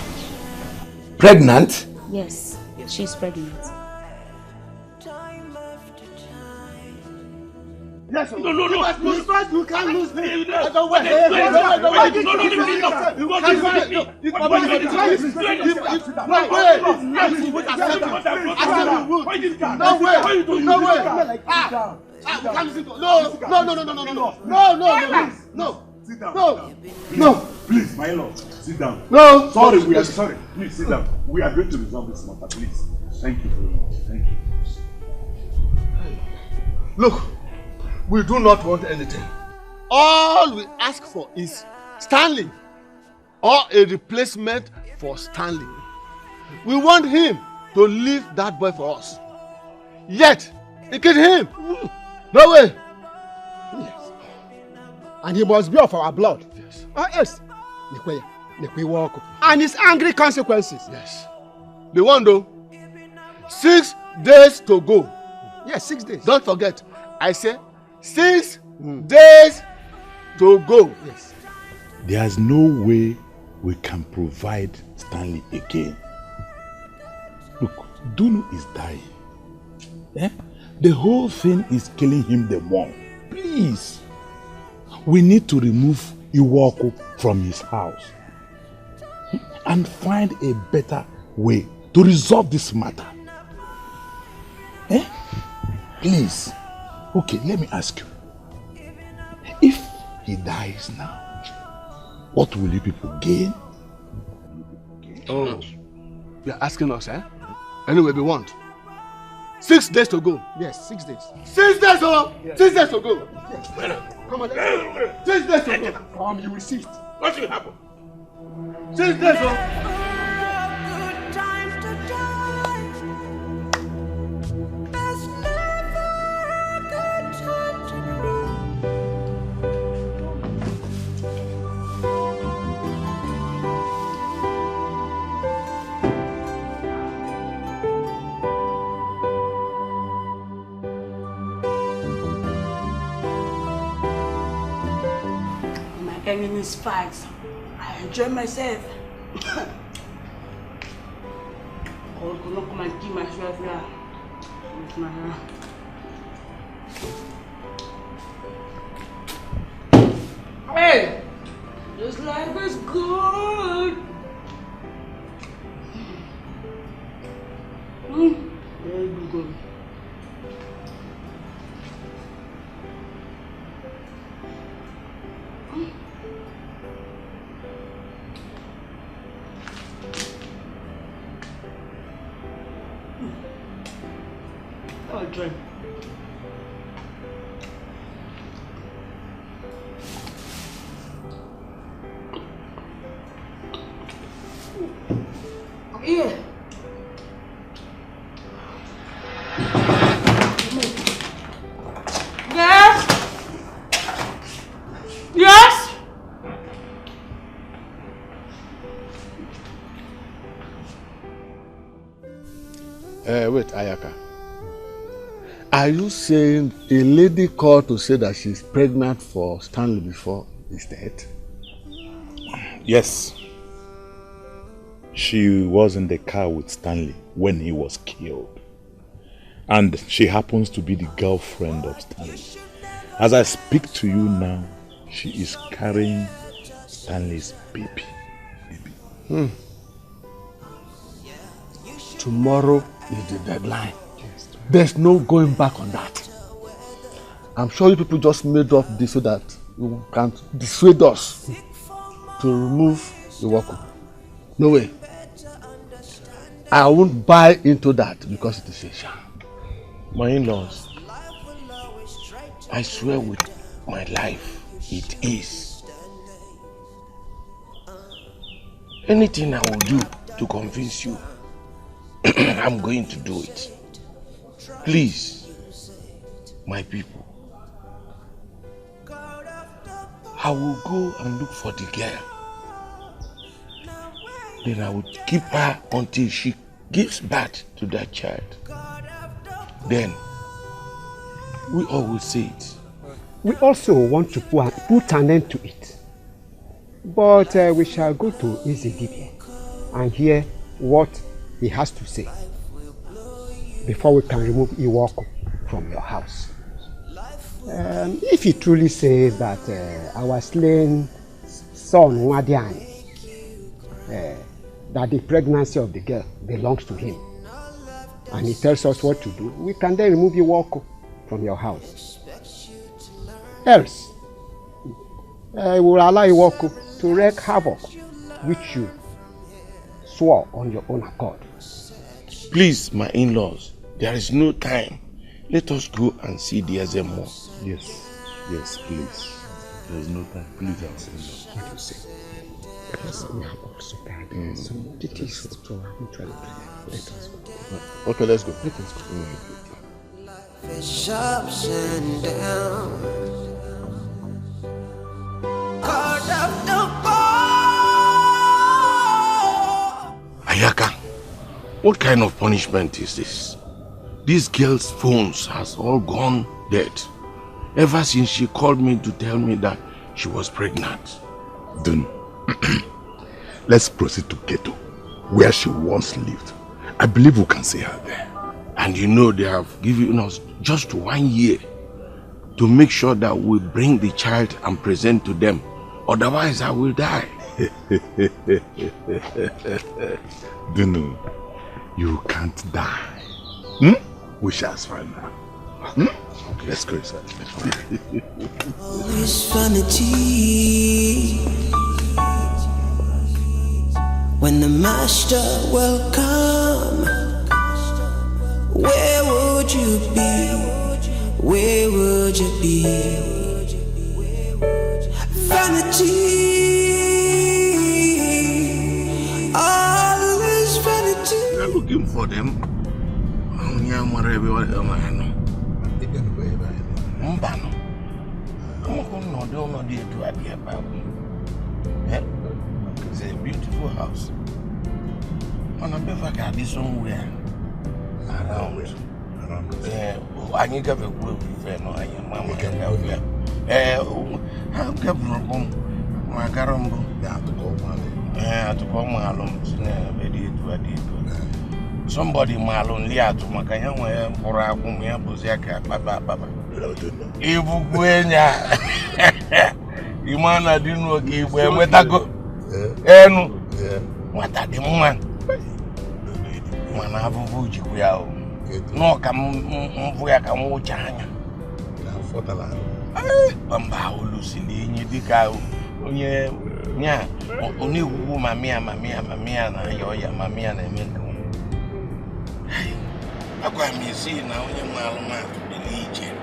Pregnant? Yes, she's pregnant. Yes, no. You can't lose me. You No. Please, my lord, sit down. No. Sorry, we are sorry. Please sit down. We are going to resolve this matter, please. Thank you very much. Thank you. Look, we do not want anything. All we ask for is Stanley or a replacement for Stanley. We want him to leave that boy for us. Yet, he killed him. No way. Yes. And he must be of our blood. Yes. Yes. And his angry consequences. Yes. The one though, 6 days to go. Yes, 6 days. Don't forget, I say 6 days to go. Yes. There's no way we can provide Stanley again. Look, Dunu is dying. The whole thing is killing him the more. Please. We need to remove Iwoku from his house and find a better way to resolve this matter. Eh? Please. Okay, let me ask you. If he dies now, what will you people gain? Oh, you're asking us, eh? Anyway, we want 6 days to go. Yes, 6 days. 6 days, oh! Yes. 6 days to go. Yes. Come on, 6 days to go. Come, you will see it. What will happen? 6 days, oh! Enemies fight. I enjoy myself. God could not come and kill myself here with my hand. Hey! This life is good. Very good. I'll drink. Yeah. Yes. Yes. Wait, Ayaka. Are you saying a lady called to say that she's pregnant for Stanley before he's dead? Yes. She was in the car with Stanley when he was killed. And she happens to be the girlfriend of Stanley. As I speak to you now, she is carrying Stanley's baby. Tomorrow is the deadline. There's no going back on that. I'm sure you people just made up this so that you can dissuade us to remove the Iwoku. No way. I won't buy into that because it is a sham. My in-laws, I swear with my life, it is. Anything I will do to convince you, I'm going to do it. Please, my people, I will go and look for the girl. Then I will keep her until she gives birth to that child. Then, we all will see it. We also want to put an end to it. But we shall go to Ezedibia and hear what he has to say before we can remove Iwoku from your house. If he truly says that our slain son Wadiani, that the pregnancy of the girl belongs to him, and he tells us what to do, we can then remove Iwoku from your house. Else, we will allow Iwoku to wreak havoc, which you swore on your own accord. Please, my in-laws, there is no time. Let us go and see the Ezemo. Yes, yes, please. There is no time. Please, our in-laws. What you say? Because we have also gathered some details to our mutual prayer. Let us go. Okay, let's go. Let us go. Life is ups and downs. Caught up the ball. Ayaka, what kind of punishment is this? This girl's phones has all gone dead. Ever since she called me to tell me that she was pregnant. Then, let's proceed to Ghetto, where she once lived. I believe we can see her there. And you know they have given us just 1 year to make sure that we bring the child and present to them. Otherwise, I will die. Dunu, you can't die. Hmm? We shall find out. Hmm? Okay, let's go inside. Always vanity. When the master will come, where would you be? Where would you be? Vanity. Always vanity. We're looking for them. It's a beautiful house. On a better somewhere around. I think I've a good friend. I am Mamma. How come my Garambo? To come along, somebody malon lia to Makaya for our Buzaka, Baba. Ibu Guenya. Imana didn't give where I go. What are the woman? Manavu Juao. No, come where I can watch Hanya. Bamba, Lucy, Dicao. Yeah, only woman, Mamia, and Yoya, Mamia, and Milk. I got me see now, young man, the Legion.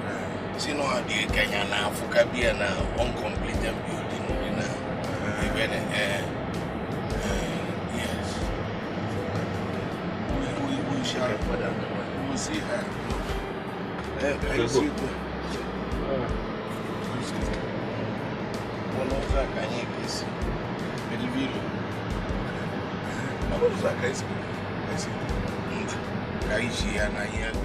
See no idea, Kenya now, for Kabia now, uncompleted building, you know. Yes. We shall, we will see her. I see her. One of the Kanyakis, Belville. I was like, I see. Aishi and I hear the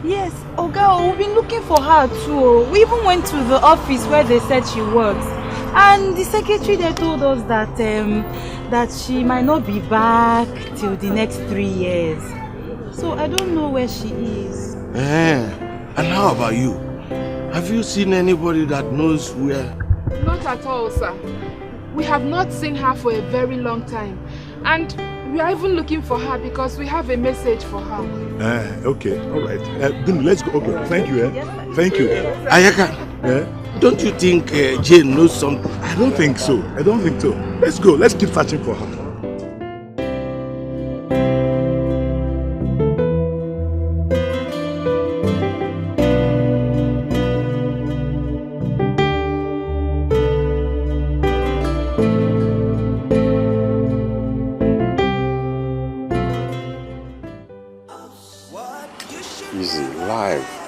Yes, Oga, we've been looking for her too. We even went to the office where they said she works. And the secretary there told us that that she might not be back till the next 3 years. So I don't know where she is. And how about you? Have you seen anybody that knows where? Not at all, sir. We have not seen her for a very long time. And we are even looking for her because we have a message for her. Okay, all right. Then let's go. Okay, thank you. Thank you. Ayaka, don't you think Jane knows something? I don't think so. Let's go. Let's keep searching for her.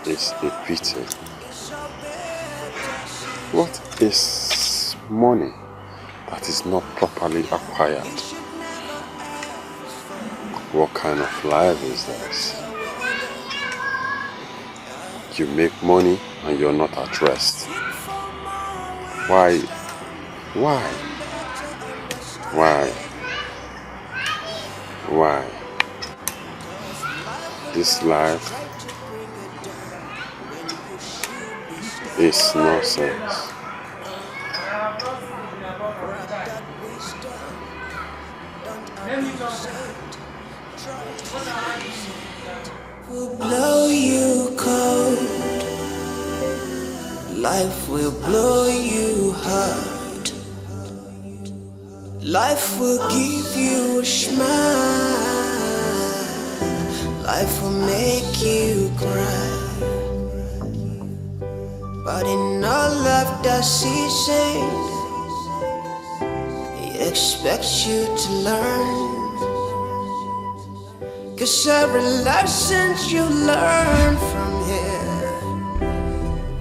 Is a pity. What is money that is not properly acquired? What kind of life is this? You make money and you're not at rest. Why? This life is nonsense. Will blow you cold. Life will blow you hard. Life will give you a smile. Life will make you cry. But in all of the seasons, He expects you to learn. 'cause every lesson you learn from here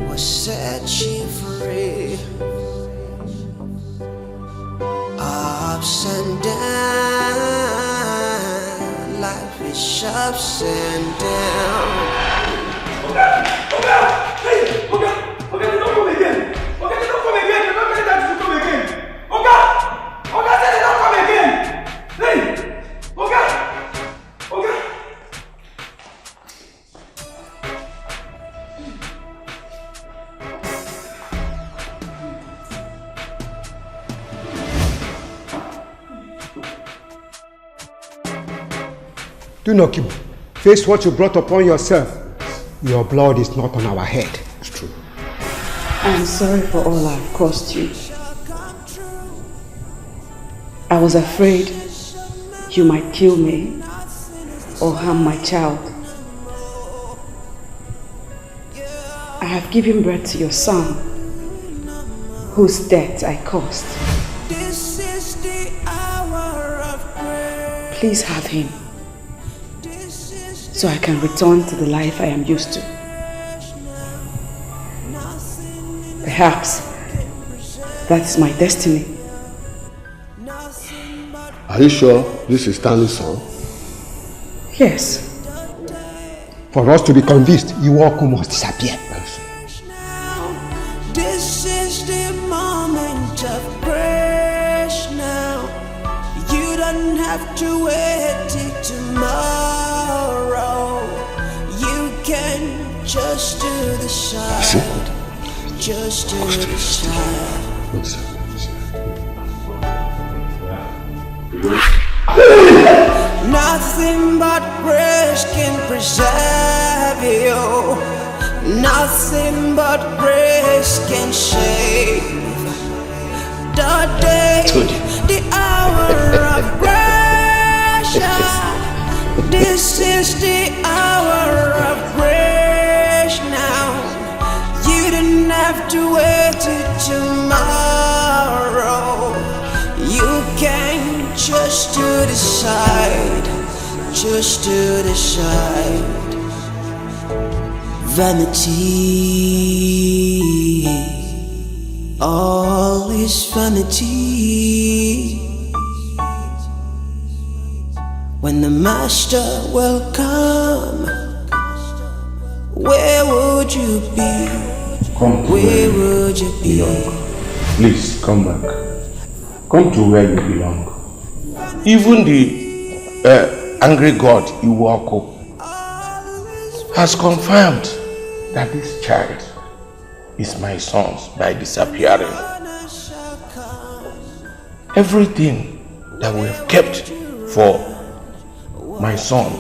will set you free. Ups and down, life is ups and down. Hey, okay, they don't come again. Okay, they don't come again. They don't get that to come again. Okay, say they don't come again. Hey, okay. Do not keep. Face what you brought upon yourself. Your blood is not on our head. It's true. I'm sorry for all I've caused you. I was afraid you might kill me or harm my child. I have given birth to your son, whose death I caused. Please have him, so I can return to the life I am used to. Perhaps that's my destiny. Are you sure this is Stanley's son? Yes. For us to be convinced, you all must disappear. This is the moment of grace now. You don't have to wait till tomorrow. You can just do the side. Just do the side. Nothing but grace can preserve you. Nothing but grace can save. The day, the hour of grace. This is the hour of grace now. You don't have to wait till tomorrow. You can just to the side, just to the side. Vanity, all is vanity. When the master will come, where would you be? Where would you be? Please come back. Come to where you belong. Even the angry God you walk up has confirmed that this child is my son's by disappearing. Everything that we have kept for my son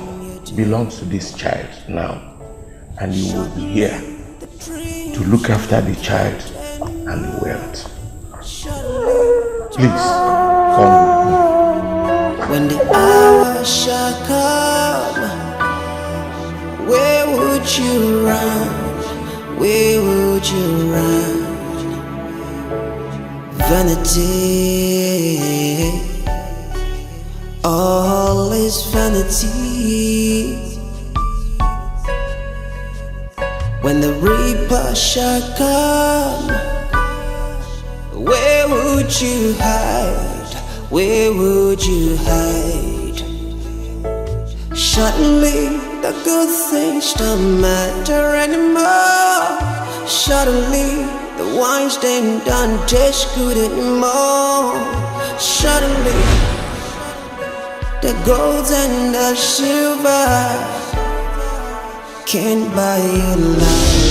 belongs to this child now, and you will be here to look after the child and the wealth. Please, come with me. When the hour shall come, where would you run? Where would you run? Vanity, all is vanity. When the reaper shall come, where would you hide? Where would you hide? Suddenly the good things don't matter anymore. Suddenly the wines they don't taste good anymore. Suddenly the gold and the silver can't buy your life.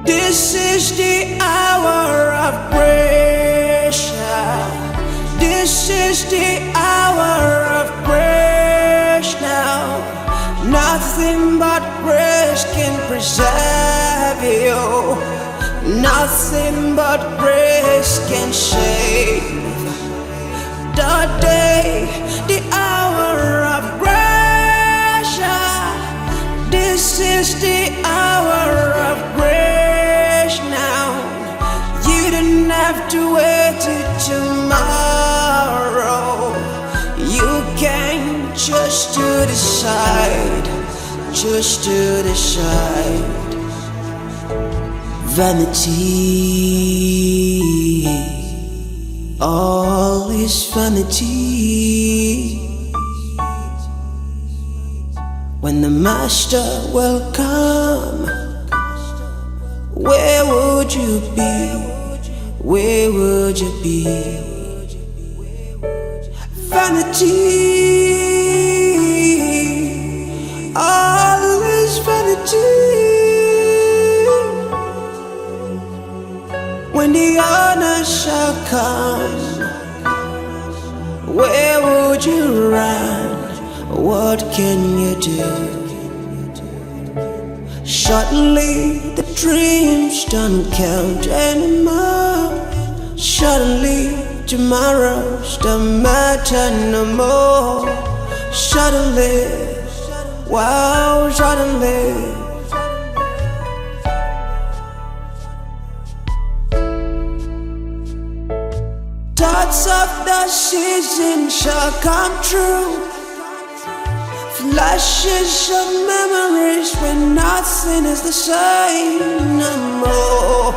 This is the hour of grace. This is the hour of grace now. Nothing but grace can preserve you. Nothing but grace can save. The day, the hour of grace. This is the hour of grace now. side, just to the side. Vanity, all is vanity. When the master will come, where would you be? Where would you be? Vanity, all is vanity. When the honor shall come, where would you run? What can you do? Suddenly the dreams don't count anymore. Suddenly tomorrows don't matter no more. Suddenly, wow, suddenly. Thoughts of the season shall come true. Flashes of memories when nothing is the same no more.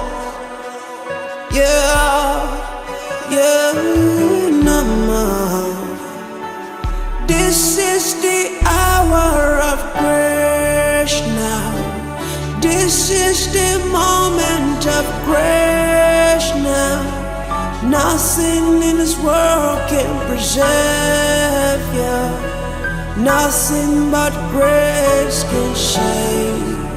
Yeah, yeah, no more. This is the hour of grace now. This is the moment of grace now. Nothing in this world can preserve you. Nothing but grace can save.